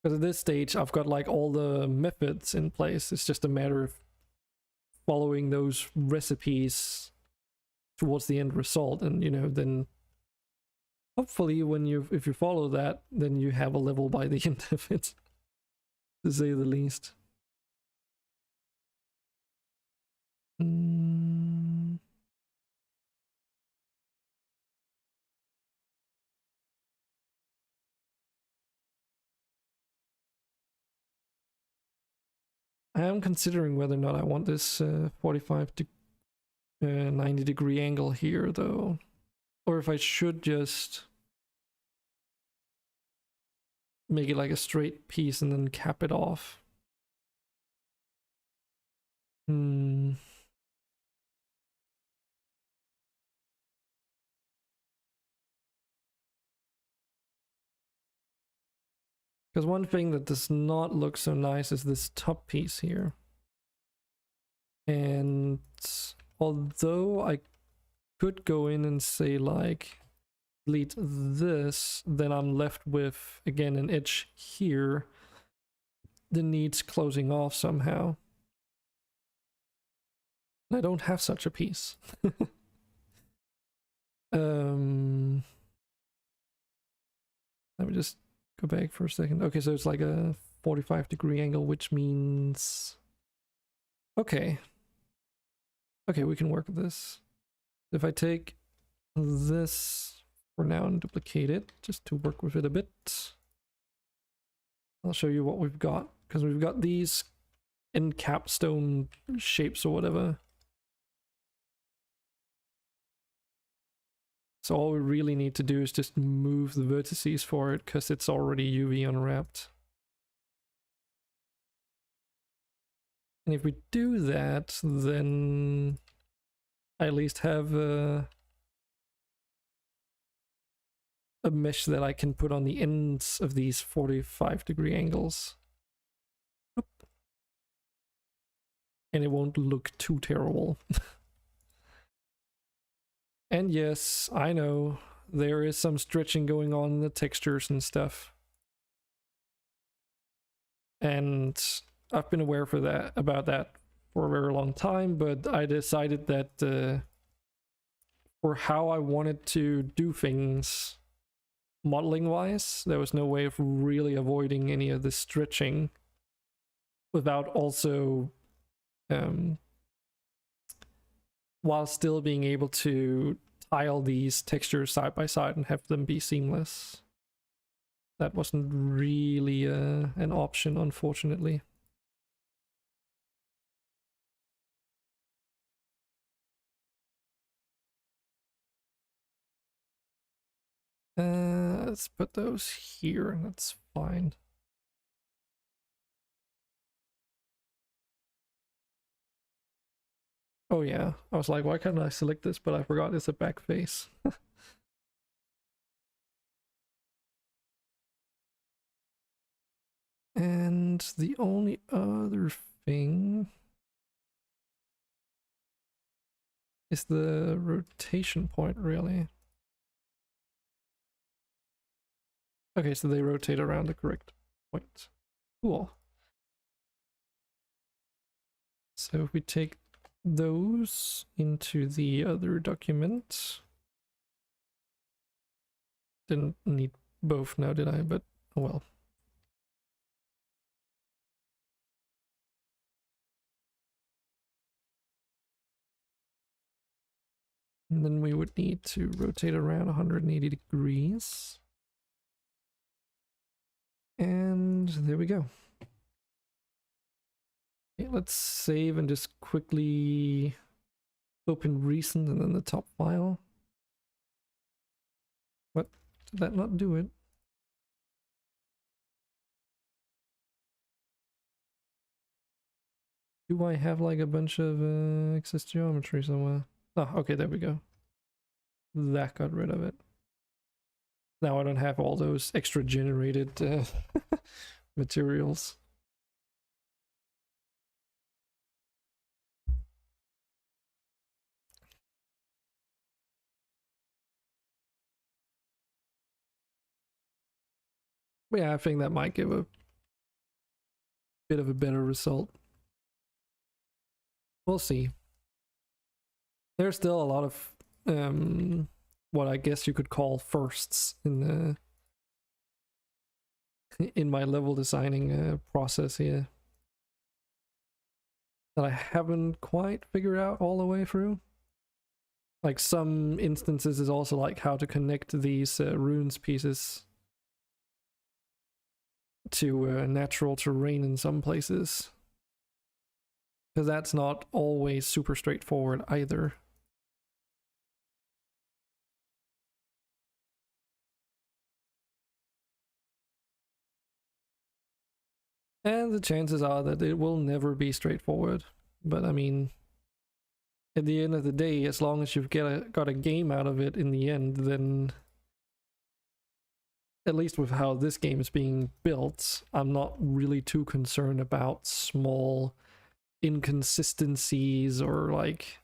Because at this stage, I've got like all the methods in place. It's just a matter of following those recipes towards the end result, and you know, then hopefully if you follow that, then you have a level by the end of it, to say the least. I am considering whether or not I want this 45 to 90-degree angle here, though, or if I should just make it like a straight piece and then cap it off. Because one thing that does not look so nice is this top piece here. And although I could go in and say like delete this, then I'm left with again an edge here that needs closing off somehow. I don't have such a piece. Let me just go back for a second. Okay, so it's like a 45-degree angle, which means okay, we can work with this. If I take this for now and duplicate it just to work with it a bit, I'll show you what we've got, because we've got these end capstone shapes or whatever. So all we really need to do is just move the vertices for it, because it's already UV unwrapped. And if we do that, then I at least have a mesh that I can put on the ends of these 45-degree angles. And it won't look too terrible. And yes, I know there is some stretching going on in the textures and stuff. And I've been aware about that for a very long time, but I decided that for how I wanted to do things modeling wise, there was no way of really avoiding any of the stretching without also while still being able to tile these textures side by side and have them be seamless. That wasn't really an option, unfortunately. Let's put those here, that's fine. Oh yeah, I was like, why can't I select this? But I forgot it's a back face. And the only other thing is the rotation point, really. Okay, so they rotate around the correct point. Cool. So if we take those into the other document, didn't need both now, did I? But oh well. And then we would need to rotate around 180 degrees. And there we go. Okay, let's save and just quickly open recent and then the top file. What? Did that not do it? Do I have like a bunch of excess geometry somewhere? Oh, okay, there we go. That got rid of it. Now I don't have all those extra generated materials. But yeah, I think that might give a bit of a better result. We'll see. There's still a lot of what I guess you could call firsts in my level designing process here that I haven't quite figured out all the way through. Like some instances is also like how to connect these runes pieces to natural terrain in some places, because that's not always super straightforward either. And the chances are that it will never be straightforward. But I mean, at the end of the day, as long as you've got a game out of it in the end, then at least with how this game is being built, I'm not really too concerned about small inconsistencies or like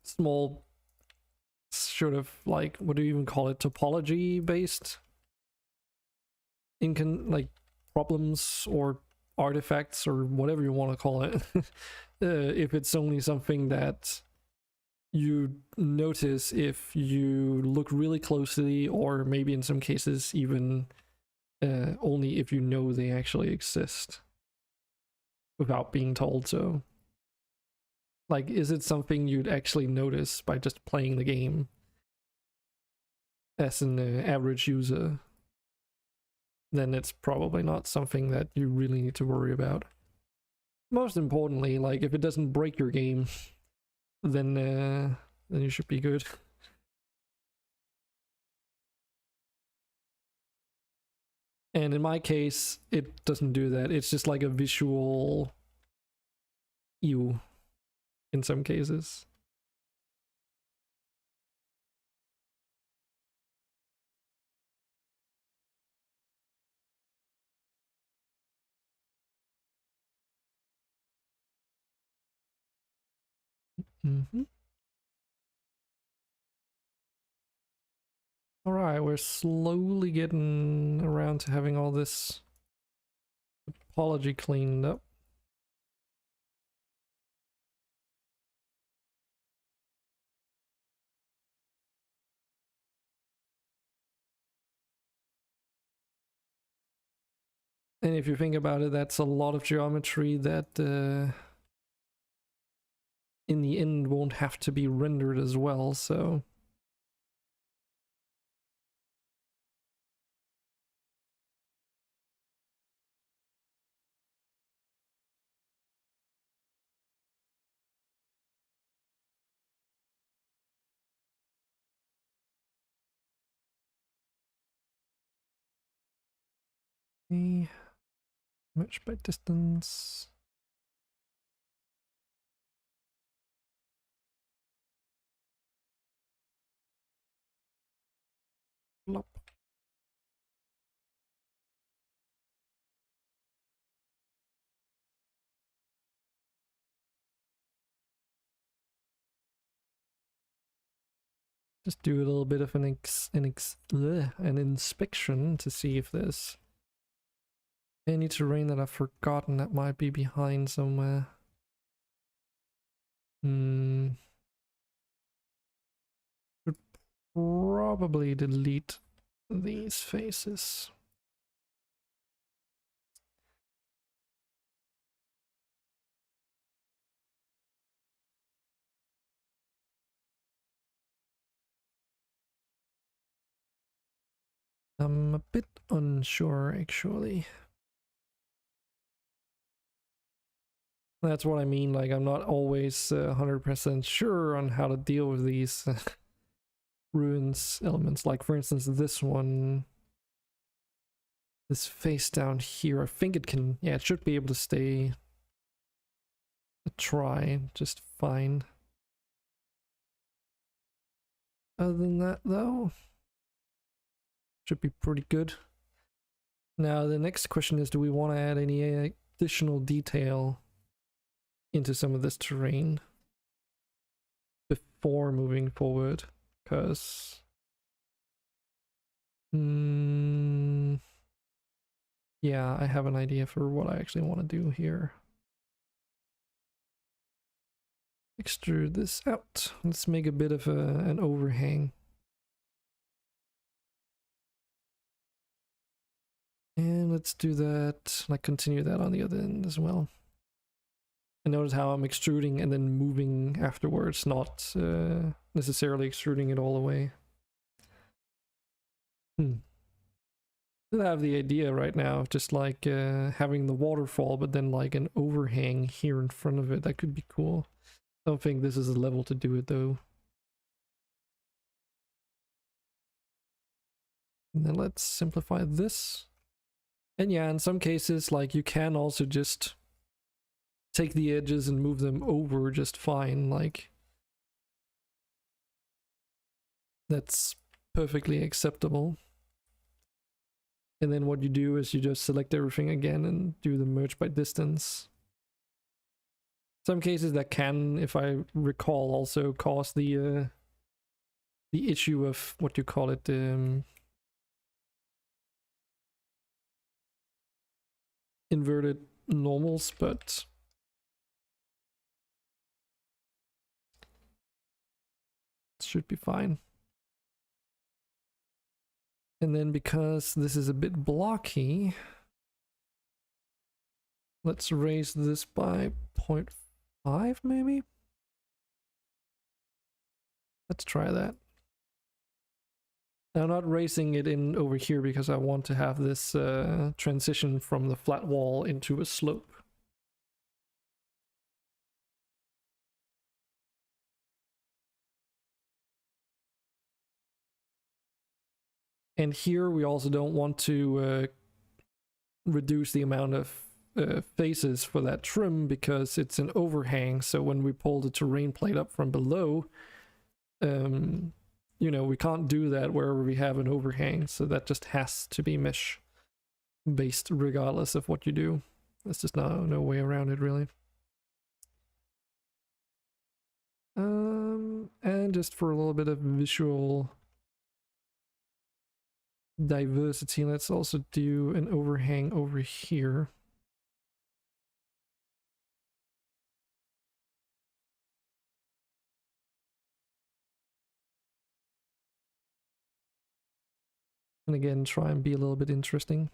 small sort of like, what do you even call it, topology based like problems or artifacts or whatever you want to call it. If it's only something that you notice if you look really closely, or maybe in some cases even only if you know they actually exist without being told so. Like, is it something you'd actually notice by just playing the game as an average user? Then it's probably not something that you really need to worry about. Most importantly, like, if it doesn't break your game, then you should be good. And in my case, it doesn't do that. It's just like a visual ew in some cases. Alright, we're slowly getting around to having all this topology cleaned up. And if you think about it, that's a lot of geometry that in the end won't have to be rendered as well, so... Match by distance. Plop. Just do a little bit of an inspection to see if there's any terrain that I've forgotten that might be behind somewhere. Should probably delete these faces. I'm a bit unsure, actually. That's what I mean, like I'm not always 100% sure on how to deal with these ruins elements. Like for instance, this one, this face down here, I think it can, yeah, it should be able to stay a try just fine. Other than that though, should be pretty good. Now the next question is, do we want to add any additional detail into some of this terrain before moving forward? Because yeah, I have an idea for what I actually want to do here. Extrude this out. Let's make a bit of an overhang. And let's do that, like continue that on the other end as well. And notice how I'm extruding and then moving afterwards, not necessarily extruding it all away. I have the idea right now of just like having the waterfall, but then like an overhang here in front of it. That could be cool. I don't think this is the level to do it though. And then let's simplify this. And yeah, in some cases, like you can also just take the edges and move them over just fine. Like that's perfectly acceptable. And then what you do is you just select everything again and do the merge by distance. Some cases that can, if I recall, also cause the issue of what you call it, inverted normals, but it should be fine. And then because this is a bit blocky, let's raise this by 0.5 maybe? Let's try that. I'm not raising it in over here because I want to have this transition from the flat wall into a slope. And here we also don't want to reduce the amount of faces for that trim because it's an overhang. So when we pull the terrain plate up from below, you know, we can't do that wherever we have an overhang. So that just has to be mesh based regardless of what you do. There's just no way around it really. And just for a little bit of visual diversity, let's also do an overhang over here. And again, try and be a little bit interesting.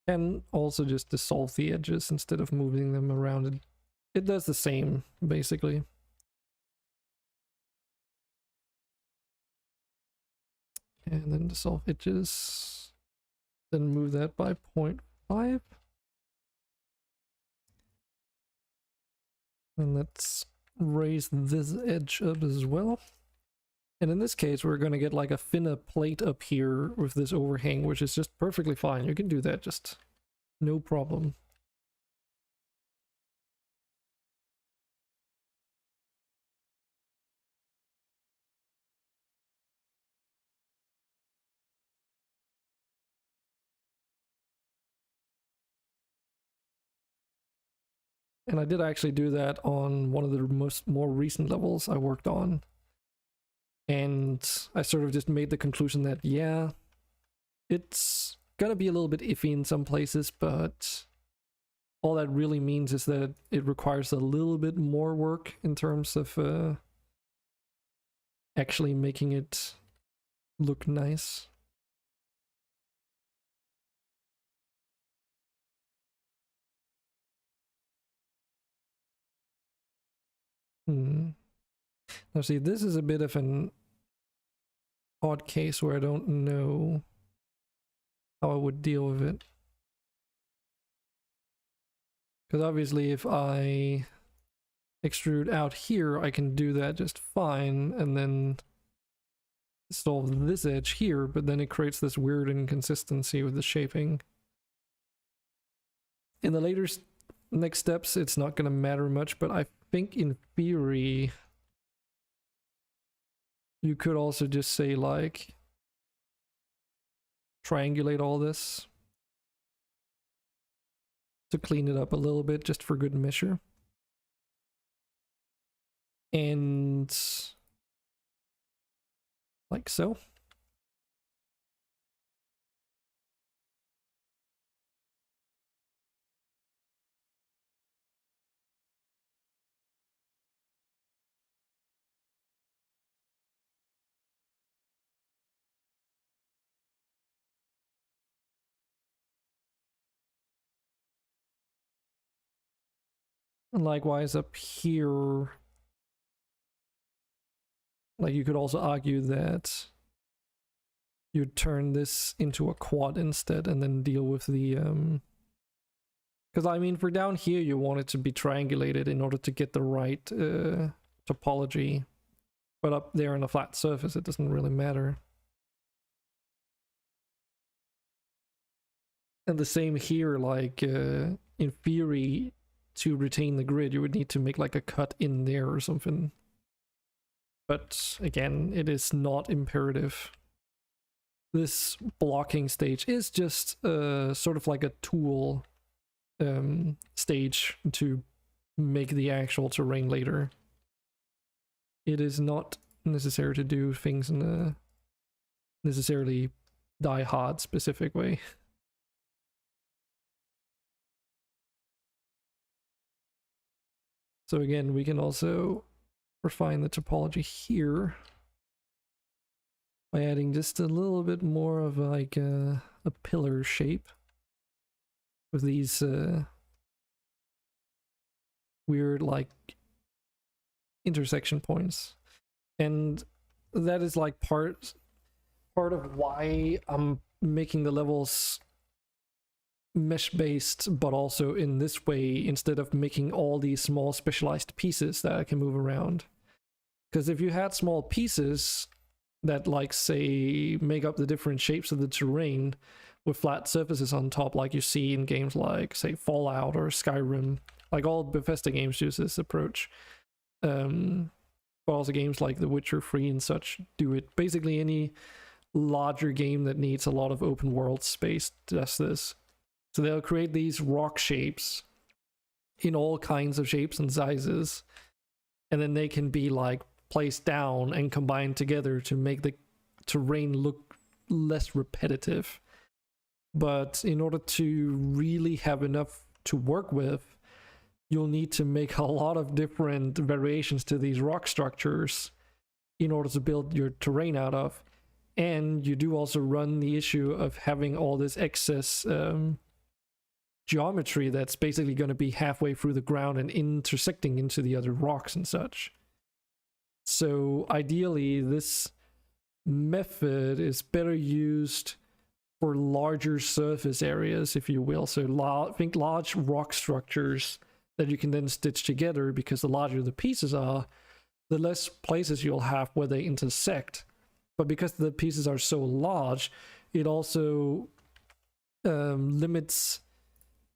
And also just dissolve the edges instead of moving them around. It does the same, basically. And then dissolve edges. Then move that by 0.5. And let's raise this edge up as well. And in this case, we're going to get like a thinner plate up here with this overhang, which is just perfectly fine. You can do that, just no problem. And I did actually do that on one of the more recent levels I worked on. And I sort of just made the conclusion that, yeah, it's gonna be a little bit iffy in some places, but all that really means is that it requires a little bit more work in terms of actually making it look nice. Now see, this is a bit of an odd case where I don't know how I would deal with it. Because obviously if I extrude out here, I can do that just fine, and then solve this edge here, but then it creates this weird inconsistency with the shaping. In the next steps, it's not going to matter much, but I think in theory, you could also just say, like, triangulate all this to clean it up a little bit, just for good measure. And like so. And likewise up here, like you could also argue that you turn this into a quad instead and then deal with the because I mean for down here you want it to be triangulated in order to get the right topology, but up there on a flat surface it doesn't really matter. And the same here, like in theory, to retain the grid you would need to make like a cut in there or something, but again it is not imperative. This blocking stage is just sort of like a tool stage to make the actual terrain later. It is not necessary to do things in a necessarily die-hard specific way. So again, we can also refine the topology here by adding just a little bit more of like a pillar shape with these weird like intersection points. And that is like part of why I'm making the levels mesh based, but also in this way instead of making all these small specialized pieces that I can move around. Because if you had small pieces that like say make up the different shapes of the terrain with flat surfaces on top, like you see in games like say Fallout or Skyrim, like all Bethesda games use this approach, but also games like The Witcher 3 and such do it. Basically any larger game that needs a lot of open world space does this. So they'll create these rock shapes in all kinds of shapes and sizes, and then they can be like placed down and combined together to make the terrain look less repetitive. But in order to really have enough to work with, you'll need to make a lot of different variations to these rock structures in order to build your terrain out of. And you do also run the issue of having all this excess geometry that's basically going to be halfway through the ground and intersecting into the other rocks and such. So ideally this method is better used for larger surface areas, if you will. So think large rock structures that you can then stitch together, because the larger the pieces are, the less places you'll have where they intersect. But because the pieces are so large, it also limits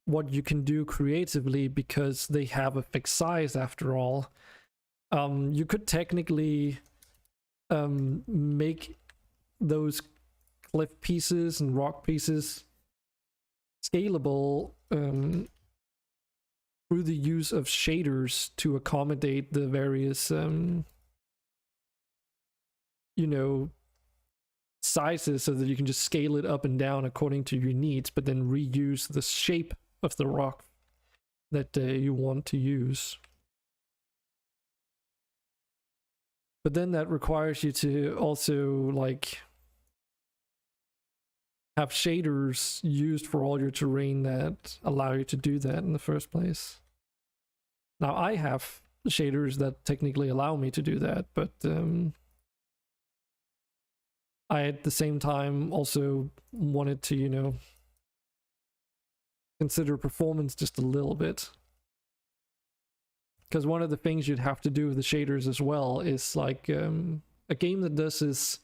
what you can do creatively, because they have a fixed size after all. You could technically make those cliff pieces and rock pieces scalable through the use of shaders to accommodate the various you know, sizes, so that you can just scale it up and down according to your needs, but then reuse the shape of the rock that you want to use. But then that requires you to also like have shaders used for all your terrain that allow you to do that in the first place. Now I have shaders that technically allow me to do that, but I at the same time also wanted to, you know, consider performance just a little bit. Because one of the things you'd have to do with the shaders as well is like a game that does this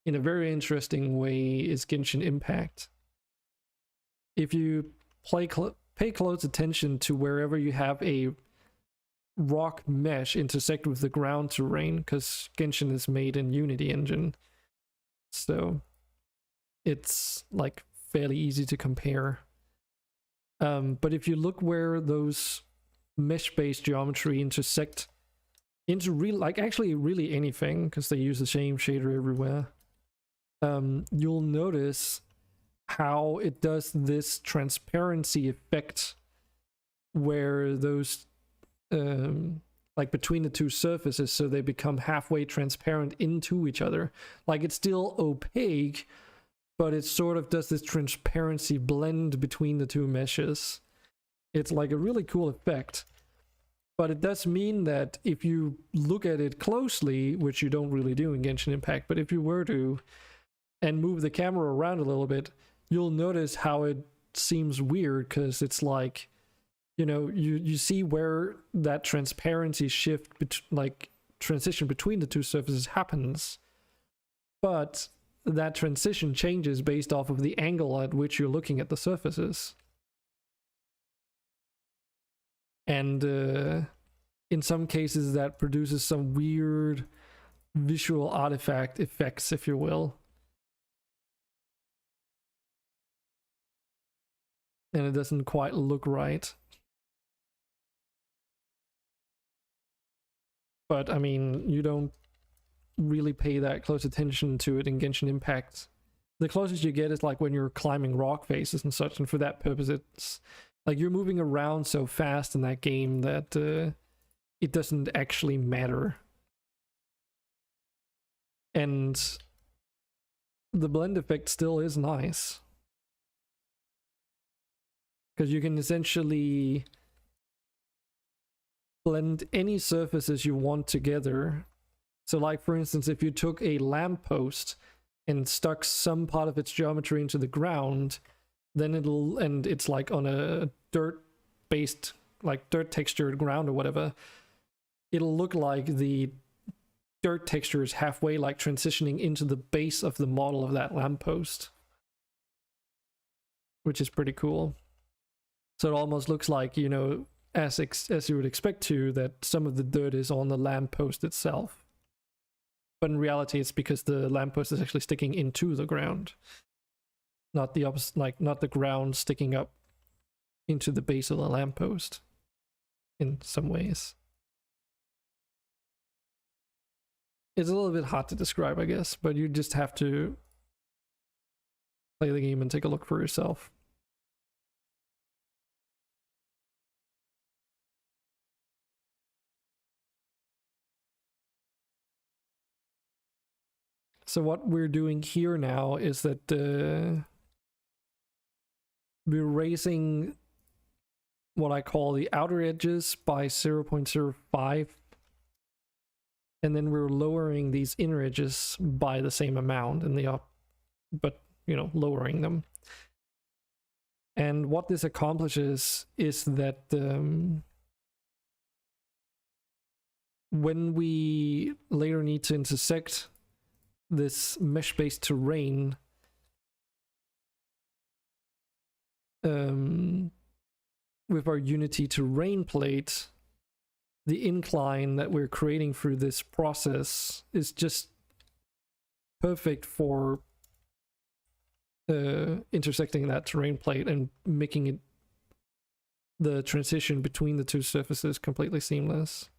in a very interesting way is Genshin Impact. If you pay close attention to wherever you have a rock mesh intersect with the ground terrain, because Genshin is made in Unity engine, so it's like fairly easy to compare. But if you look where those mesh-based geometry intersect into actually really anything, because they use the same shader everywhere, you'll notice how it does this transparency effect where those like between the two surfaces, so they become halfway transparent into each other. Like it's still opaque, but it sort of does this transparency blend between the two meshes. It's like a really cool effect. But it does mean that if you look at it closely, which you don't really do in Genshin Impact, but if you were to, and move the camera around a little bit, you'll notice how it seems weird, because it's like, you know, you see where that transparency shift, like transition between the two surfaces happens, but that transition changes based off of the angle at which you're looking at the surfaces. And in some cases that produces some weird visual artifact effects, if you will. And it doesn't quite look right. But I mean, you don't really pay that close attention to it in Genshin Impact. The closest you get is like when you're climbing rock faces and such, and for that purpose it's like you're moving around so fast in that game that it doesn't actually matter. And the blend effect still is nice, because you can essentially blend any surfaces you want together. So like for instance, if you took a lamppost and stuck some part of its geometry into the ground, then it's like on a dirt based, like dirt textured ground or whatever, it'll look like the dirt texture is halfway like transitioning into the base of the model of that lamppost, which is pretty cool. So it almost looks like, you know, as you would expect to, that some of the dirt is on the lamppost itself. But in reality, it's because the lamppost is actually sticking into the ground, not the opposite, like not the ground sticking up into the base of the lamppost in some ways. It's a little bit hard to describe, I guess, but you just have to play the game and take a look for yourself. So what we're doing here now is that we're raising what I call the outer edges by 0.05, and then we're lowering these inner edges by the same amount in the but you know, lowering them. And what this accomplishes is that when we later need to intersect this mesh-based terrain, with our Unity terrain plate, the incline that we're creating through this process is just perfect for intersecting that terrain plate and making it the transition between the two surfaces completely seamless.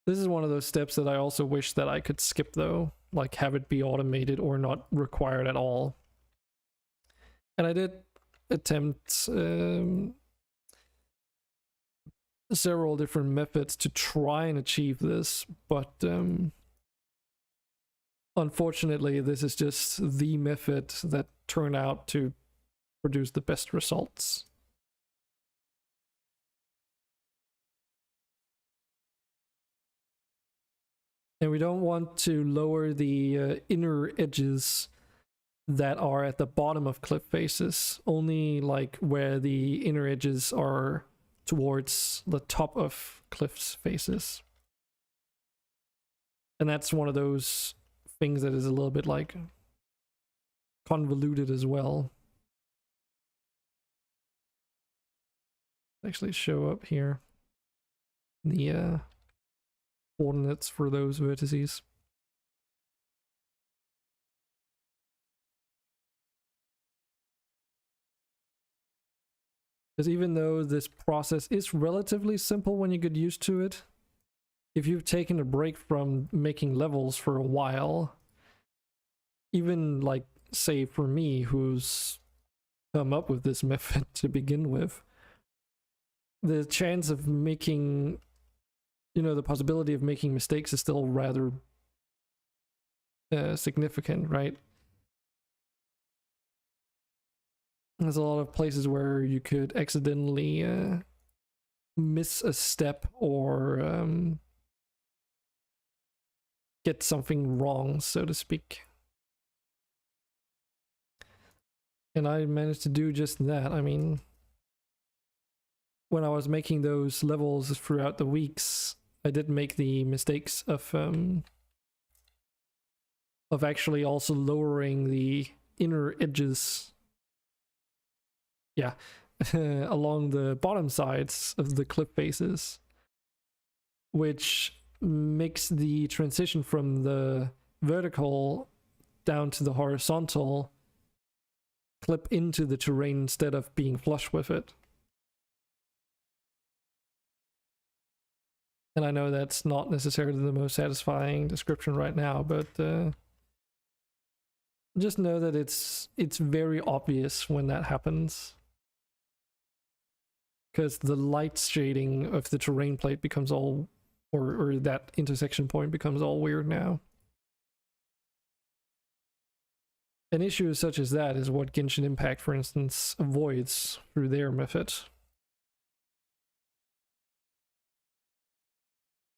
This is one of those steps that I also wish that I could skip though, like have it be automated or not required at all. And I did attempt several different methods to try and achieve this, but unfortunately this is just the method that turned out to produce the best results. And we don't want to lower the inner edges that are at the bottom of cliff faces, only like where the inner edges are towards the top of cliffs faces. And that's one of those things that is a little bit like convoluted as well. Actually show up here the coordinates for those vertices. Because even though this process is relatively simple when you get used to it, if you've taken a break from making levels for a while, even like say for me who's come up with this method to begin with, the chance of making, you know, the possibility of making mistakes is still rather significant, right? There's a lot of places where you could accidentally miss a step or get something wrong, so to speak. And I managed to do just that. I mean, when I was making those levels throughout the weeks, I did make the mistakes of actually also lowering the inner edges, yeah, along the bottom sides of the cliff faces, which makes the transition from the vertical down to the horizontal clip into the terrain instead of being flush with it. And I know that's not necessarily the most satisfying description right now, but just know that it's very obvious when that happens. Because the light shading of the terrain plate becomes all, or that intersection point becomes all weird now. An issue such as that is what Genshin Impact, for instance, avoids through their method.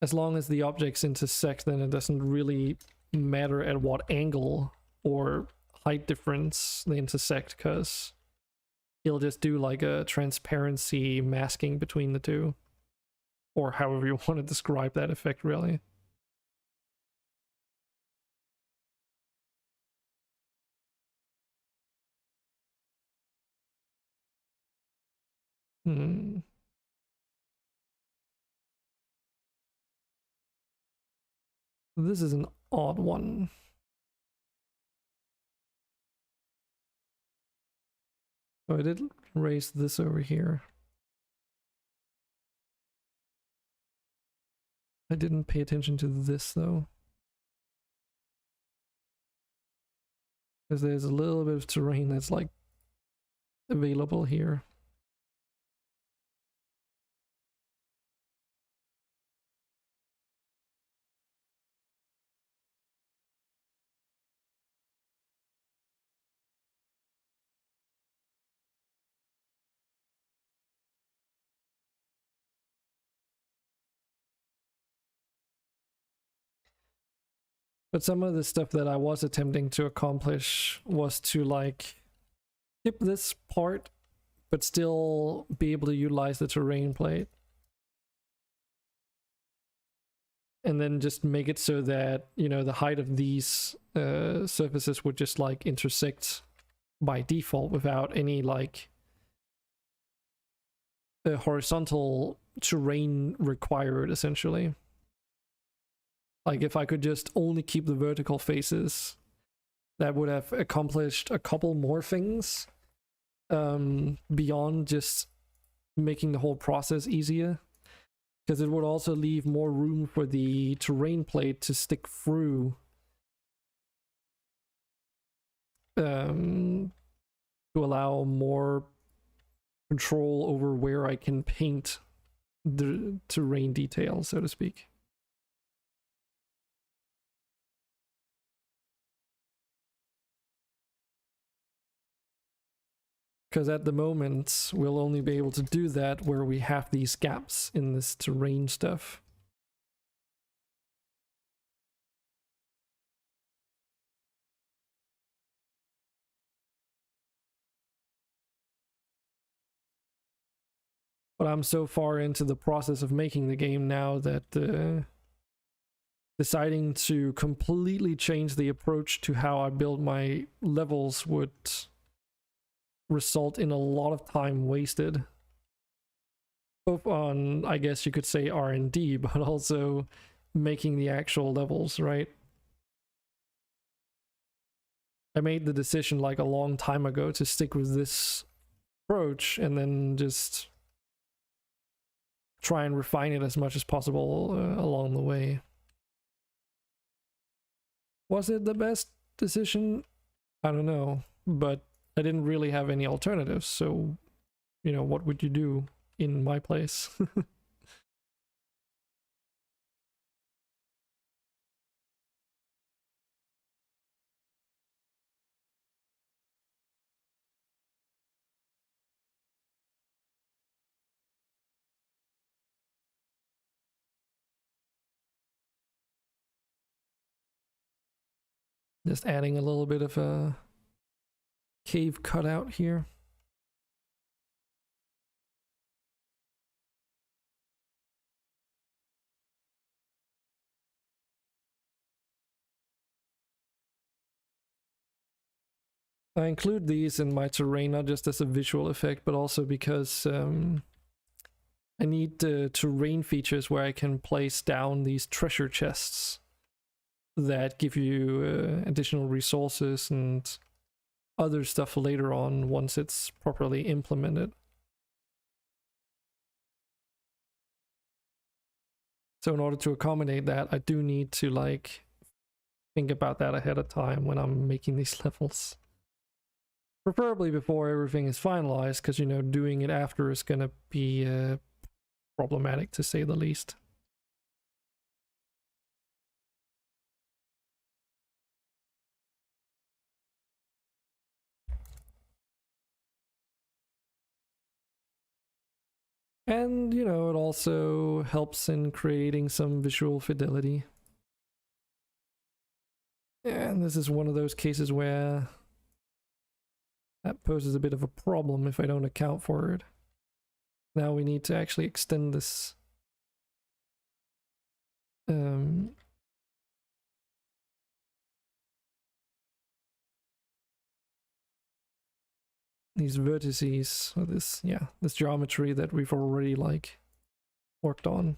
As long as the objects intersect, then it doesn't really matter at what angle or height difference they intersect, because he'll just do like a transparency masking between the two, or however you want to describe that effect, really. This is an odd one. Oh, I did raise this over here. I didn't pay attention to this though, because there's a little bit of terrain that's like available here. But some of the stuff that I was attempting to accomplish was to like skip this part, but still be able to utilize the terrain plate. And then just make it so that, you know, the height of these surfaces would just like intersect by default without any like horizontal terrain required, essentially. Like if I could just only keep the vertical faces that would have accomplished a couple more things beyond just making the whole process easier, because it would also leave more room for the terrain plate to stick through to allow more control over where I can paint the terrain detail, so to speak. Because at the moment, we'll only be able to do that where we have these gaps in this terrain stuff. But I'm so far into the process of making the game now that deciding to completely change the approach to how I build my levels would result in a lot of time wasted. Both on, I guess you could say, R&D, but also making the actual levels, right? I made the decision like a long time ago to stick with this approach and then just try and refine it as much as possible along the way. Was it the best decision? I don't know, but I didn't really have any alternatives, so, you know, what would you do in my place? Just adding a little bit of a cave cutout here. I include these in my terrain not just as a visual effect, but also because I need terrain features where I can place down these treasure chests that give you additional resources and other stuff later on once it's properly implemented. So in order to accommodate that, I do need to like think about that ahead of time when I'm making these levels. Preferably before everything is finalized, because, you know, doing it after is going to be problematic to say the least. And, you know, it also helps in creating some visual fidelity. And this is one of those cases where that poses a bit of a problem if I don't account for it. Now we need to actually extend this these vertices, or this geometry that we've already like worked on.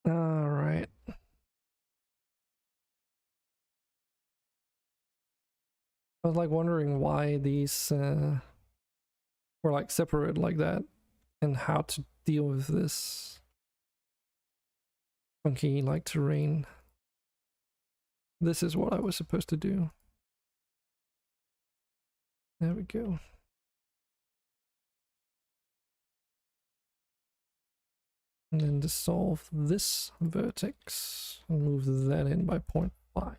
All right. I was like wondering why these were like separate like that and how to deal with this funky like terrain. This is what I was supposed to do. There we go. And then dissolve this vertex and move that in by 0.5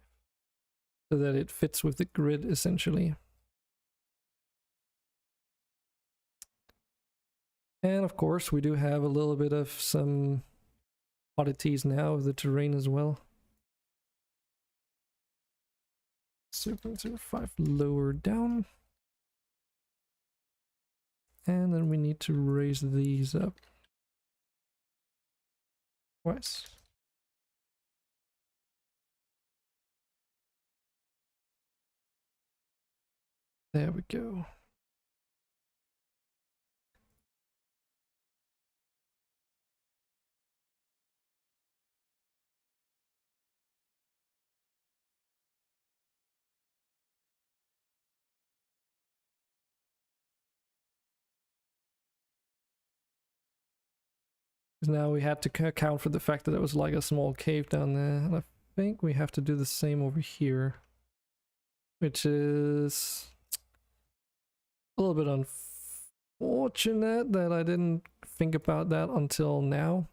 so that it fits with the grid essentially. And of course we do have a little bit of some oddities now of the terrain as well. 0.05 lower down. And then we need to raise these up twice. There we go. Now we had to account for the fact that it was like a small cave down there, and I think we have to do the same over here, which is a little bit unfortunate that I didn't think about that until now.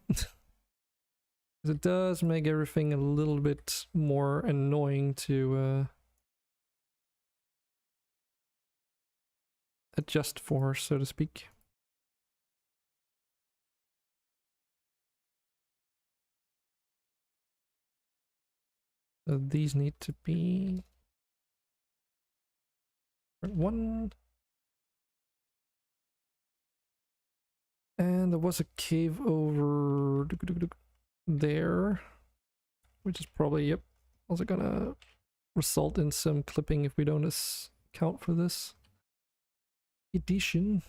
It does make everything a little bit more annoying to adjust for, so to speak. So these need to be 1. And there was a cave over there, which is probably, yep, also gonna result in some clipping if we don't account for this addition.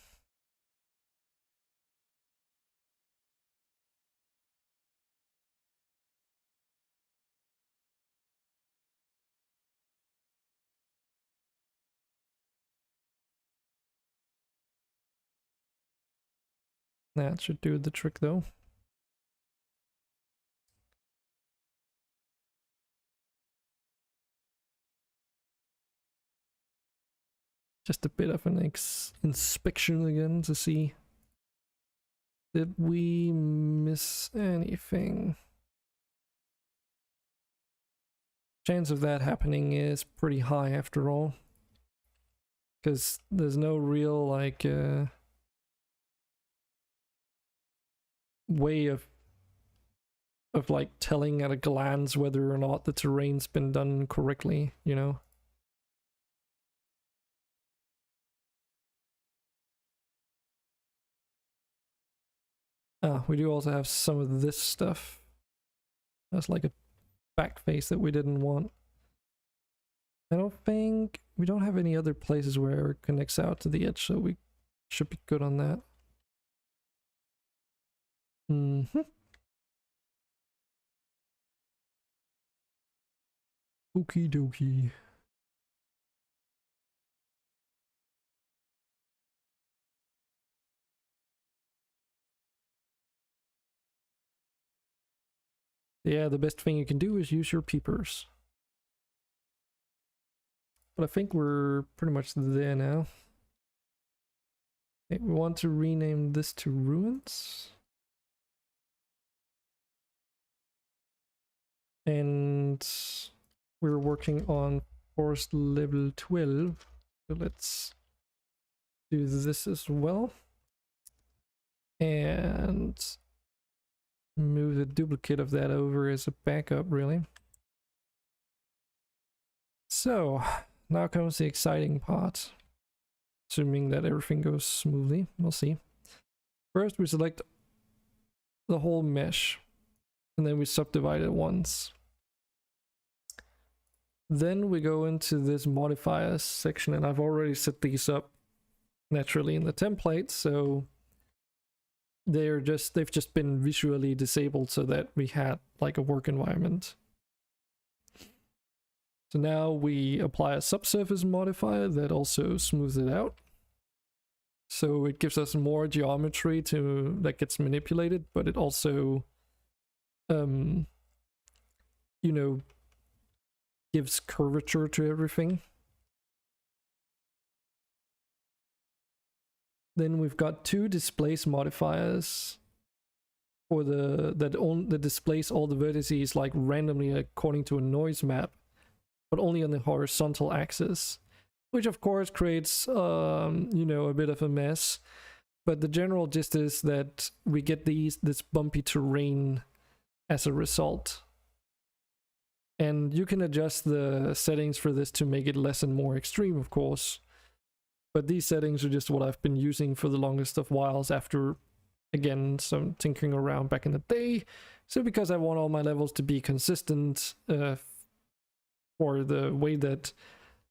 That should do the trick though. Just a bit of an inspection again to see, did we miss anything? Chance of that happening is pretty high after all, because there's no real like way of like telling at a glance whether or not the terrain's been done correctly, you know. We do also have some of this stuff. That's like a back face that we didn't want. I don't think we don't have any other places where it connects out to the edge, so we should be good on that. Okie dokie. Yeah, the best thing you can do is use your peepers. But I think we're pretty much there now. Okay, we want to rename this to Ruins. And we're working on forest level 12. So let's do this as well. And move the duplicate of that over as a backup, really. So now comes the exciting part. Assuming that everything goes smoothly, we'll see. First we select the whole mesh, and then we subdivide it once. Then we go into this modifiers section, and I've already set these up naturally in the template, so they've just been visually disabled so that we had like a work environment. So now we apply a subsurface modifier that also smooths it out. So it gives us more geometry that gets manipulated, but it also, you know, gives curvature to everything. Then we've got 2 displace modifiers for that displace all the vertices like randomly according to a noise map, but only on the horizontal axis, which of course creates a bit of a mess. But the general gist is that we get this bumpy terrain as a result. And you can adjust the settings for this to make it less and more extreme, of course. But these settings are just what I've been using for the longest of whiles after, again, some tinkering around back in the day. So because I want all my levels to be consistent for the way that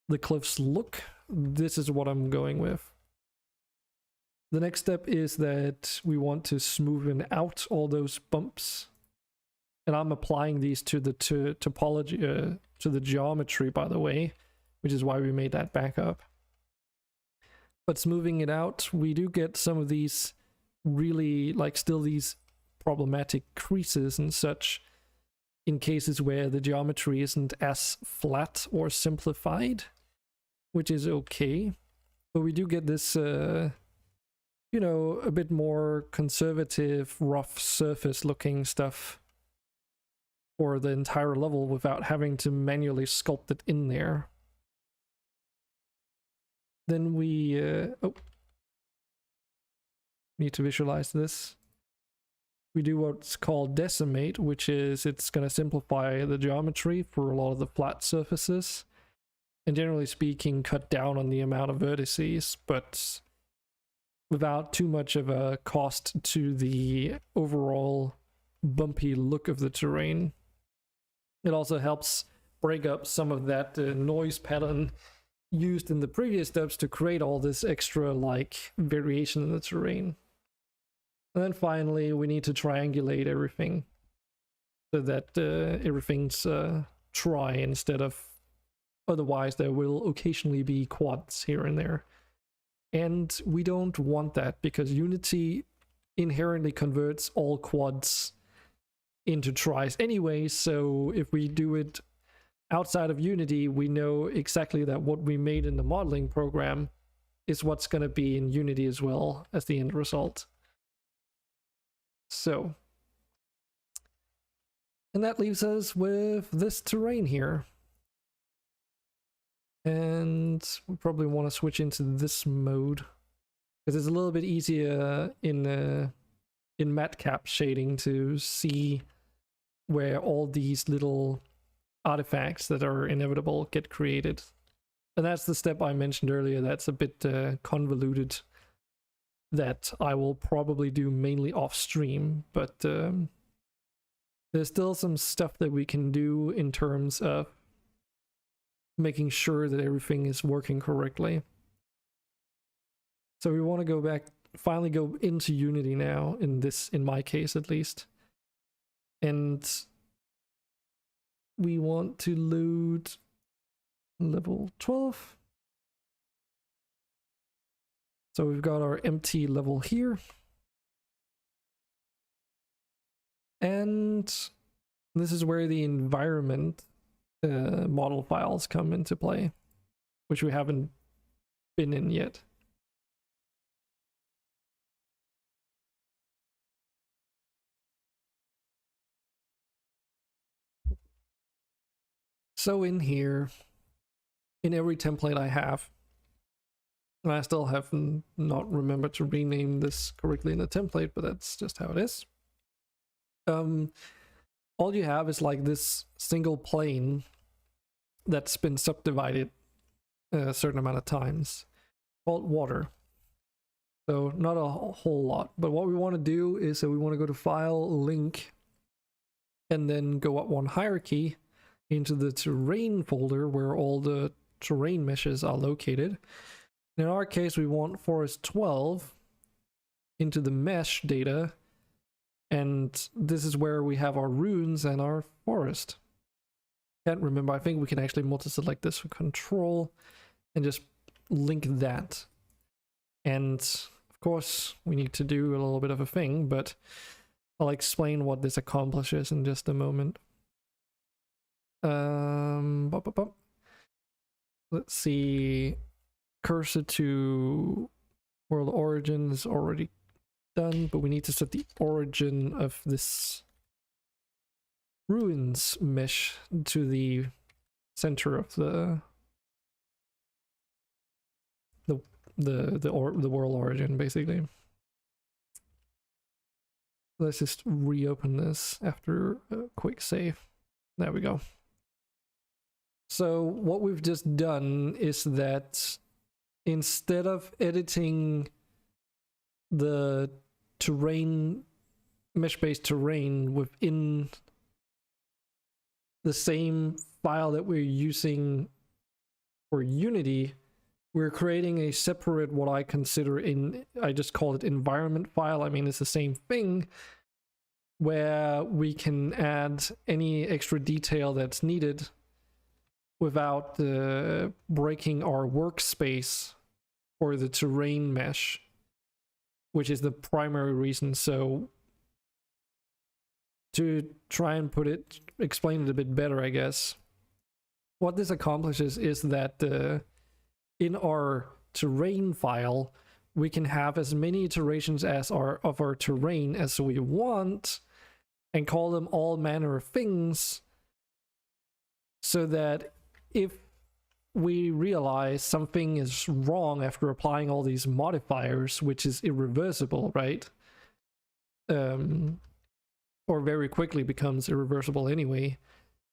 the cliffs look, this is what I'm going with. The next step is that we want to smoothen out all those bumps. And I'm applying these to the topology, to the geometry, by the way, which is why we made that backup. But smoothing it out, we do get some of these really, like, still these problematic creases and such in cases where the geometry isn't as flat or simplified, which is okay. But we do get this, a bit more conservative, rough surface looking stuff for the entire level without having to manually sculpt it in there. Then we need to visualize this. We do what's called decimate, which is it's going to simplify the geometry for a lot of the flat surfaces, and generally speaking cut down on the amount of vertices, but without too much of a cost to the overall bumpy look of the terrain. It also helps break up some of that noise pattern used in the previous steps to create all this extra like variation in the terrain. And then finally we need to triangulate everything so that everything's tri instead of, otherwise there will occasionally be quads here and there. And we don't want that because Unity inherently converts all quads into tries anyway, so if we do it outside of Unity, we know exactly that what we made in the modeling program is what's going to be in Unity as well as the end result. So, and that leaves us with this terrain here. And we probably want to switch into this mode because it's a little bit easier in matcap shading to see where all these little artifacts that are inevitable get created. And that's the step I mentioned earlier that's a bit convoluted, that I will probably do mainly off stream, but there's still some stuff that we can do in terms of making sure that everything is working correctly. So we want to go back, finally go into Unity now, in my case at least. And we want to load level 12. So we've got our empty level here. And this is where the environment model files come into play, which we haven't been in yet. So in here, in every template I have, and I still have not remembered to rename this correctly in the template, but that's just how it is. All you have is like this single plane that's been subdivided a certain amount of times, called water. So not a whole lot, but what we want to do is that we want to go to File, Link, and then go up one hierarchy into the terrain folder where all the terrain meshes are located. In our case, we want forest 12 into the mesh data, and this is where we have our runes and our forest. Can't remember, I think we can actually multi-select this for control and just link that. And of course, we need to do a little bit of a thing, but I'll explain what this accomplishes in just a moment. Let's see, cursor to World origin is already done, but we need to set the origin of this ruins mesh to the center of the world origin, basically. Let's just reopen this after a quick save. There we go. So what we've just done is that instead of editing the terrain, mesh-based terrain within the same file that we're using for Unity, we're creating a separate, what I consider I just call it environment file. I mean, it's the same thing, where we can add any extra detail that's needed without breaking our workspace or the terrain mesh, which is the primary reason. So to try and explain it a bit better, I guess, what this accomplishes is that in our terrain file, we can have as many iterations of our terrain as we want and call them all manner of things, so that if we realize something is wrong after applying all these modifiers, which is irreversible, right? Or very quickly becomes irreversible anyway,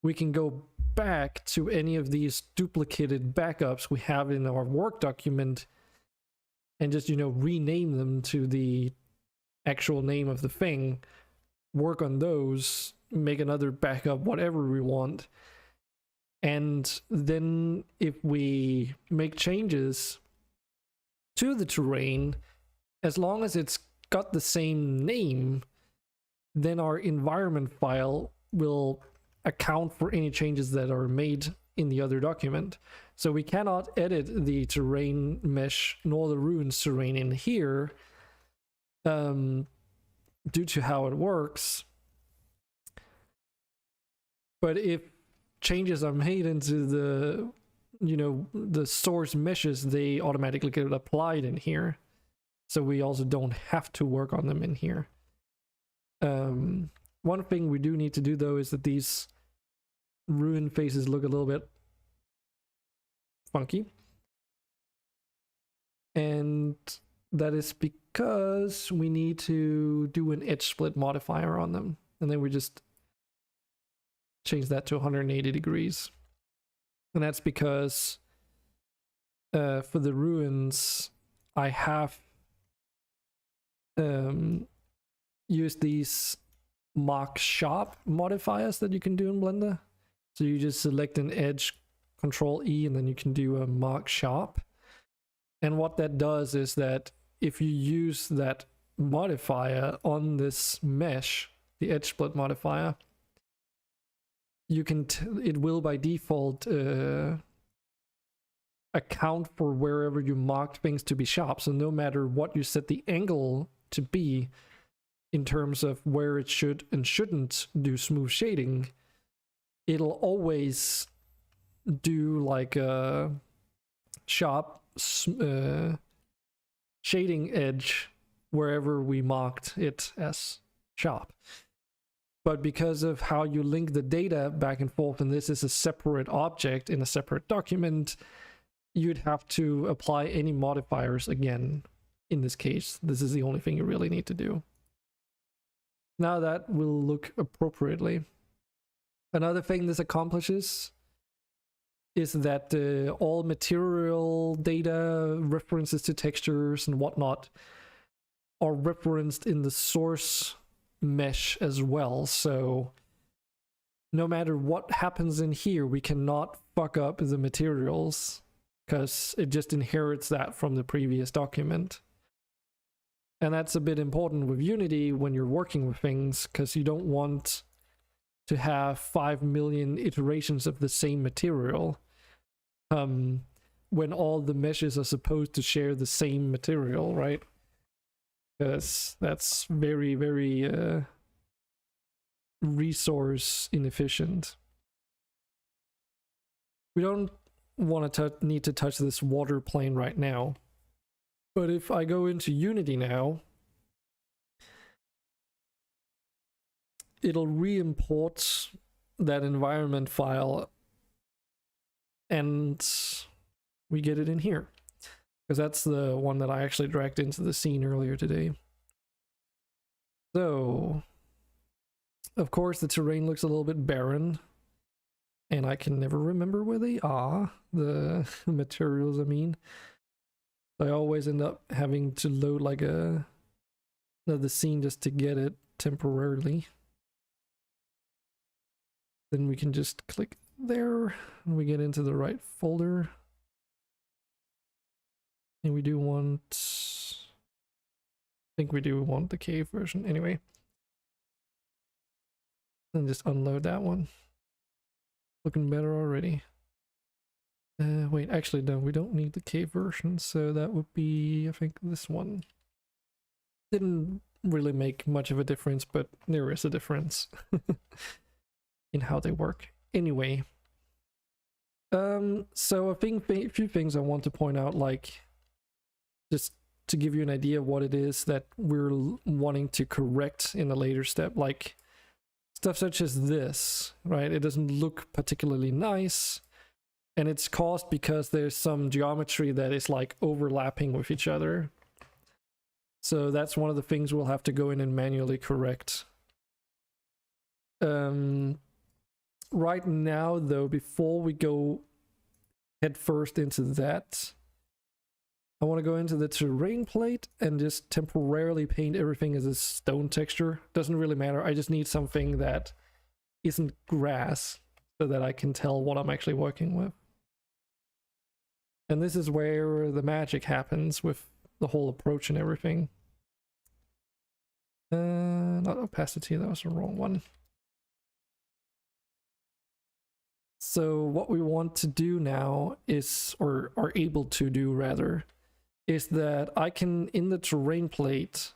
we can go back to any of these duplicated backups we have in our work document and just, rename them to the actual name of the thing, work on those, make another backup, whatever we want. And then if we make changes to the terrain, as long as it's got the same name, then our environment file will account for any changes that are made in the other document. So we cannot edit the terrain mesh nor the ruins terrain in here due to how it works. But if changes are made into the source meshes, they automatically get applied in here. So we also don't have to work on them in here. One thing we do need to do though is that these ruin faces look a little bit funky, and that is because we need to do an edge split modifier on them, and then we just change that to 180 degrees. And that's because for the ruins I have used these mark sharp modifiers that you can do in Blender. So you just select an edge, Control E, and then you can do a mark sharp. And what that does is that if you use that modifier on this mesh, the edge split modifier, you can it will by default account for wherever you marked things to be sharp. So no matter what you set the angle to be in terms of where it should and shouldn't do smooth shading, it'll always do like a sharp shading edge wherever we marked it as sharp. But because of how you link the data back and forth, and this is a separate object in a separate document, you'd have to apply any modifiers again. In this case, this is the only thing you really need to do. Now that will look appropriately. Another thing this accomplishes is that all material data, references to textures and whatnot, are referenced in the source mesh as well. So no matter what happens in here, we cannot fuck up the materials because it just inherits that from the previous document. And that's a bit important with Unity when you're working with things, because you don't want to have 5 million iterations of the same material when all the meshes are supposed to share the same material, right? Because that's very, very resource inefficient. We don't want to need to touch this water plane right now. But if I go into Unity now, it'll re-import that environment file and we get it in here. Because that's the one that I actually dragged into the scene earlier today. So, of course, the terrain looks a little bit barren. And I can never remember where they are, the materials, I mean. I always end up having to load like another scene just to get it temporarily. Then we can just click there, and we get into the right folder. And we do want... I think we do want the cave version anyway. And just unload that one. Looking better already. Wait, actually no, we don't need the cave version, so that would be, I think, this one. Didn't really make much of a difference, but there is a difference in how they work. Anyway, so I think a few things I want to point out, like, just to give you an idea of what it is that we're wanting to correct in a later step, like stuff such as this, right? It doesn't look particularly nice, and it's caused because there's some geometry that is like overlapping with each other. So that's one of the things we'll have to go in and manually correct. Right now though, before we go head first into that, I want to go into the terrain plate and just temporarily paint everything as a stone texture. Doesn't really matter. I just need something that isn't grass so that I can tell what I'm actually working with. And this is where the magic happens with the whole approach and everything. Not opacity, that was the wrong one. So what we want to do now is, or are able to do rather, is that I can, in the terrain plate,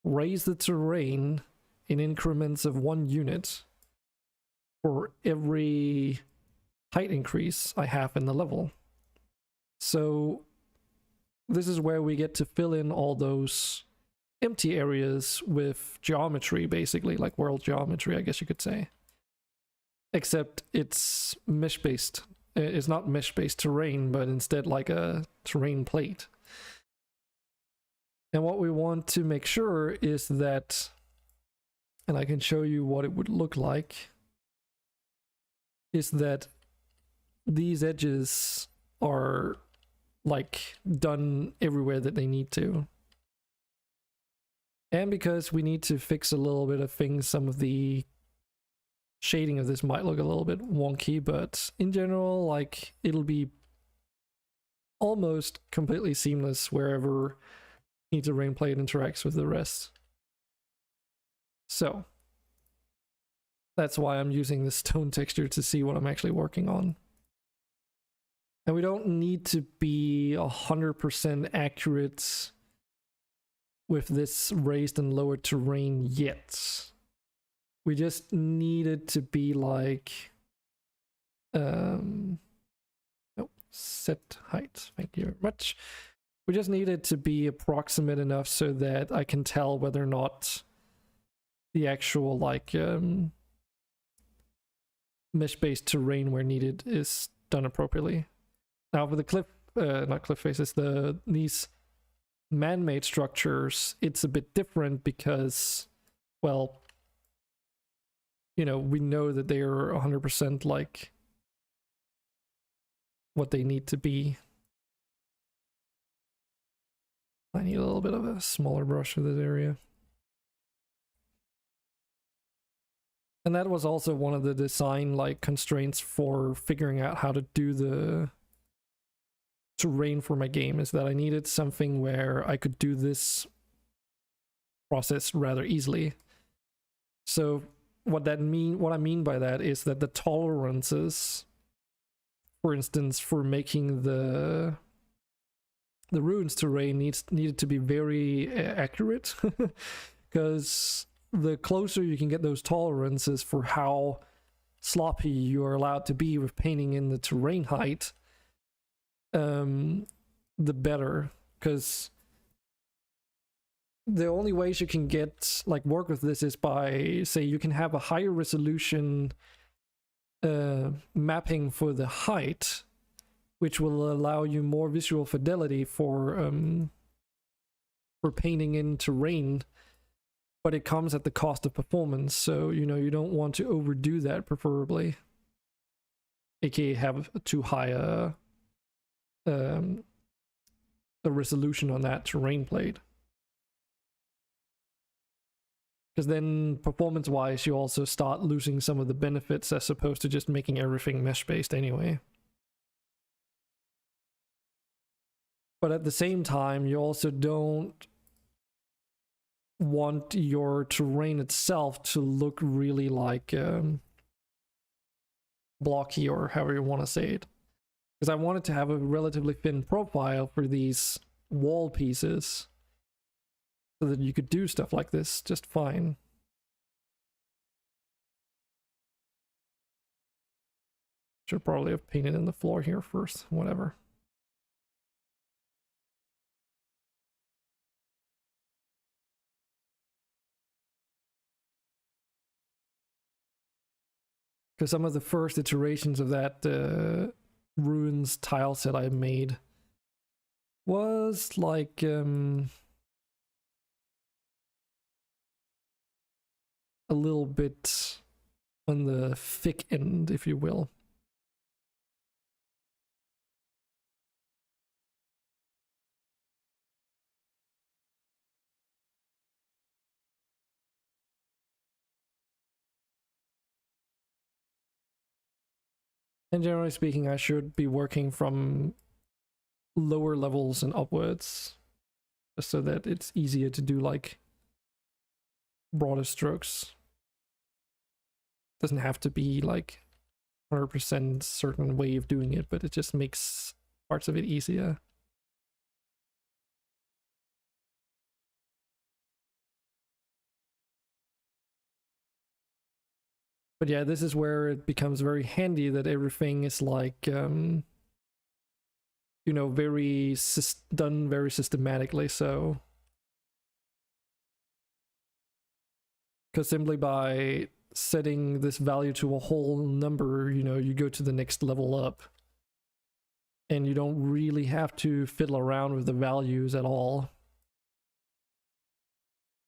raise the terrain in increments of 1 unit for every height increase I have in the level. So this is where we get to fill in all those empty areas with geometry, basically, like world geometry, I guess you could say. Except it's mesh-based. It's not mesh-based terrain, but instead like a terrain plate. And what we want to make sure is that, and I can show you what it would look like, is that these edges are like done everywhere that they need to. And because we need to fix a little bit of things, some of the shading of this might look a little bit wonky, but in general, like, it'll be almost completely seamless wherever the terrain plate interacts with the rest. So that's why I'm using the stone texture to see what I'm actually working on. And we don't need to be 100% accurate with this raised and lowered terrain yet. We just need it to be like set height, thank you very much. We just need it to be approximate enough so that I can tell whether or not the actual like mesh-based terrain where needed is done appropriately. Now for the cliff, not cliff faces, these man-made structures, it's a bit different because, well, you know, we know that they are 100% like what they need to be. I need a little bit of a smaller brush for this area. And that was also one of the design like constraints for figuring out how to do the terrain for my game, is that I needed something where I could do this process rather easily. So what I mean by that is that the tolerances, for instance, for making the ruins terrain needed to be very accurate, because the closer you can get those tolerances for how sloppy you are allowed to be with painting in the terrain height, the better, because the only ways you can get like work with this is by, say, you can have a higher resolution mapping for the height, which will allow you more visual fidelity for painting in terrain, but it comes at the cost of performance. So you don't want to overdo that, preferably, aka have too high a resolution on that terrain plate. Because then performance wise you also start losing some of the benefits as opposed to just making everything mesh based anyway. But at the same time, you also don't want your terrain itself to look really like blocky, or however you want to say it. Because I wanted to have a relatively thin profile for these wall pieces, so that you could do stuff like this just fine. Should probably have painted in the floor here first, whatever. Because some of the first iterations of that ruins tile set I made was like a little bit on the thick end, if you will. And generally speaking, I should be working from lower levels and upwards, just so that it's easier to do like broader strokes. Doesn't have to be like 100% certain way of doing it, but it just makes parts of it easier. But yeah, this is where it becomes very handy that everything is like, done very systematically. So, because simply by setting this value to a whole number, you go to the next level up, and you don't really have to fiddle around with the values at all.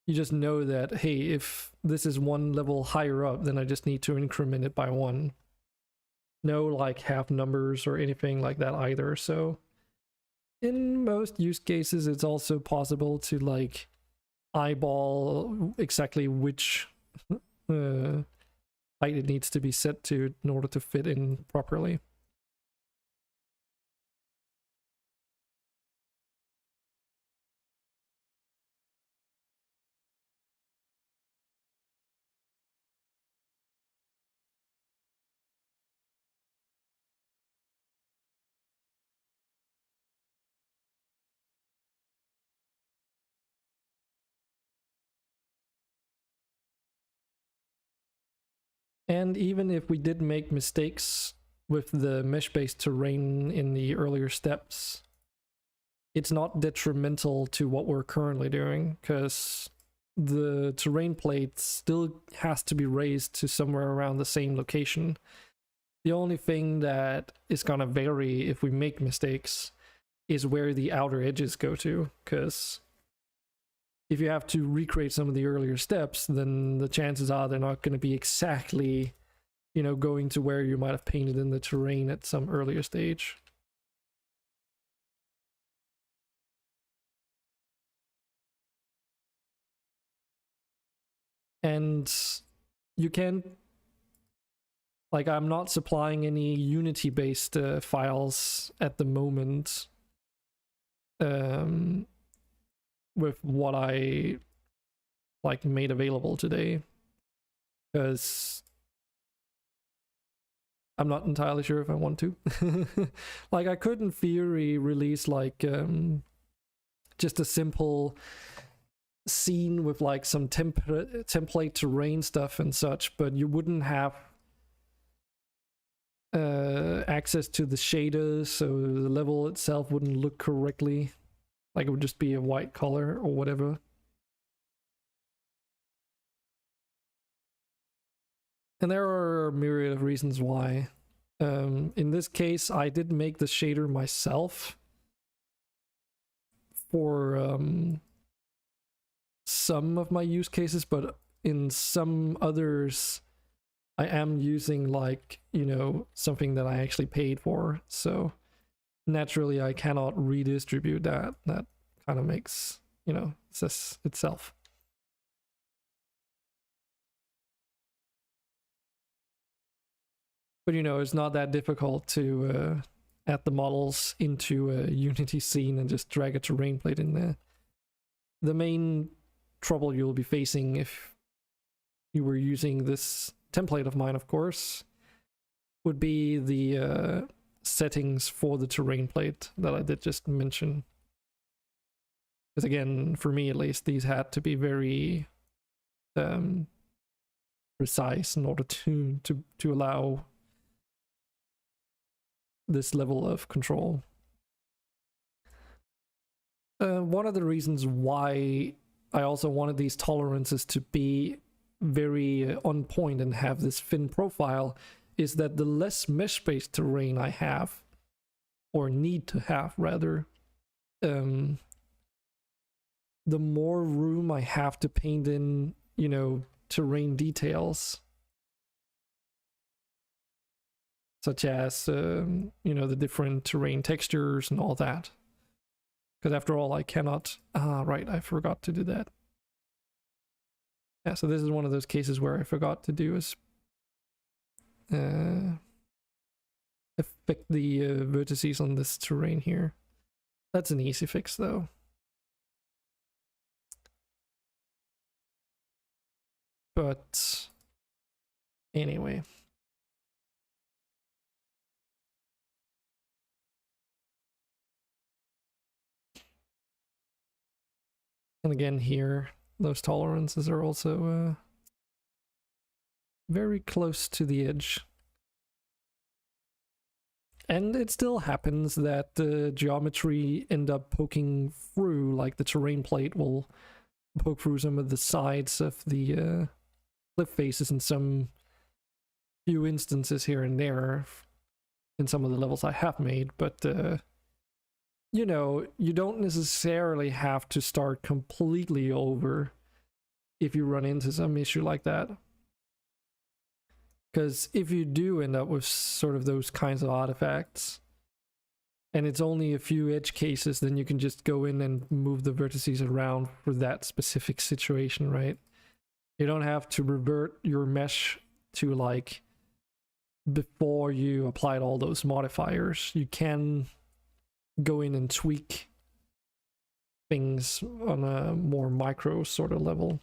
You just know that, hey, if this is one level higher up, then I just need to increment it by one. No like half numbers or anything like that either. So in most use cases, it's also possible to like eyeball exactly which height it needs to be set to in order to fit in properly. And even if we did make mistakes with the mesh-based terrain in the earlier steps, it's not detrimental to what we're currently doing, because the terrain plate still has to be raised to somewhere around the same location. The only thing that is gonna vary if we make mistakes is where the outer edges go to, because if you have to recreate some of the earlier steps, then the chances are they're not going to be exactly, going to where you might have painted in the terrain at some earlier stage. And you can't, like, I'm not supplying any Unity-based files at the moment with what I like made available today, because I'm not entirely sure if I want to. Like, I could in theory release like just a simple scene with like some template terrain stuff and such, but you wouldn't have access to the shaders, so the level itself wouldn't look correctly. Like, it would just be a white color or whatever. And there are a myriad of reasons why. In this case, I did make the shader myself for some of my use cases, but in some others, I am using, like, you know, something that I actually paid for. So naturally, I cannot redistribute that. That kind of makes, you know, says itself. But you know, it's not that difficult to add the models into a Unity scene and just drag a terrain plate in there. The main trouble you'll be facing if you were using this template of mine, of course, would be the settings for the terrain plate that I did just mention. Because again, for me at least, these had to be very precise in order to allow this level of control. One of the reasons why I also wanted these tolerances to be very on point and have this thin profile is that the less mesh-based terrain I have, or need to have rather, the more room I have to paint in, you know, terrain details. Such as, you know, the different terrain textures and all that. Because after all, I cannot... right, I forgot to do that. Yeah, so this is one of those cases where I forgot to do is... affect the vertices on this terrain here. That's an easy fix, though. But... anyway... and again here, those tolerances are also very close to the edge. And it still happens that the geometry end up poking through, like the terrain plate will poke through some of the sides of the cliff faces in some few instances here and there in some of the levels I have made, but you know, you don't necessarily have to start completely over if you run into some issue like that. Because if you do end up with sort of those kinds of artifacts, and it's only a few edge cases, then you can just go in and move the vertices around for that specific situation, right? You don't have to revert your mesh to, like, before you applied all those modifiers. You can go in and tweak things on a more micro sort of level.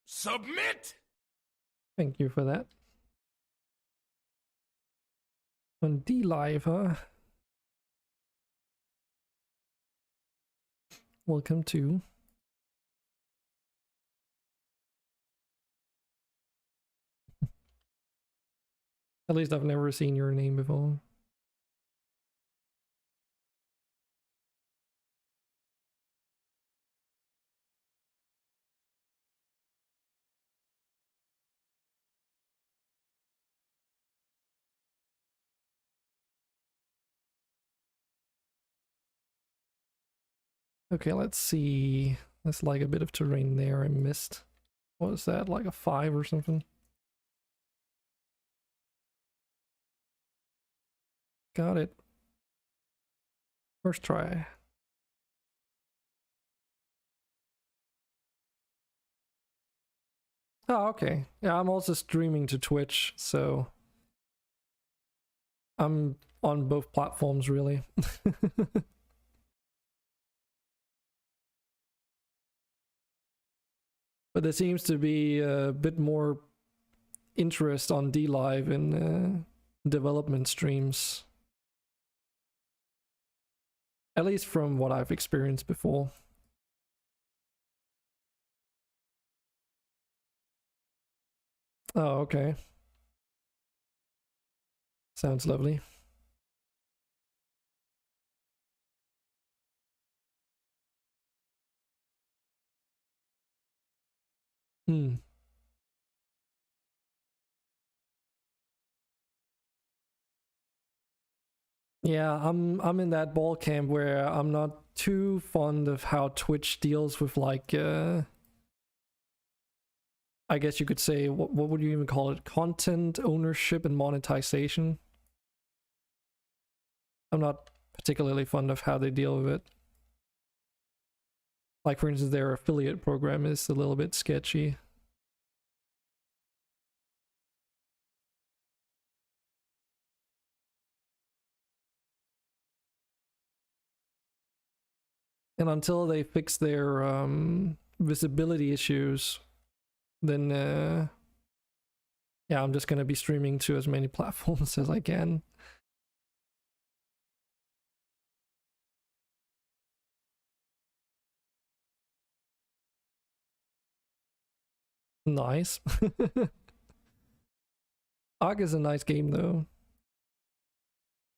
Submit! Thank you for that. On D-Live, huh? Welcome to. At least I've never seen your name before. Okay, let's see. That's like a bit of terrain there I missed. What was that, like a 5 or something? Got it. First try. Oh, okay. Yeah, I'm also streaming to Twitch, so I'm on both platforms, really. But there seems to be a bit more interest on D-Live in development streams. At least from what I've experienced before. Oh, okay. Sounds lovely. Hmm. Yeah, I'm in that ball camp where I'm not too fond of how Twitch deals with like I guess you could say what would you even call it? Content ownership and monetization. I'm not particularly fond of how they deal with it. Like for instance, their affiliate program is a little bit sketchy. And until they fix their visibility issues, then yeah, I'm just gonna be streaming to as many platforms as I can. Nice. Ark is a nice game though.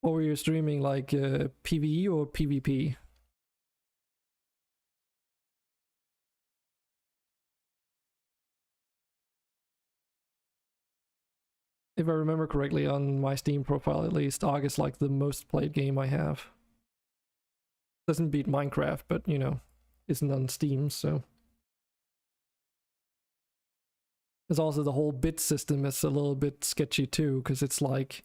What were you streaming, like PvE or PvP? If I remember correctly, on my Steam profile at least, Ark is like the most played game I have. Doesn't beat Minecraft, but you know, isn't on Steam, so. There's also the whole bit system is a little bit sketchy too, because it's like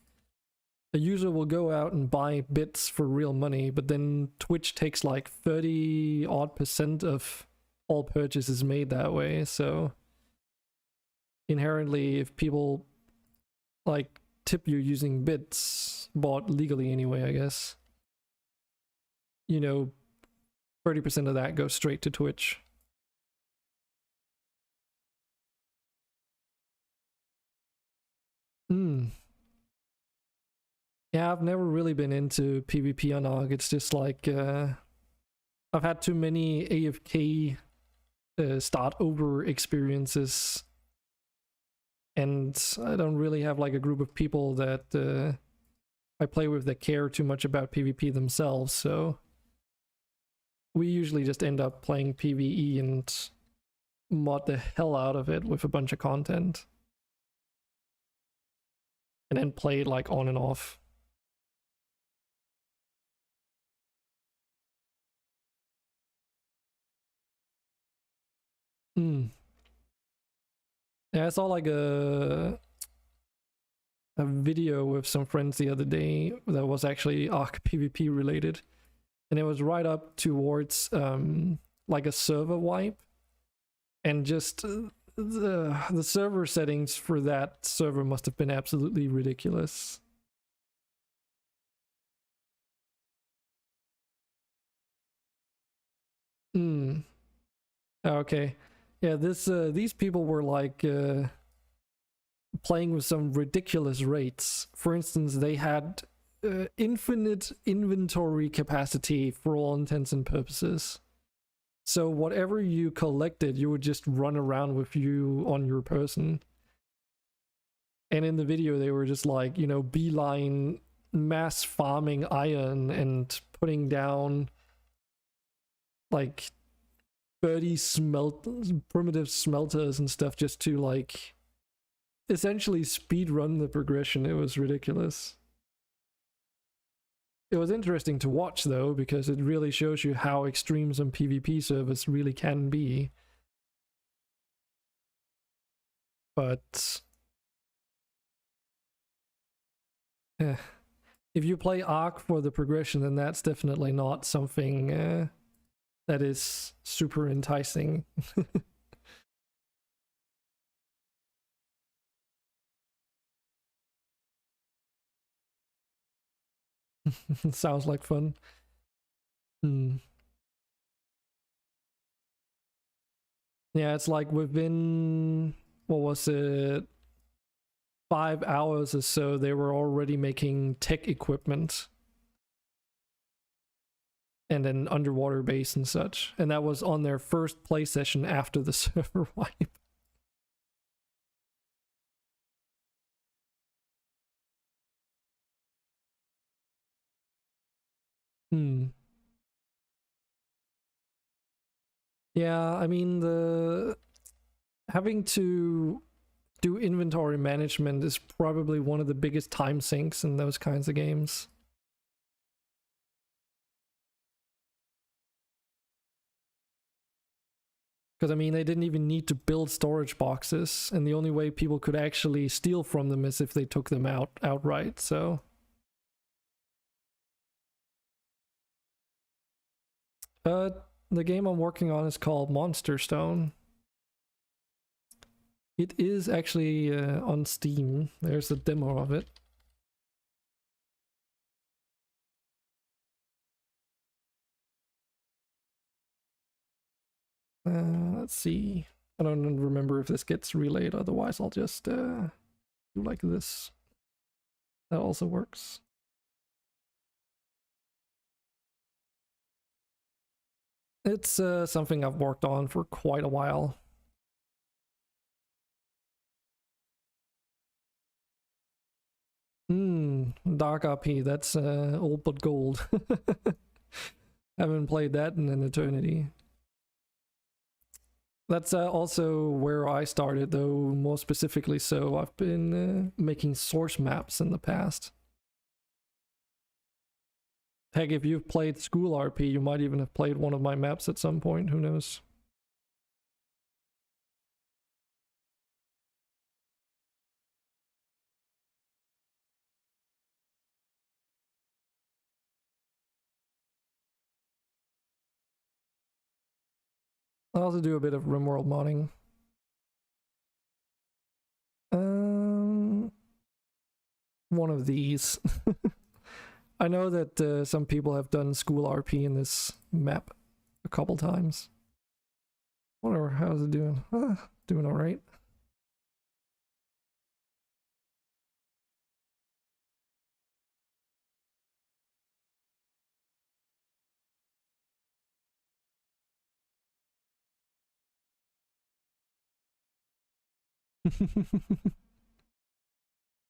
a user will go out and buy bits for real money, but then Twitch takes like 30 odd % of all purchases made that way. So inherently, if people like tip you using bits, bought legally anyway, I guess, you know, 30% of that goes straight to Twitch. Hmm. Yeah, I've never really been into PvP on AUG. It's just like I've had too many AFK start over experiences, and I don't really have like a group of people that I play with that care too much about PvP themselves. So we usually just end up playing PvE and mod the hell out of it with a bunch of content, and then play it like on and off. Hmm. Yeah, I saw like a video with some friends the other day that was actually Arc PvP related, and it was right up towards like a server wipe, and just the server settings for that server must have been absolutely ridiculous. Hmm. Okay. Yeah, this these people were like playing with some ridiculous rates. For instance, they had infinite inventory capacity for all intents and purposes. So whatever you collected, you would just run around with you on your person. And in the video, they were just like, you know, beeline mass farming iron and putting down like 30 primitive smelters and stuff just to like essentially speed run the progression. It was ridiculous. It was interesting to watch though, because it really shows you how extreme some PvP servers really can be. But if you play Ark for the progression, then that's definitely not something that is super enticing. Sounds like fun. Hmm. Yeah, it's like within, what was it, 5 hours or so, they were already making tech equipment and an underwater base and such. And that was on their first play session after the server wipe. Hmm. Yeah, I mean, the having to do inventory management is probably one of the biggest time sinks in those kinds of games. Because I mean, they didn't even need to build storage boxes, and the only way people could actually steal from them is if they took them outright. So, the game I'm working on is called MonsterStone. It is actually on Steam. There's a demo of it. Let's see. I don't remember if this gets relayed, otherwise I'll just do like this. That also works. It's something I've worked on for quite a while. Dark RP, that's old but gold. Haven't played that in an eternity. That's also where I started, though, more specifically so. I've been making source maps in the past. Heck, if you've played School RP, you might even have played one of my maps at some point, who knows? I also do a bit of RimWorld modding. One of these. I know that some people have done School RP in this map a couple times. Wonder how's it doing? Doing all right.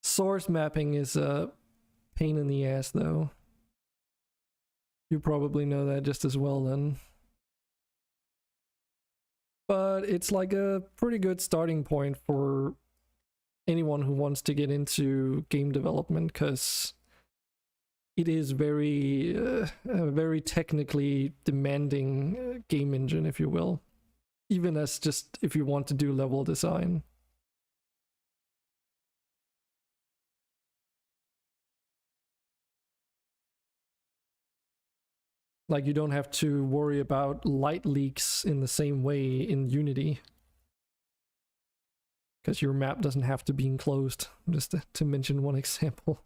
Source mapping is a pain in the ass, though. You probably know that just as well then. But it's like a pretty good starting point for anyone who wants to get into game development, because it is a very technically demanding game engine, if you will. Even as just if you want to do level design. Like, you don't have to worry about light leaks in the same way in Unity, because your map doesn't have to be enclosed, just to mention one example.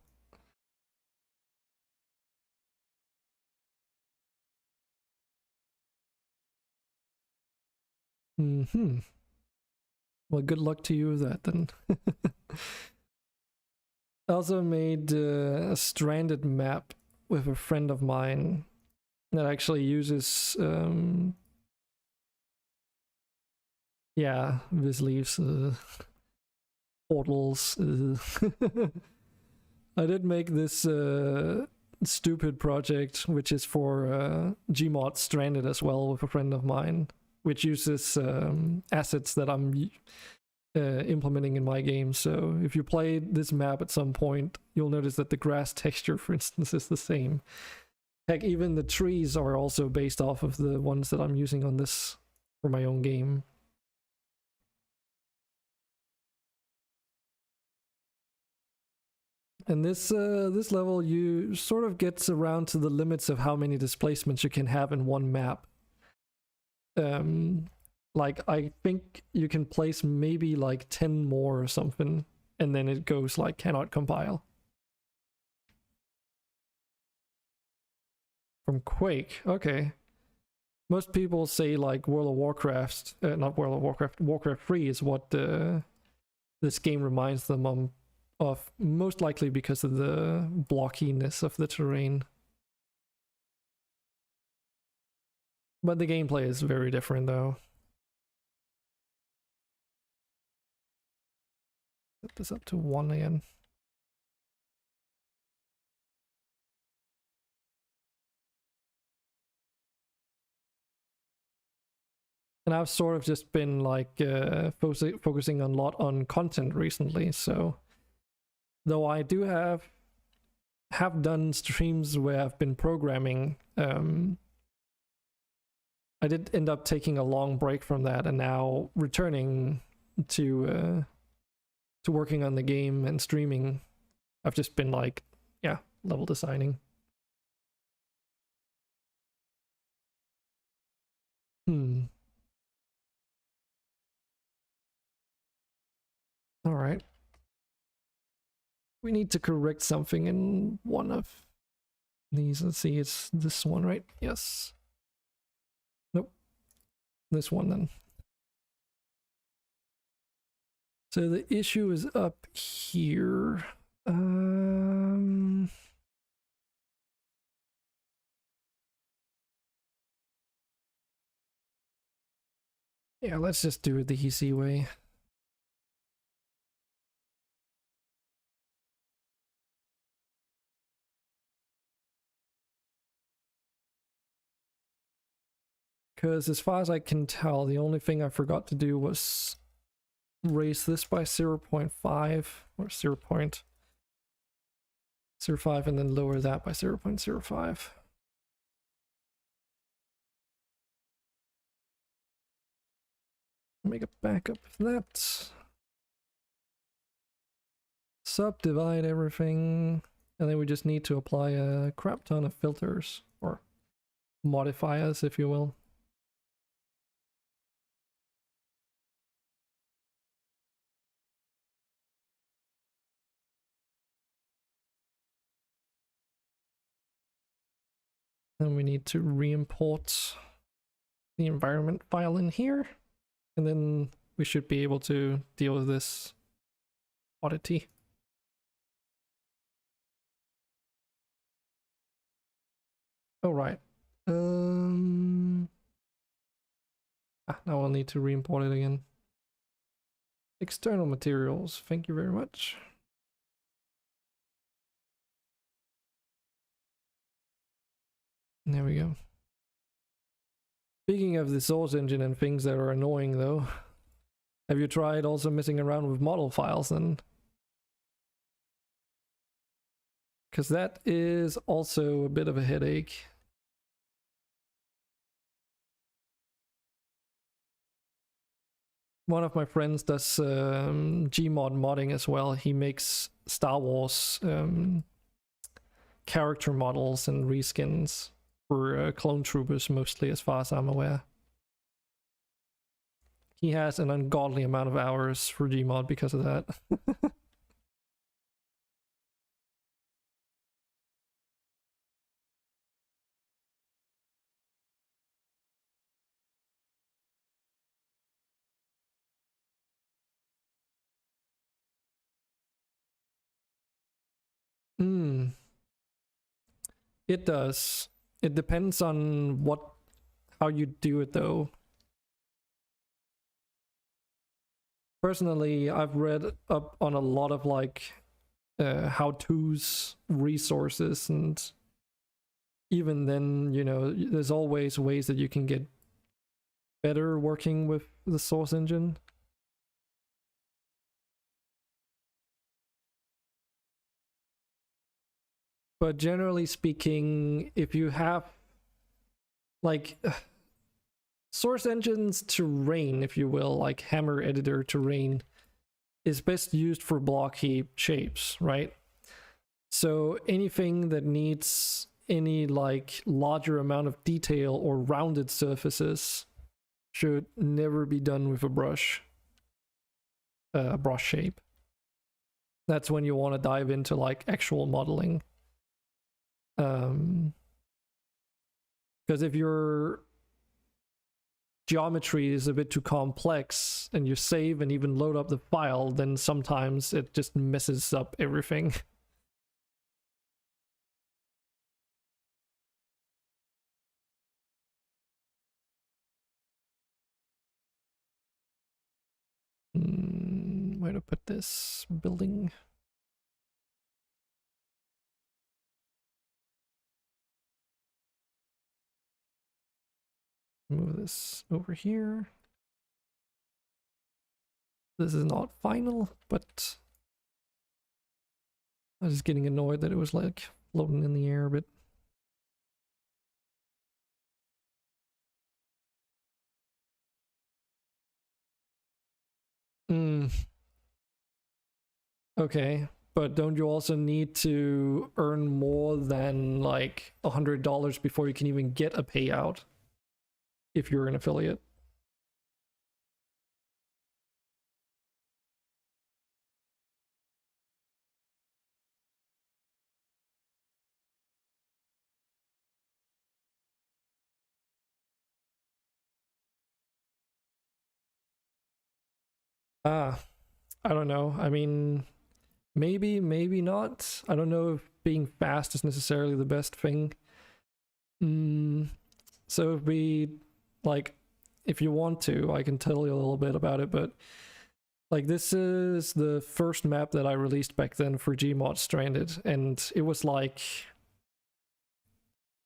Well, good luck to you with that then. I also made a stranded map with a friend of mine that actually uses yeah, this leaves portals. I did make this stupid project, which is for Gmod Stranded as well, with a friend of mine, which uses assets that I'm implementing in my game. So if you play this map at some point, you'll notice that the grass texture, for instance, is the same. Heck, even the trees are also based off of the ones that I'm using on this for my own game. And this level, you sort of gets around to the limits of how many displacements you can have in one map. Like, I think you can place maybe like 10 more or something, and then it goes like cannot compile. From Quake, okay. Most people say like World of Warcraft, not World of Warcraft, Warcraft 3 is what this game reminds them of, most likely because of the blockiness of the terrain. But the gameplay is very different though. Set this up to 1 again. And I've sort of just been like focusing a lot on content recently. So though I do have done streams where I've been programming, I did end up taking a long break from that, and now returning to working on the game and streaming. I've just been like, yeah, level designing. All right. We need to correct something in one of these. Let's see, it's this one, right? Yes. Nope. This one then. So the issue is up here. Yeah, let's just do it the easy way. Because as far as I can tell, the only thing I forgot to do was raise this by 0.5 or 0.05 and then lower that by 0.05. Make a backup of that. Subdivide everything. And then we just need to apply a crap ton of filters or modifiers, if you will. Then we need to re-import the environment file in here. And then we should be able to deal with this oddity. Oh, right. Now I'll need to re-import it again. External materials, thank you very much. There we go. Speaking of the source engine and things that are annoying though, have you tried also messing around with model files then? Because that is also a bit of a headache. One of my friends does Gmod modding as well. He makes Star Wars character models and reskins for clone troopers mostly, as far as I'm aware. He has an ungodly amount of hours for Gmod because of that. It does. It depends on how you do it though. Personally, I've read up on a lot of like how-tos, resources, and even then, you know, there's always ways that you can get better working with the source engine. But generally speaking, if you have like source engines terrain, if you will, like Hammer Editor terrain, is best used for block heap shapes, right? So anything that needs any like larger amount of detail or rounded surfaces should never be done with a brush shape. That's when you want to dive into like actual modeling. Because if your geometry is a bit too complex and you save and even load up the file, then sometimes it just messes up everything. Where to put this building? Move this over here. this is not final, but I was just getting annoyed that it was like floating in the air a bit. Okay, but don't you also need to earn more than like $100 before you can even get a payout if you're an affiliate? Ah, I don't know. I mean, maybe, maybe not. I don't know if being fast is necessarily the best thing. So if we, like, if you want to, I can tell you a little bit about it, but like this is the first map that I released back then for Gmod Stranded, and it was like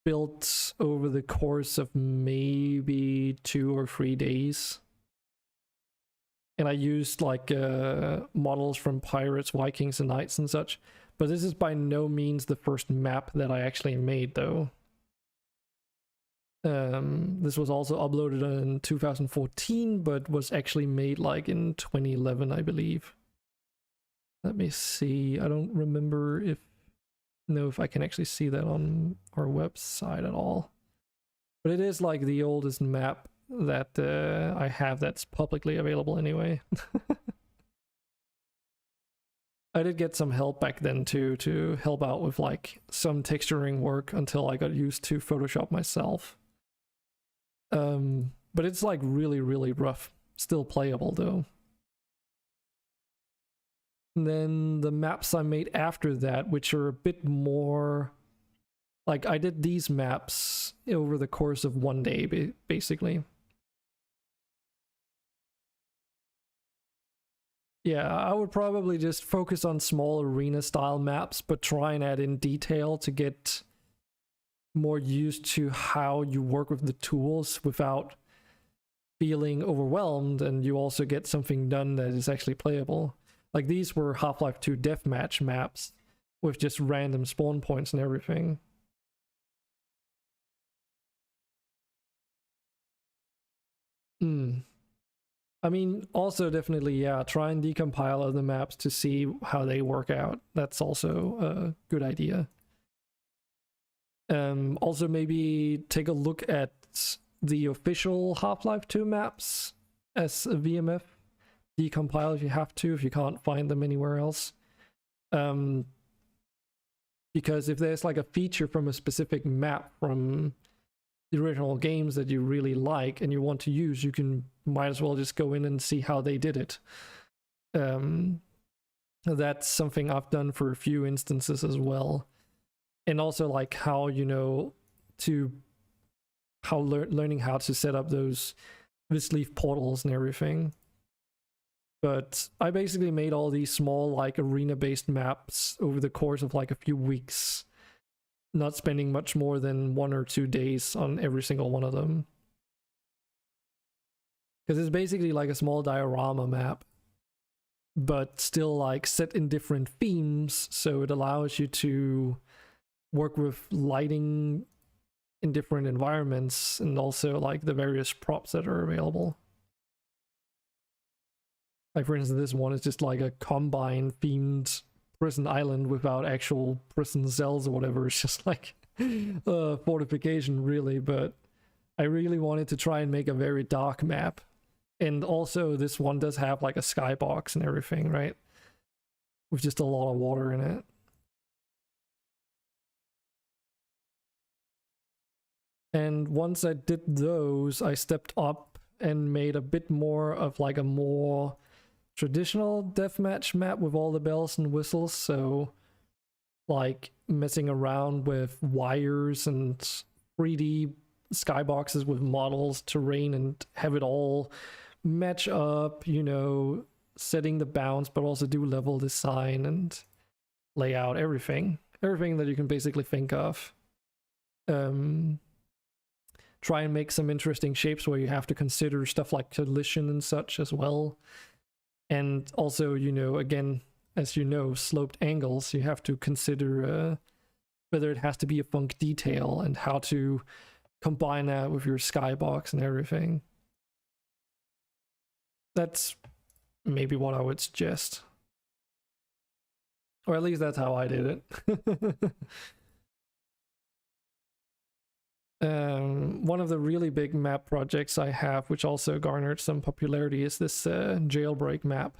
built over the course of maybe 2 or 3 days. And I used like models from Pirates, Vikings, and Knights and such. But this is by no means the first map that I actually made, though. This was also uploaded in 2014, but was actually made like in 2011, I believe. Let me see. I don't remember if I can actually see that on our website at all. But it is like the oldest map that I have that's publicly available anyway. I did get some help back then too, to help out with like some texturing work until I got used to Photoshop myself. But it's like really, really rough. Still playable though. And then the maps I made after that, which are a bit more like I did these maps over the course of 1 day, basically. Yeah, I would probably just focus on small arena style maps, but try and add in detail to get more used to how you work with the tools without feeling overwhelmed, and you also get something done that is actually playable. Like these were Half-Life 2 deathmatch maps with just random spawn points and everything. I mean, also definitely, yeah, try and decompile other maps to see how they work out. That's also a good idea. Also maybe take a look at the official Half-Life 2 maps as a VMF. Decompile if you have to, if you can't find them anywhere else. Because if there's like a feature from a specific map from the original games that you really like and you want to use, you might as well just go in and see how they did it. That's something I've done for a few instances as well. And also like how, learning how to set up those Visleaf portals and everything. But I basically made all these small like arena-based maps over the course of like a few weeks, not spending much more than 1 or 2 days on every single one of them. Because it's basically like a small diorama map, but still like set in different themes, so it allows you to work with lighting in different environments and also like the various props that are available. Like for instance, this one is just like a Combine themed prison island without actual prison cells or whatever. It's just like fortification really, but I really wanted to try and make a very dark map. And also this one does have like a skybox and everything, right? With just a lot of water in it. And once I did those, I stepped up and made a bit more of like a more traditional deathmatch map with all the bells and whistles. So like messing around with wires and 3D skyboxes with models, terrain, and have it all match up, setting the bounds, but also do level design and layout, everything that you can basically think of. Try and make some interesting shapes where you have to consider stuff like collision and such as well. And also, you know, again, as you know, sloped angles, you have to consider whether it has to be a funk detail and how to combine that with your skybox and everything. That's maybe what I would suggest. Or at least that's how I did it. One of the really big map projects I have, which also garnered some popularity, is this jailbreak map.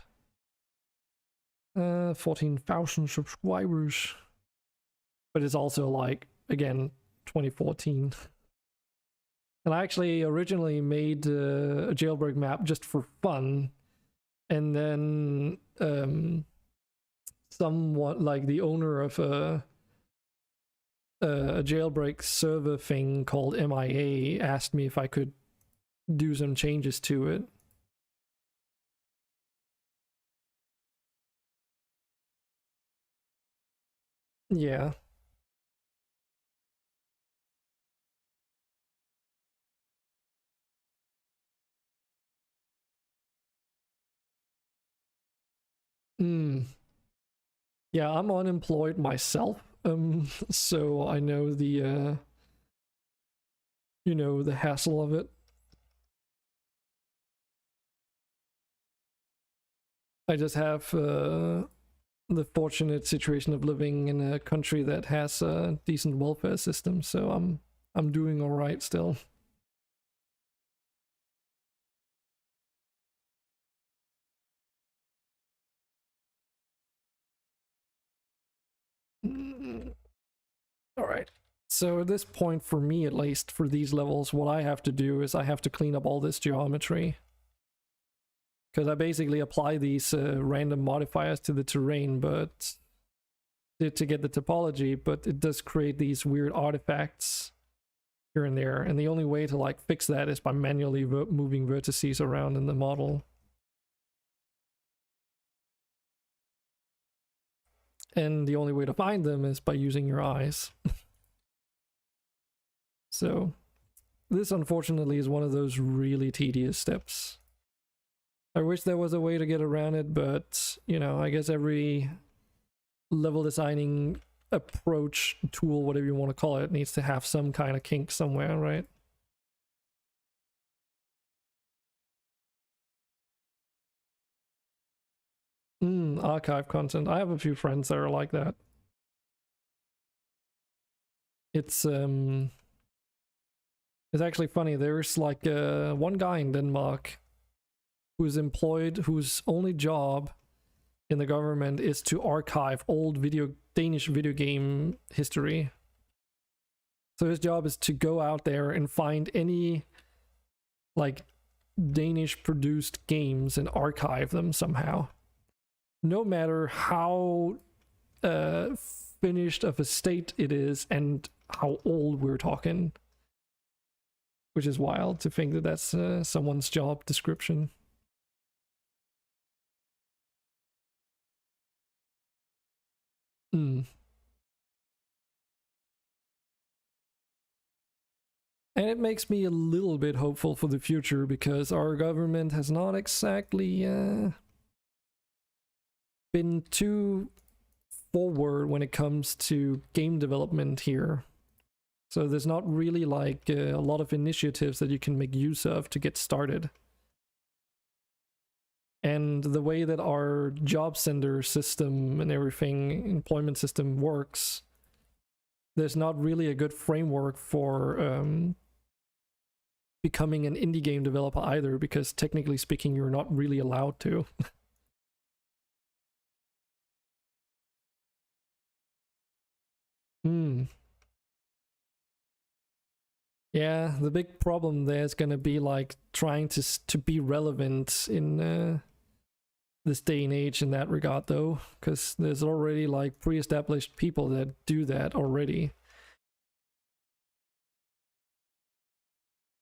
14,000 subscribers. But it's also like, again, 2014. And I actually originally made a jailbreak map just for fun. And then someone, like the owner of a jailbreak server thing called MIA, asked me if I could do some changes to it. Yeah. Yeah, I'm unemployed myself, so I know the you know, the hassle of it. I just have the fortunate situation of living in a country that has a decent welfare system, so I'm doing all right still. All right. So at this point, for me at least, for these levels, what I have to do is I have to clean up all this geometry. Because I basically apply these random modifiers to the terrain, but to get the topology, but it does create these weird artifacts here and there. And the only way to like fix that is by manually moving vertices around in the model. And the only way to find them is by using your eyes. So this unfortunately is one of those really tedious steps. I wish there was a way to get around it, but you know, I guess every level designing approach, tool, whatever you want to call it, needs to have some kind of kink somewhere, right? Archive content. I have a few friends that are like that. It's actually funny. There's like one guy in Denmark who's employed, whose only job in the government is to archive old Danish video game history. So his job is to go out there and find any like Danish produced games and archive them somehow. No matter how finished of a state it is and how old we're talking. Which is wild to think that that's someone's job description. And it makes me a little bit hopeful for the future, because our government has not exactly been too forward when it comes to game development here. So there's not really like a lot of initiatives that you can make use of to get started. And the way that our job center system and everything, employment system works, there's not really a good framework for becoming an indie game developer either, because technically speaking, you're not really allowed to. Yeah, the big problem there is gonna be like trying to be relevant in this day and age in that regard, though, because there's already like pre-established people that do that already.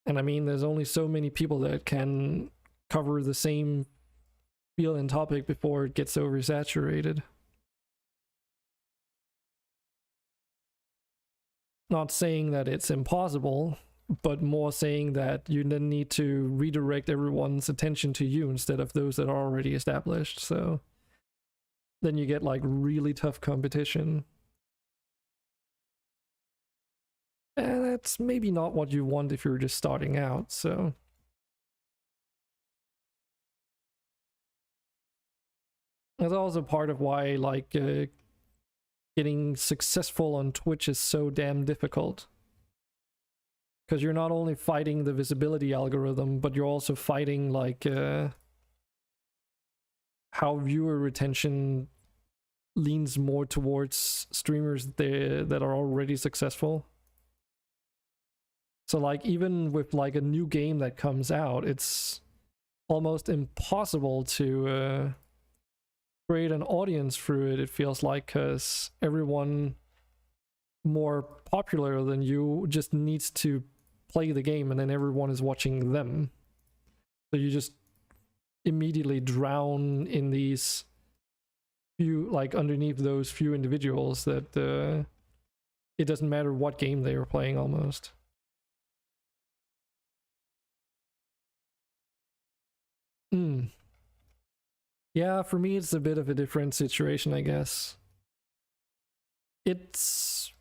And I mean, there's only so many people that can cover the same field and topic before it gets oversaturated. Not saying that it's impossible, but more saying that you then need to redirect everyone's attention to you instead of those that are already established. So then you get like really tough competition. And that's maybe not what you want if you're just starting out, so. That's also part of why, like, getting successful on Twitch is so damn difficult. Because you're not only fighting the visibility algorithm, but you're also fighting, like, how viewer retention leans more towards streamers that are already successful. So, like, even with, like, a new game that comes out, it's almost impossible to create an audience through it, it feels like, because everyone more popular than you just needs to play the game, and then everyone is watching them. So you just immediately drown in these few, like, underneath those few individuals that it doesn't matter what game they are playing almost. Yeah, for me it's a bit of a different situation, I guess. It's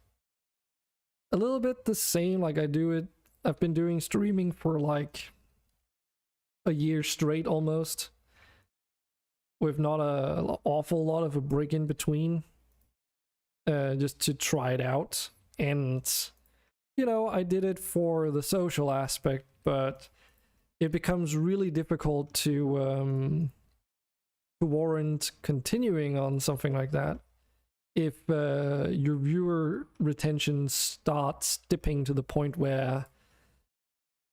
a little bit the same, like I've been doing streaming for like a year straight almost, with not an awful lot of a break in between, just to try it out. And, you know, I did it for the social aspect, but it becomes really difficult to warrant continuing on something like that if your viewer retention starts dipping to the point where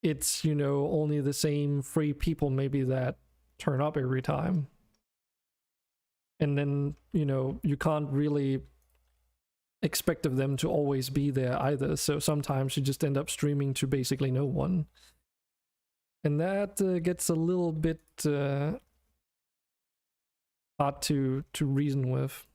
it's, you know, only the same 3 people maybe that turn up every time. And then, you know, you can't really expect of them to always be there either. So sometimes you just end up streaming to basically no one. And that gets a little bit hard to reason with.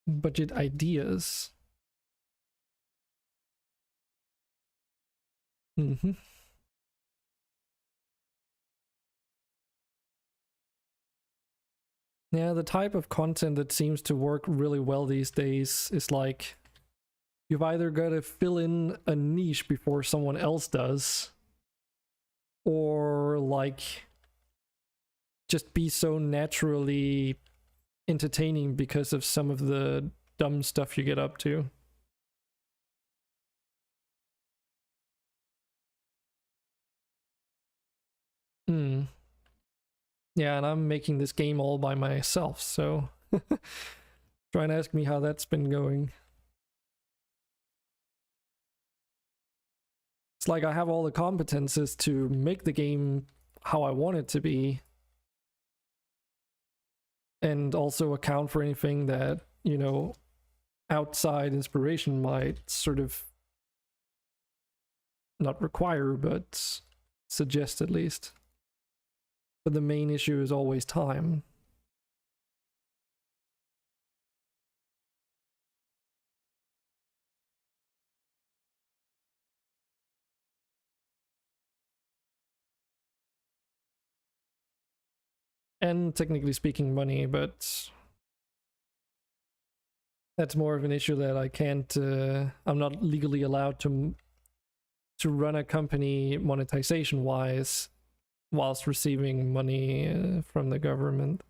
Budget ideas. Yeah, the type of content that seems to work really well these days is like, you've either got to fill in a niche before someone else does, or like just be so naturally entertaining because of some of the dumb stuff you get up to. Yeah, and I'm making this game all by myself, so try and ask me how that's been going. It's like I have all the competences to make the game how I want it to be, and also account for anything that, you know, outside inspiration might sort of not require, but suggest at least. But the main issue is always time. And technically speaking, money, but that's more of an issue that I can't, I'm not legally allowed to run a company monetization wise whilst receiving money from the government.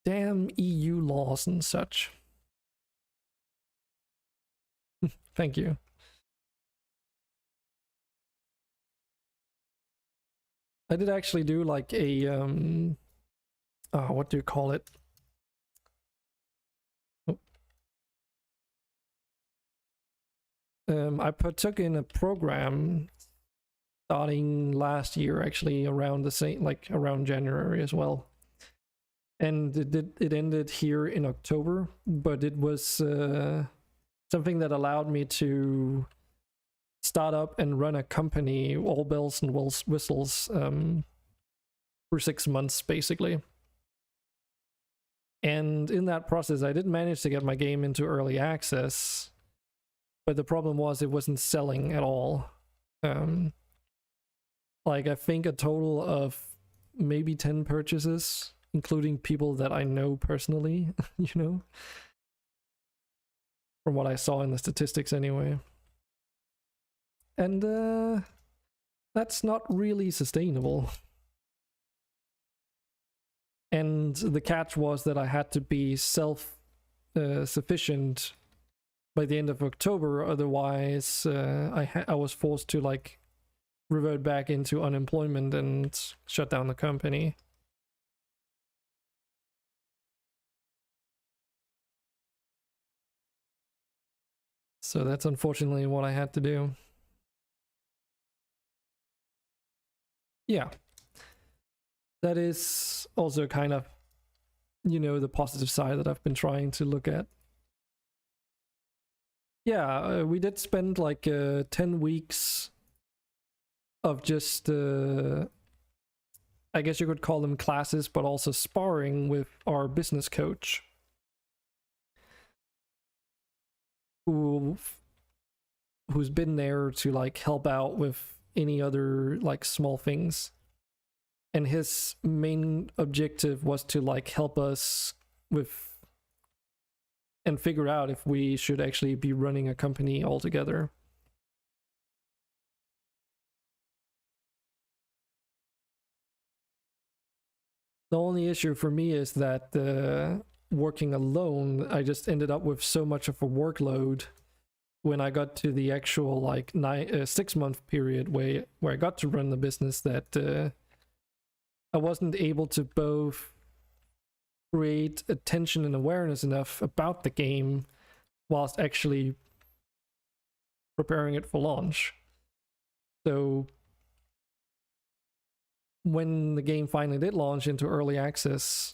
Damn EU laws and such. Thank you. I did actually do like a what do you call it? I partook in a program starting last year, actually around the same, like around January as well. And it ended here in October, but it was something that allowed me to start up and run a company, all bells and whistles, for 6 months basically. And in that process, I did manage to get my game into early access, but the problem was it wasn't selling at all. Like, I think a total of maybe 10 purchases, including people that I know personally, you know, from what I saw in the statistics anyway. And that's not really sustainable. And the catch was that I had to be self-sufficient by the end of October, otherwise I was forced to like revert back into unemployment and shut down the company. So that's unfortunately what I had to do. Yeah. That is also kind of, you know, the positive side that I've been trying to look at. Yeah, we did spend like 10 weeks of just, I guess you could call them classes, but also sparring with our business coach, who's been there to like help out with any other like small things. And his main objective was to like help us with and figure out if we should actually be running a company altogether. The only issue for me is that working alone, I just ended up with so much of a workload when I got to the actual like 6-month period where I got to run the business that I wasn't able to both create attention and awareness enough about the game whilst actually preparing it for launch. So when the game finally did launch into early access,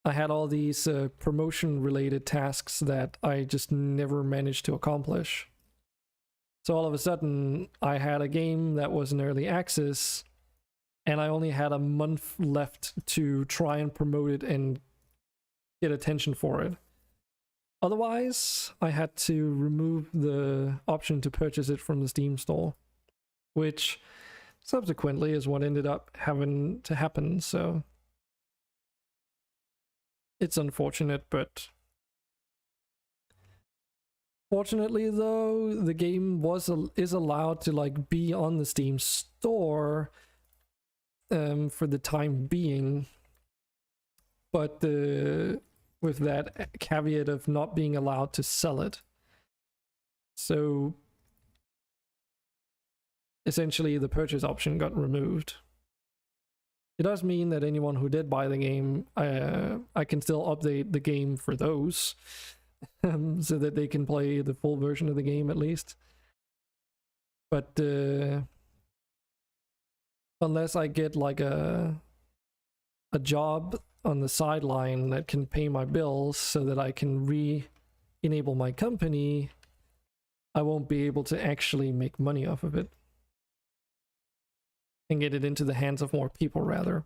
I had all these promotion related tasks that I just never managed to accomplish. So all of a sudden I had a game that was in early access, and I only had a month left to try and promote it and get attention for it. Otherwise, I had to remove the option to purchase it from the Steam store, which subsequently is what ended up having to happen, so it's unfortunate, but fortunately though, the game is allowed to like be on the Steam store for the time being, but with that caveat of not being allowed to sell it. So essentially the purchase option got removed. It does mean that anyone who did buy the game, I can still update the game for those so that they can play the full version of the game at least. But unless I get like a job on the sideline that can pay my bills so that I can re-enable my company, I won't be able to actually make money off of it and get it into the hands of more people rather.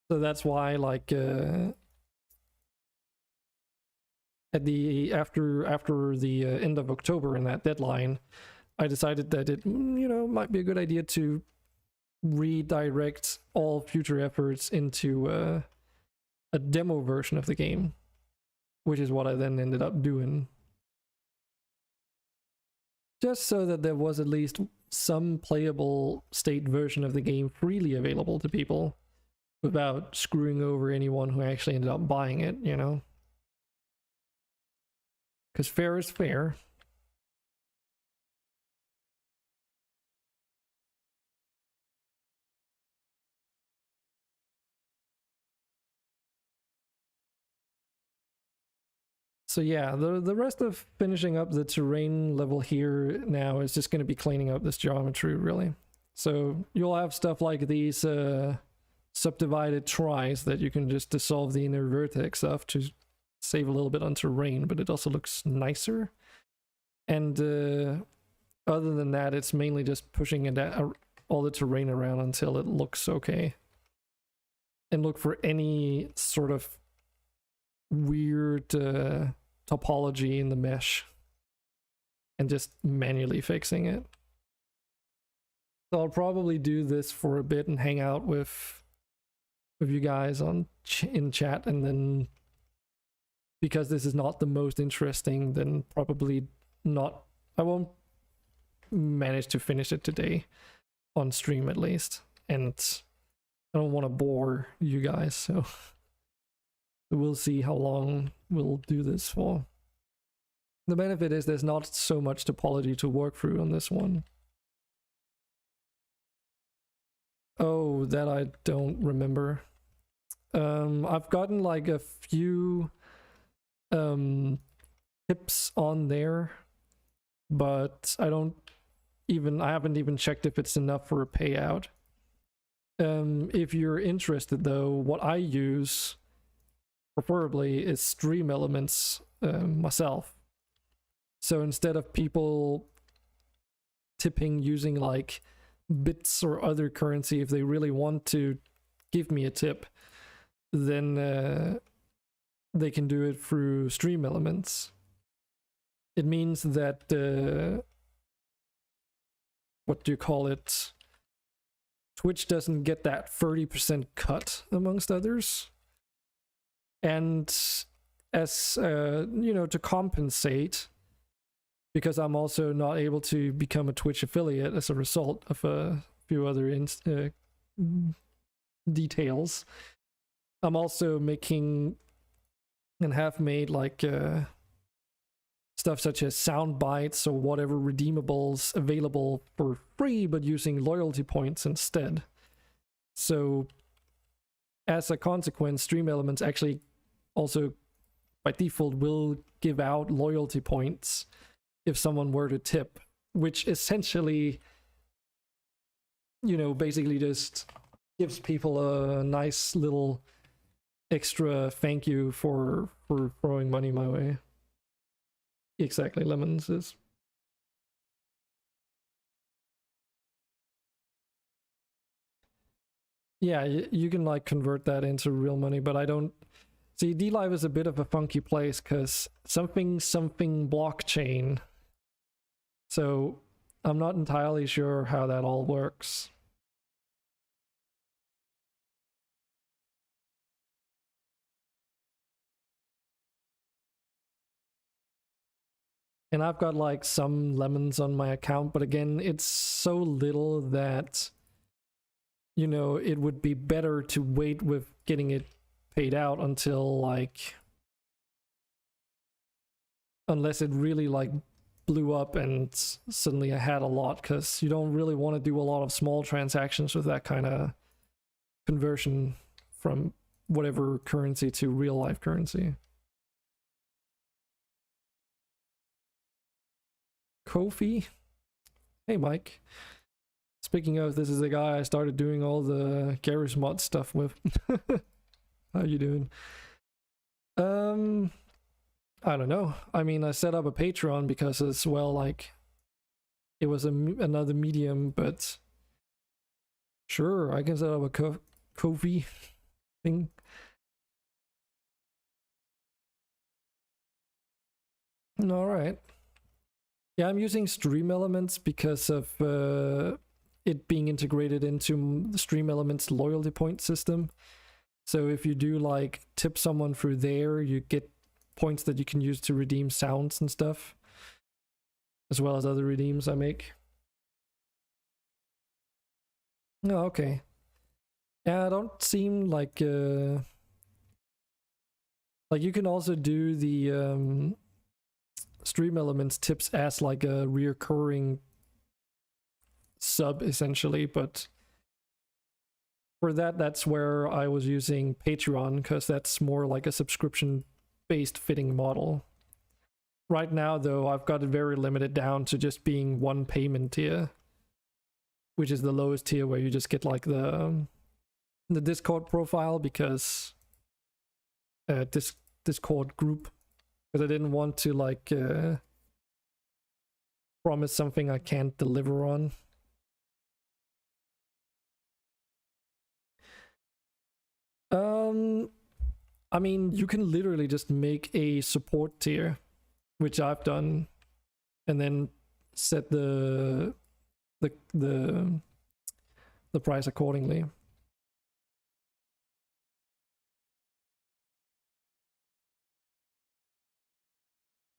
So that's why like after the end of October and that deadline, I decided that it, you know, might be a good idea to redirect all future efforts into a demo version of the game, which is what I then ended up doing. Just so that there was at least some playable state version of the game freely available to people without screwing over anyone who actually ended up buying it, you know? Because fair is fair. So yeah, the rest of finishing up the terrain level here now is just going to be cleaning up this geometry, really. So you'll have stuff like these subdivided tries that you can just dissolve the inner vertex of to save a little bit on terrain, but it also looks nicer. And other than that, it's mainly just pushing it all the terrain around until it looks okay. And look for any sort of weird topology in the mesh and just manually fixing it. So I'll probably do this for a bit and hang out with you guys in chat, and then because this is not the most interesting, then probably not. I won't manage to finish it today on stream at least, and I don't want to bore you guys, so we'll see how long we'll do this for. The benefit is there's not so much topology to work through on this one. Oh, that I don't remember. I've gotten like a few tips on there, but I haven't even checked if it's enough for a payout. If you're interested though, what I use preferably is stream elements myself. So instead of people tipping using like bits or other currency, if they really want to give me a tip, then they can do it through stream elements. It means that what do you call it? Twitch doesn't get that 30% cut amongst others. And as to compensate, because I'm also not able to become a Twitch affiliate as a result of a few other details, I'm also making and have made like stuff such as sound bites or whatever redeemables available for free, but using loyalty points instead. So as a consequence, stream elements actually also by default will give out loyalty points if someone were to tip, which essentially, basically just gives people a nice little extra thank you for throwing money my way. Exactly, Lemons is. Yeah, you can like convert that into real money, but I don't. See, DLive is a bit of a funky place because something blockchain. So I'm not entirely sure how that all works. And I've got like some lemons on my account, but again, it's so little that, it would be better to wait with getting it paid out until like, unless it really like blew up and suddenly I had a lot, because you don't really want to do a lot of small transactions with that kind of conversion from whatever currency to real life currency. Kofi? Hey Mike. Speaking of, this is the guy I started doing all the Garry's Mod stuff with. How you doing? I don't know. I mean, I set up a Patreon because as well, like, it was another medium, but sure, I can set up a Kofi thing. All right. Yeah, I'm using Stream Elements because of it being integrated into the Stream Elements loyalty point system. So if you do like tip someone through there, you get points that you can use to redeem sounds and stuff, as well as other redeems I make. Oh, okay. Yeah, I don't seem like you can also do the Stream Elements tips as like a reoccurring sub essentially, but for that's where I was using Patreon, because that's more like a subscription based fitting model. Right now though, I've got it very limited down to just being one payment tier, which is the lowest tier, where you just get like the Discord profile, because Discord group, because I didn't want to like promise something I can't deliver on. I mean, you can literally just make a support tier, which I've done, and then set the price accordingly.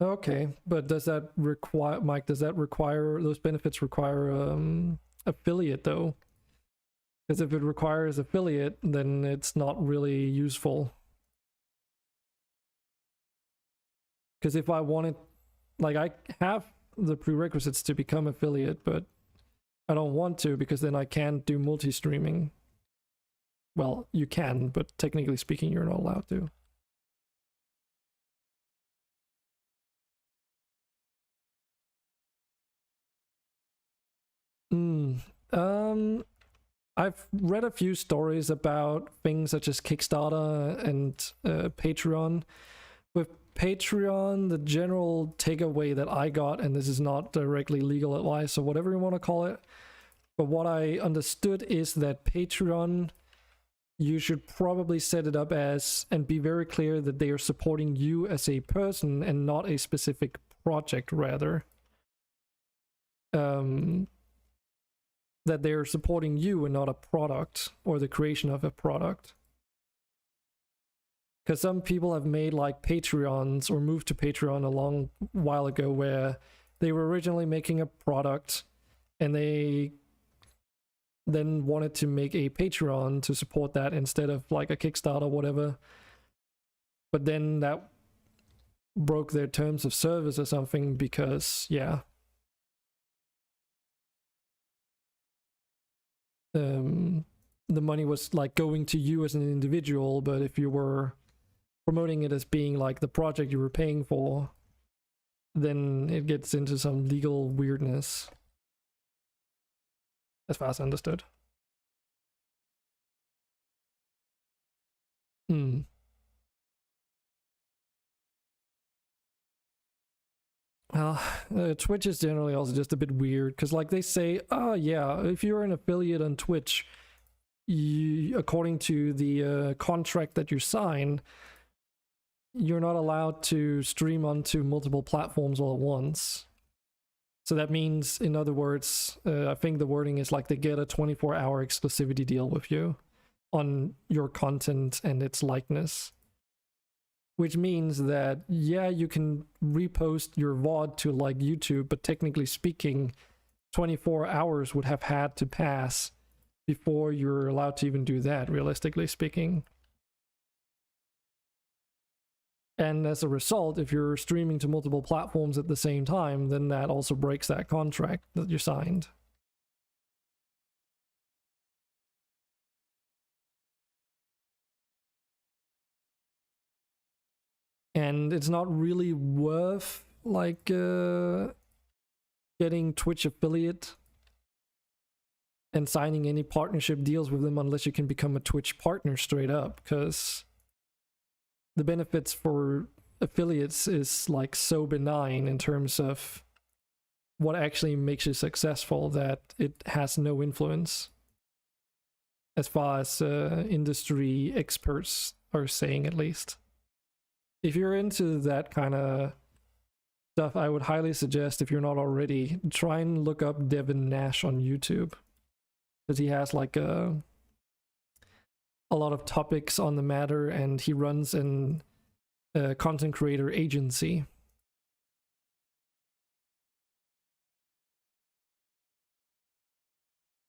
Okay, but does that require, Mike, does that require, those benefits require affiliate though? Because if it requires affiliate, then it's not really useful. Because if I wanted, like, I have the prerequisites to become affiliate, but I don't want to because then I can't do multi-streaming. Well, you can, but technically speaking, you're not allowed to. I've read a few stories about things such as Kickstarter and Patreon. With Patreon, the general takeaway that I got, and this is not directly legal advice or whatever you want to call it, but what I understood is that Patreon, you should probably set it up as, and be very clear that they are supporting you as a person and not a specific project, rather. That they're supporting you and not a product or the creation of a product. Because some people have made like Patreons or moved to Patreon a long while ago where they were originally making a product and they then wanted to make a Patreon to support that instead of like a Kickstarter or whatever. But then that broke their terms of service or something because, yeah. The money was like going to you as an individual, but if you were promoting it as being like the project you were paying for, then it gets into some legal weirdness, as far as I understood. Well, Twitch is generally also just a bit weird because, like, they say, oh yeah, if you're an affiliate on Twitch, according to the contract that you sign, you're not allowed to stream onto multiple platforms all at once. So that means, in other words, I think the wording is like they get a 24-hour exclusivity deal with you on your content and its likeness. Which means that, yeah, you can repost your VOD to like YouTube, but technically speaking, 24 hours would have had to pass before you're allowed to even do that, realistically speaking. And as a result, if you're streaming to multiple platforms at the same time, then that also breaks that contract that you signed. And it's not really worth like getting Twitch affiliate and signing any partnership deals with them unless you can become a Twitch partner straight up, because the benefits for affiliates is like so benign in terms of what actually makes you successful that it has no influence, as far as industry experts are saying, at least. If you're into that kind of stuff, I would highly suggest, if you're not already, try and look up Devin Nash on YouTube, because he has like a lot of topics on the matter, and he runs an content creator agency.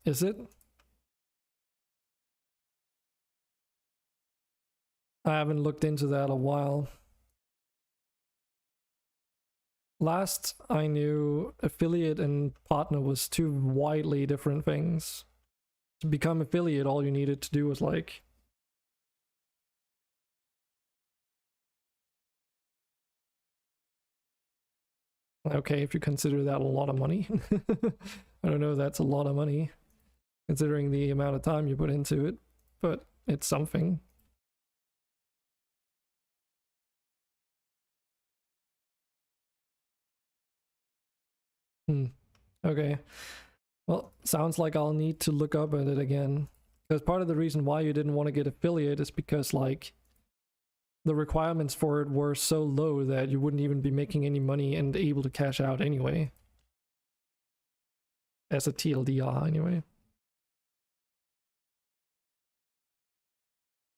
Is it? I haven't looked into that a while. Last I knew, affiliate and partner was two widely different things. To become affiliate, all you needed to do was like okay, if you consider that a lot of money. I don't know if that's a lot of money considering the amount of time you put into it, but it's something. Hmm. Okay. Well, sounds like I'll need to look up at it again. Because part of the reason why you didn't want to get affiliate is because, like, the requirements for it were so low that you wouldn't even be making any money and able to cash out anyway. As a TLDR, anyway.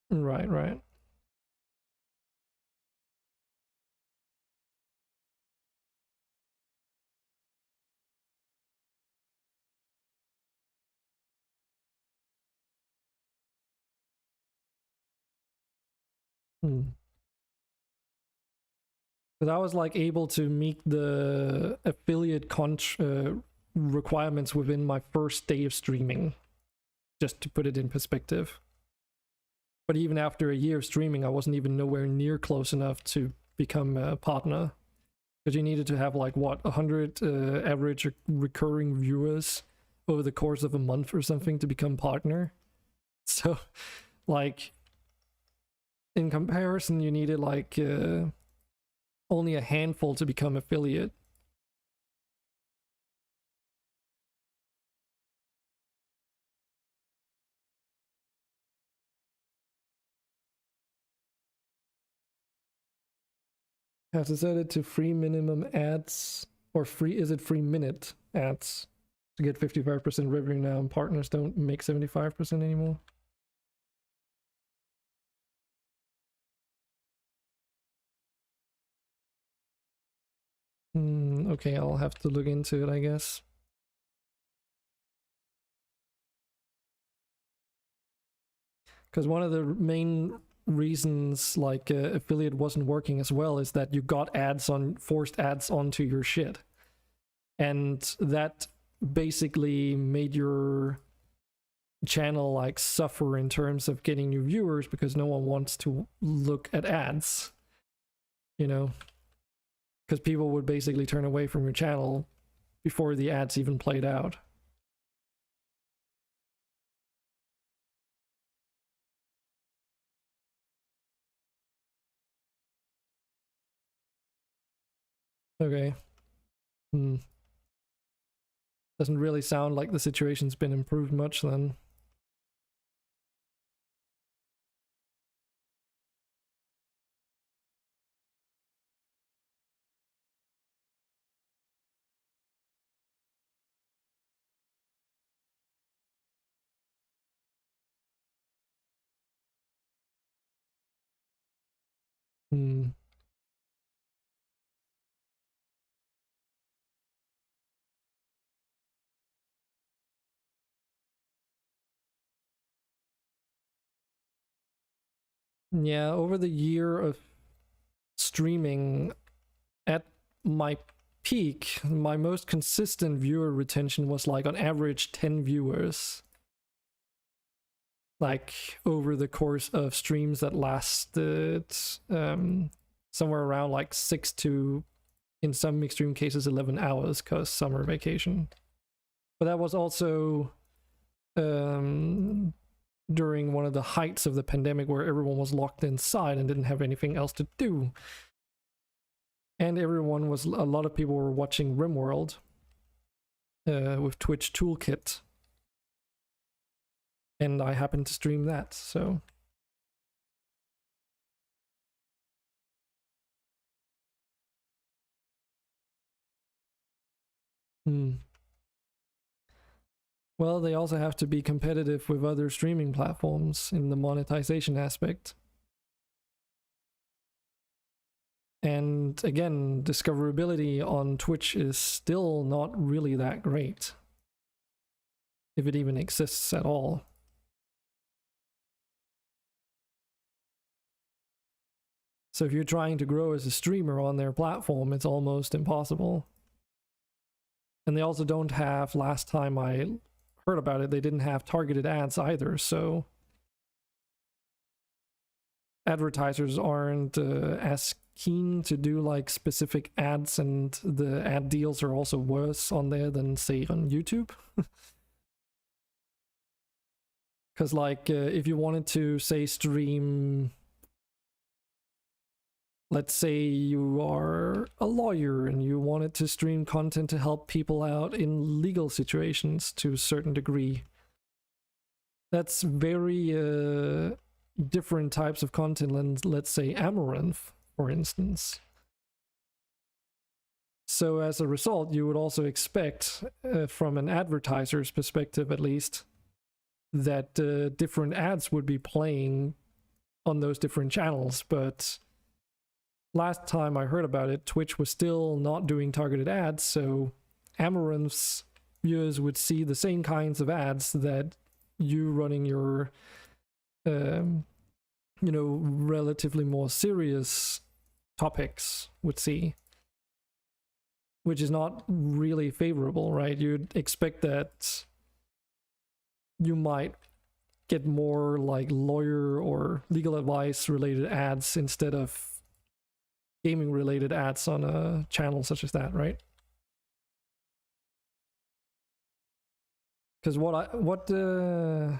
Right, right. Hmm. Because I was like able to meet the affiliate requirements within my first day of streaming, just to put it in perspective. But even after a year of streaming, I wasn't even nowhere near close enough to become a partner. Because you needed to have like what 100 average recurring viewers over the course of a month or something to become partner. So, like, in comparison, you needed like only a handful to become affiliate. Have to set it to free minimum ads, or free, is it free minute ads to get 55% revenue now, and partners don't make 75% anymore? Okay, I'll have to look into it, I guess. Because one of the main reasons like affiliate wasn't working as well is that you got forced ads onto your shit, and that basically made your channel like suffer in terms of getting new viewers because no one wants to look at ads, you know, because people would basically turn away from your channel before the ads even played out. Okay. Doesn't really sound like the situation's been improved much then. Hmm. Yeah, over the year of streaming, at my peak, my most consistent viewer retention was like on average 10 viewers. Like over the course of streams that lasted somewhere around like 6 to, in some extreme cases, 11 hours because summer vacation. But that was also during one of the heights of the pandemic where everyone was locked inside and didn't have anything else to do. And a lot of people were watching RimWorld with Twitch Toolkit. And I happened to stream that, so. Well, they also have to be competitive with other streaming platforms in the monetization aspect. And again, discoverability on Twitch is still not really that great, if it even exists at all. So if you're trying to grow as a streamer on their platform, it's almost impossible. And they also don't have, last time I heard about it, they didn't have targeted ads either, so advertisers aren't as keen to do like specific ads, and the ad deals are also worse on there than say on YouTube. Because like if you wanted to say stream let's say you are a lawyer and you wanted to stream content to help people out in legal situations to a certain degree. That's very different types of content than, let's say, Amaranth, for instance. So as a result, you would also expect, from an advertiser's perspective at least, that different ads would be playing on those different channels. But last time I heard about it, Twitch was still not doing targeted ads, so Amaranth's viewers would see the same kinds of ads that you running your, relatively more serious topics would see. Which is not really favorable, right? You'd expect that you might get more like lawyer or legal advice related ads instead of gaming related ads on a channel such as that, right? Because what the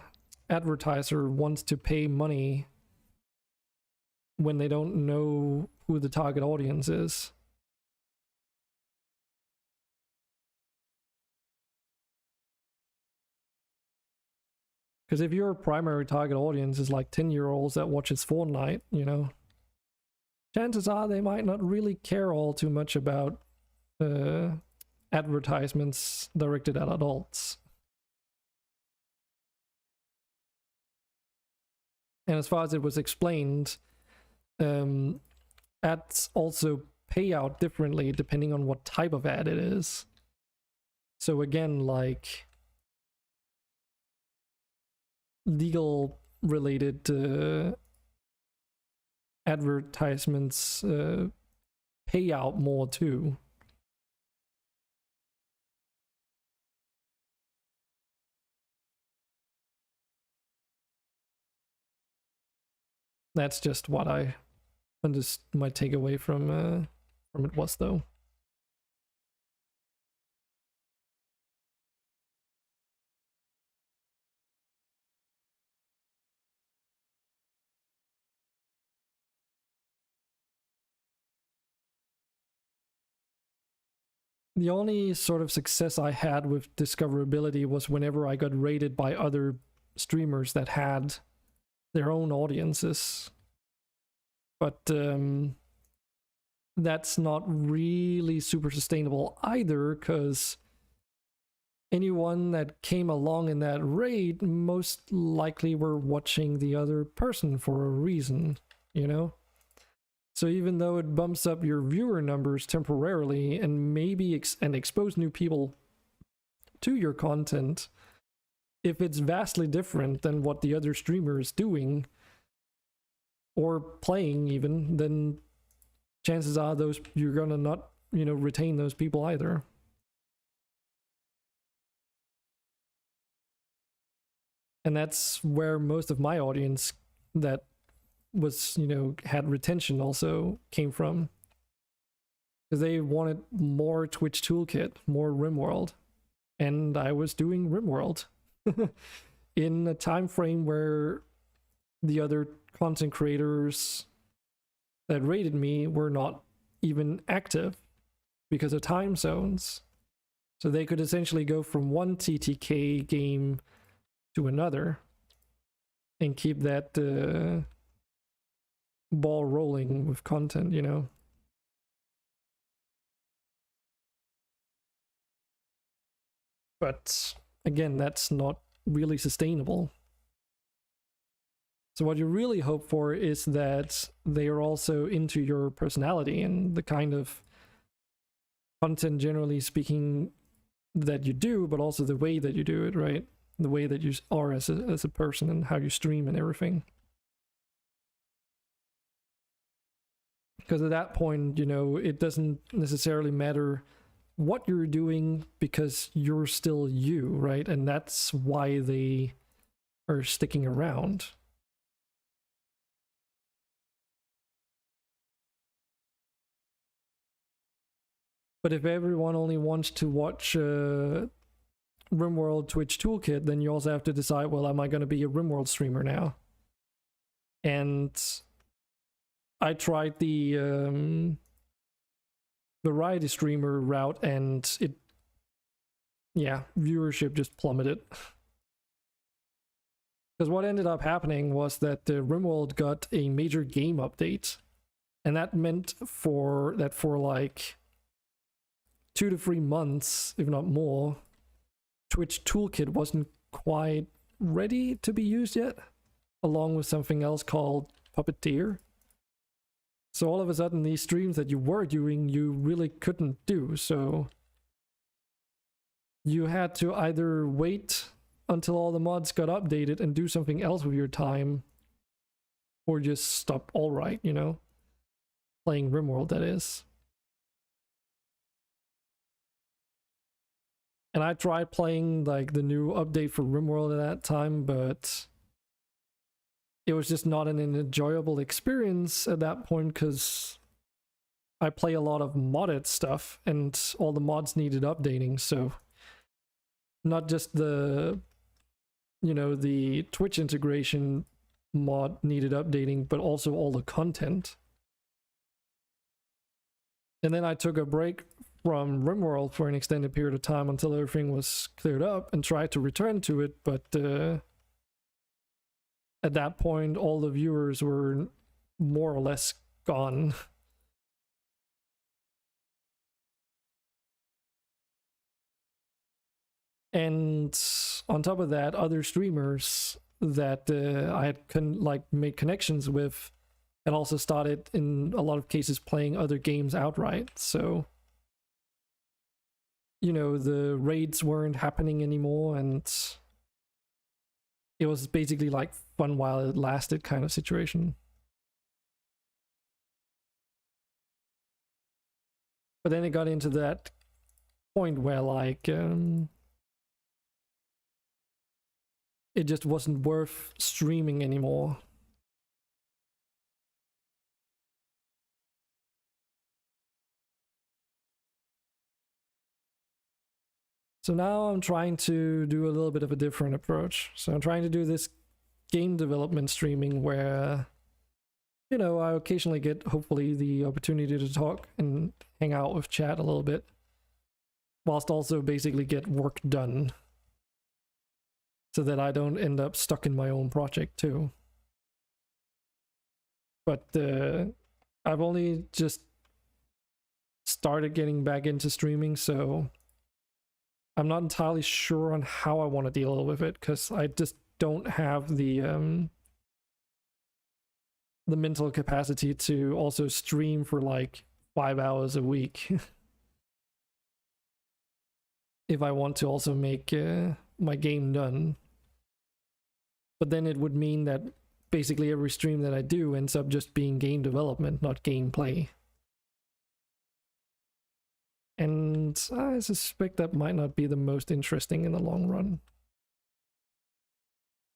advertiser wants to pay money when they don't know who the target audience is? Because if your primary target audience is like 10-year-olds that watches Fortnite, chances are they might not really care all too much about advertisements directed at adults. And as far as it was explained, ads also pay out differently depending on what type of ad it is. So again, like legal related advertisements pay out more too. That's just what my takeaway from it was, though. The only sort of success I had with discoverability was whenever I got rated by other streamers that had their own audiences. But that's not really super sustainable either, because anyone that came along in that raid most likely were watching the other person for a reason, So even though it bumps up your viewer numbers temporarily and maybe expose new people to your content, if it's vastly different than what the other streamer is doing or playing even, then chances are you're gonna not, retain those people either. And that's where most of my audience that was, had retention also came from. Because they wanted more Twitch Toolkit, more RimWorld. And I was doing RimWorld in a time frame where the other content creators that rated me were not even active because of time zones. So they could essentially go from one TTK game to another and keep that ball rolling with content, But again, that's not really sustainable. So what you really hope for is that they are also into your personality and the kind of content, generally speaking, that you do, but also the way that you do it, right? The way that you are as a person and how you stream and everything. Because at that point, it doesn't necessarily matter what you're doing because you're still you, right? And that's why they are sticking around. But if everyone only wants to watch RimWorld Twitch Toolkit, then you also have to decide, well, am I going to be a RimWorld streamer now? And I tried the variety streamer route, and viewership just plummeted. Because what ended up happening was that the RimWorld got a major game update, and that meant for like 2 to 3 months, if not more, Twitch Toolkit wasn't quite ready to be used yet, along with something else called Puppeteer. So all of a sudden, these streams that you were doing, you really couldn't do. So you had to either wait until all the mods got updated and do something else with your time, or just stop alright, you know? Playing RimWorld, that is. And I tried playing like the new update for RimWorld at that time, but it was just not an enjoyable experience at that point, because I play a lot of modded stuff and all the mods needed updating. So not just the, you know, the Twitch integration mod needed updating, but also all the content. And then I took a break from RimWorld for an extended period of time until everything was cleared up, and tried to return to it, but at that point all the viewers were more or less gone. And on top of that, other streamers that I had made connections with had also started, in a lot of cases, playing other games outright. So, you know, the raids weren't happening anymore, and it was basically like fun while it lasted kind of situation. But then it got into that point where like it just wasn't worth streaming anymore. So now I'm trying to do a little bit of a different approach. So I'm trying to do this game development streaming where, you know, I occasionally get, hopefully, the opportunity to talk and hang out with chat a little bit, whilst also basically get work done, so that I don't end up stuck in my own project too. But I've only just started getting back into streaming, so I'm not entirely sure on how I want to deal with it, because I just don't have the mental capacity to also stream for like 5 hours a week if I want to also make my game done. But then it would mean that basically every stream that I do ends up just being game development, not gameplay. And I suspect that might not be the most interesting in the long run.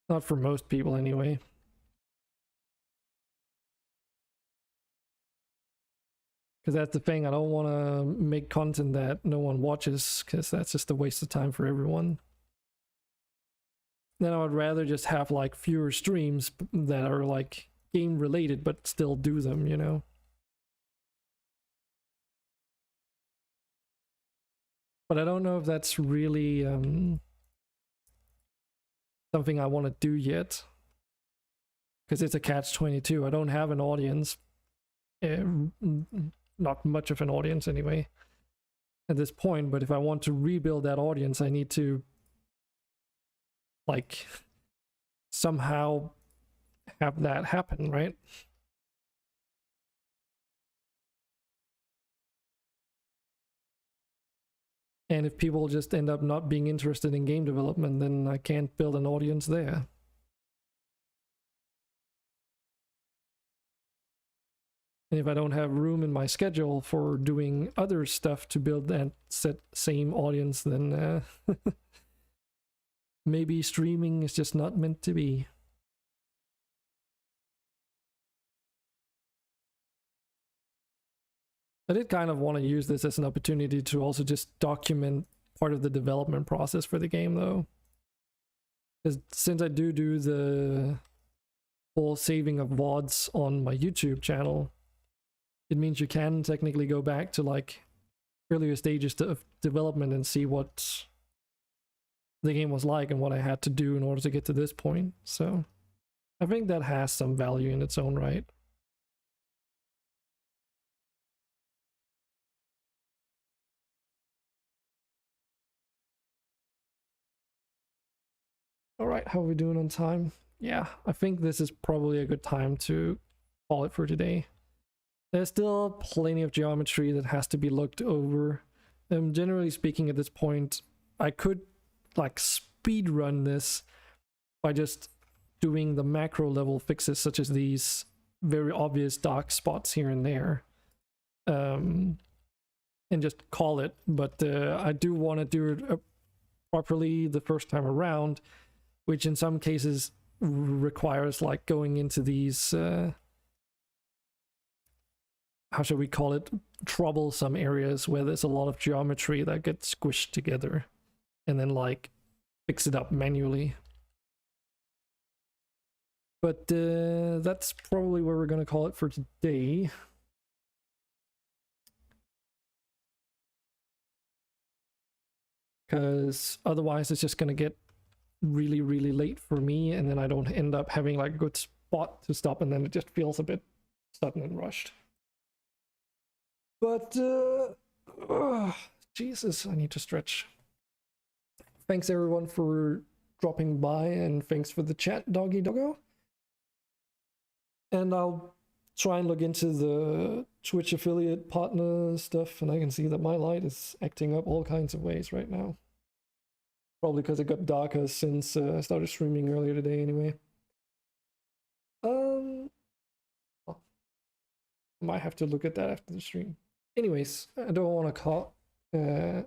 Not for most people anyway. Because that's the thing, I don't want to make content that no one watches, because that's just a waste of time for everyone. Then I would rather just have like fewer streams that are like game related, but still do them, you know? But I don't know if that's really something I want to do yet, because it's a catch-22. I don't have an audience, not much of an audience anyway at this point. But if I want to rebuild that audience, I need to like somehow have that happen, right? And if people just end up not being interested in game development, then I can't build an audience there. And if I don't have room in my schedule for doing other stuff to build that same audience, then maybe streaming is just not meant to be. I did kind of want to use this as an opportunity to also just document part of the development process for the game, though. Because since I do the for saving of VODs on my YouTube channel, it means you can technically go back to like earlier stages of development and see what the game was like and what I had to do in order to get to this point. So I think that has some value in its own right. All right, how are we doing on time? Yeah, I think this is probably a good time to call it for today. There's still plenty of geometry that has to be looked over. Generally speaking, at this point, I could like speed run this by just doing the macro level fixes, such as these very obvious dark spots here and there, and just call it. But I do want to do it properly the first time around, which in some cases requires like going into these how should we call it, troublesome areas where there's a lot of geometry that gets squished together, and then like fix it up manually. But that's probably where we're gonna call it for today. Because otherwise it's just gonna get really, really late for me, and then I don't end up having like a good spot to stop, and then it just feels a bit sudden and rushed. But Jesus, I need to stretch. Thanks everyone for dropping by, and thanks for the chat, Doggy Doggo. And I'll try and look into the Twitch affiliate partner stuff, and I can see that my light is acting up all kinds of ways right now. Probably because it got darker since I started streaming earlier today anyway. Might have to look at that after the stream. Anyways, I don't want to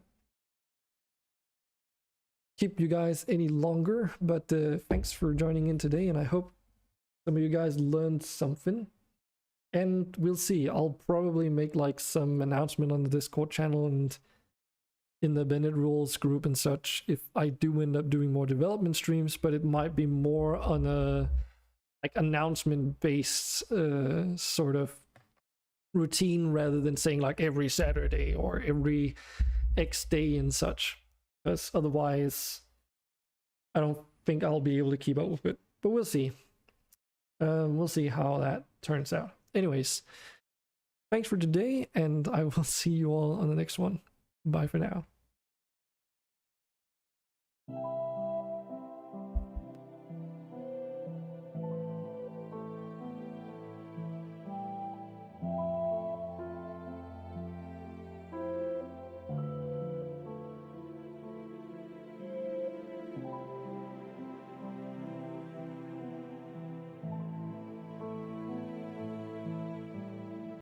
keep you guys any longer, but thanks for joining in today, and I hope some of you guys learned something. And we'll see. I'll probably make like some announcement on the Discord channel and in the Bennett Rules group and such if I do end up doing more development streams, but it might be more on a like announcement based sort of routine rather than saying like every Saturday or every X day and such, because otherwise I don't think I'll be able to keep up with it, but we'll see. We'll see how that turns out. Anyways, thanks for today, and I will see you all on the next one. Bye for now.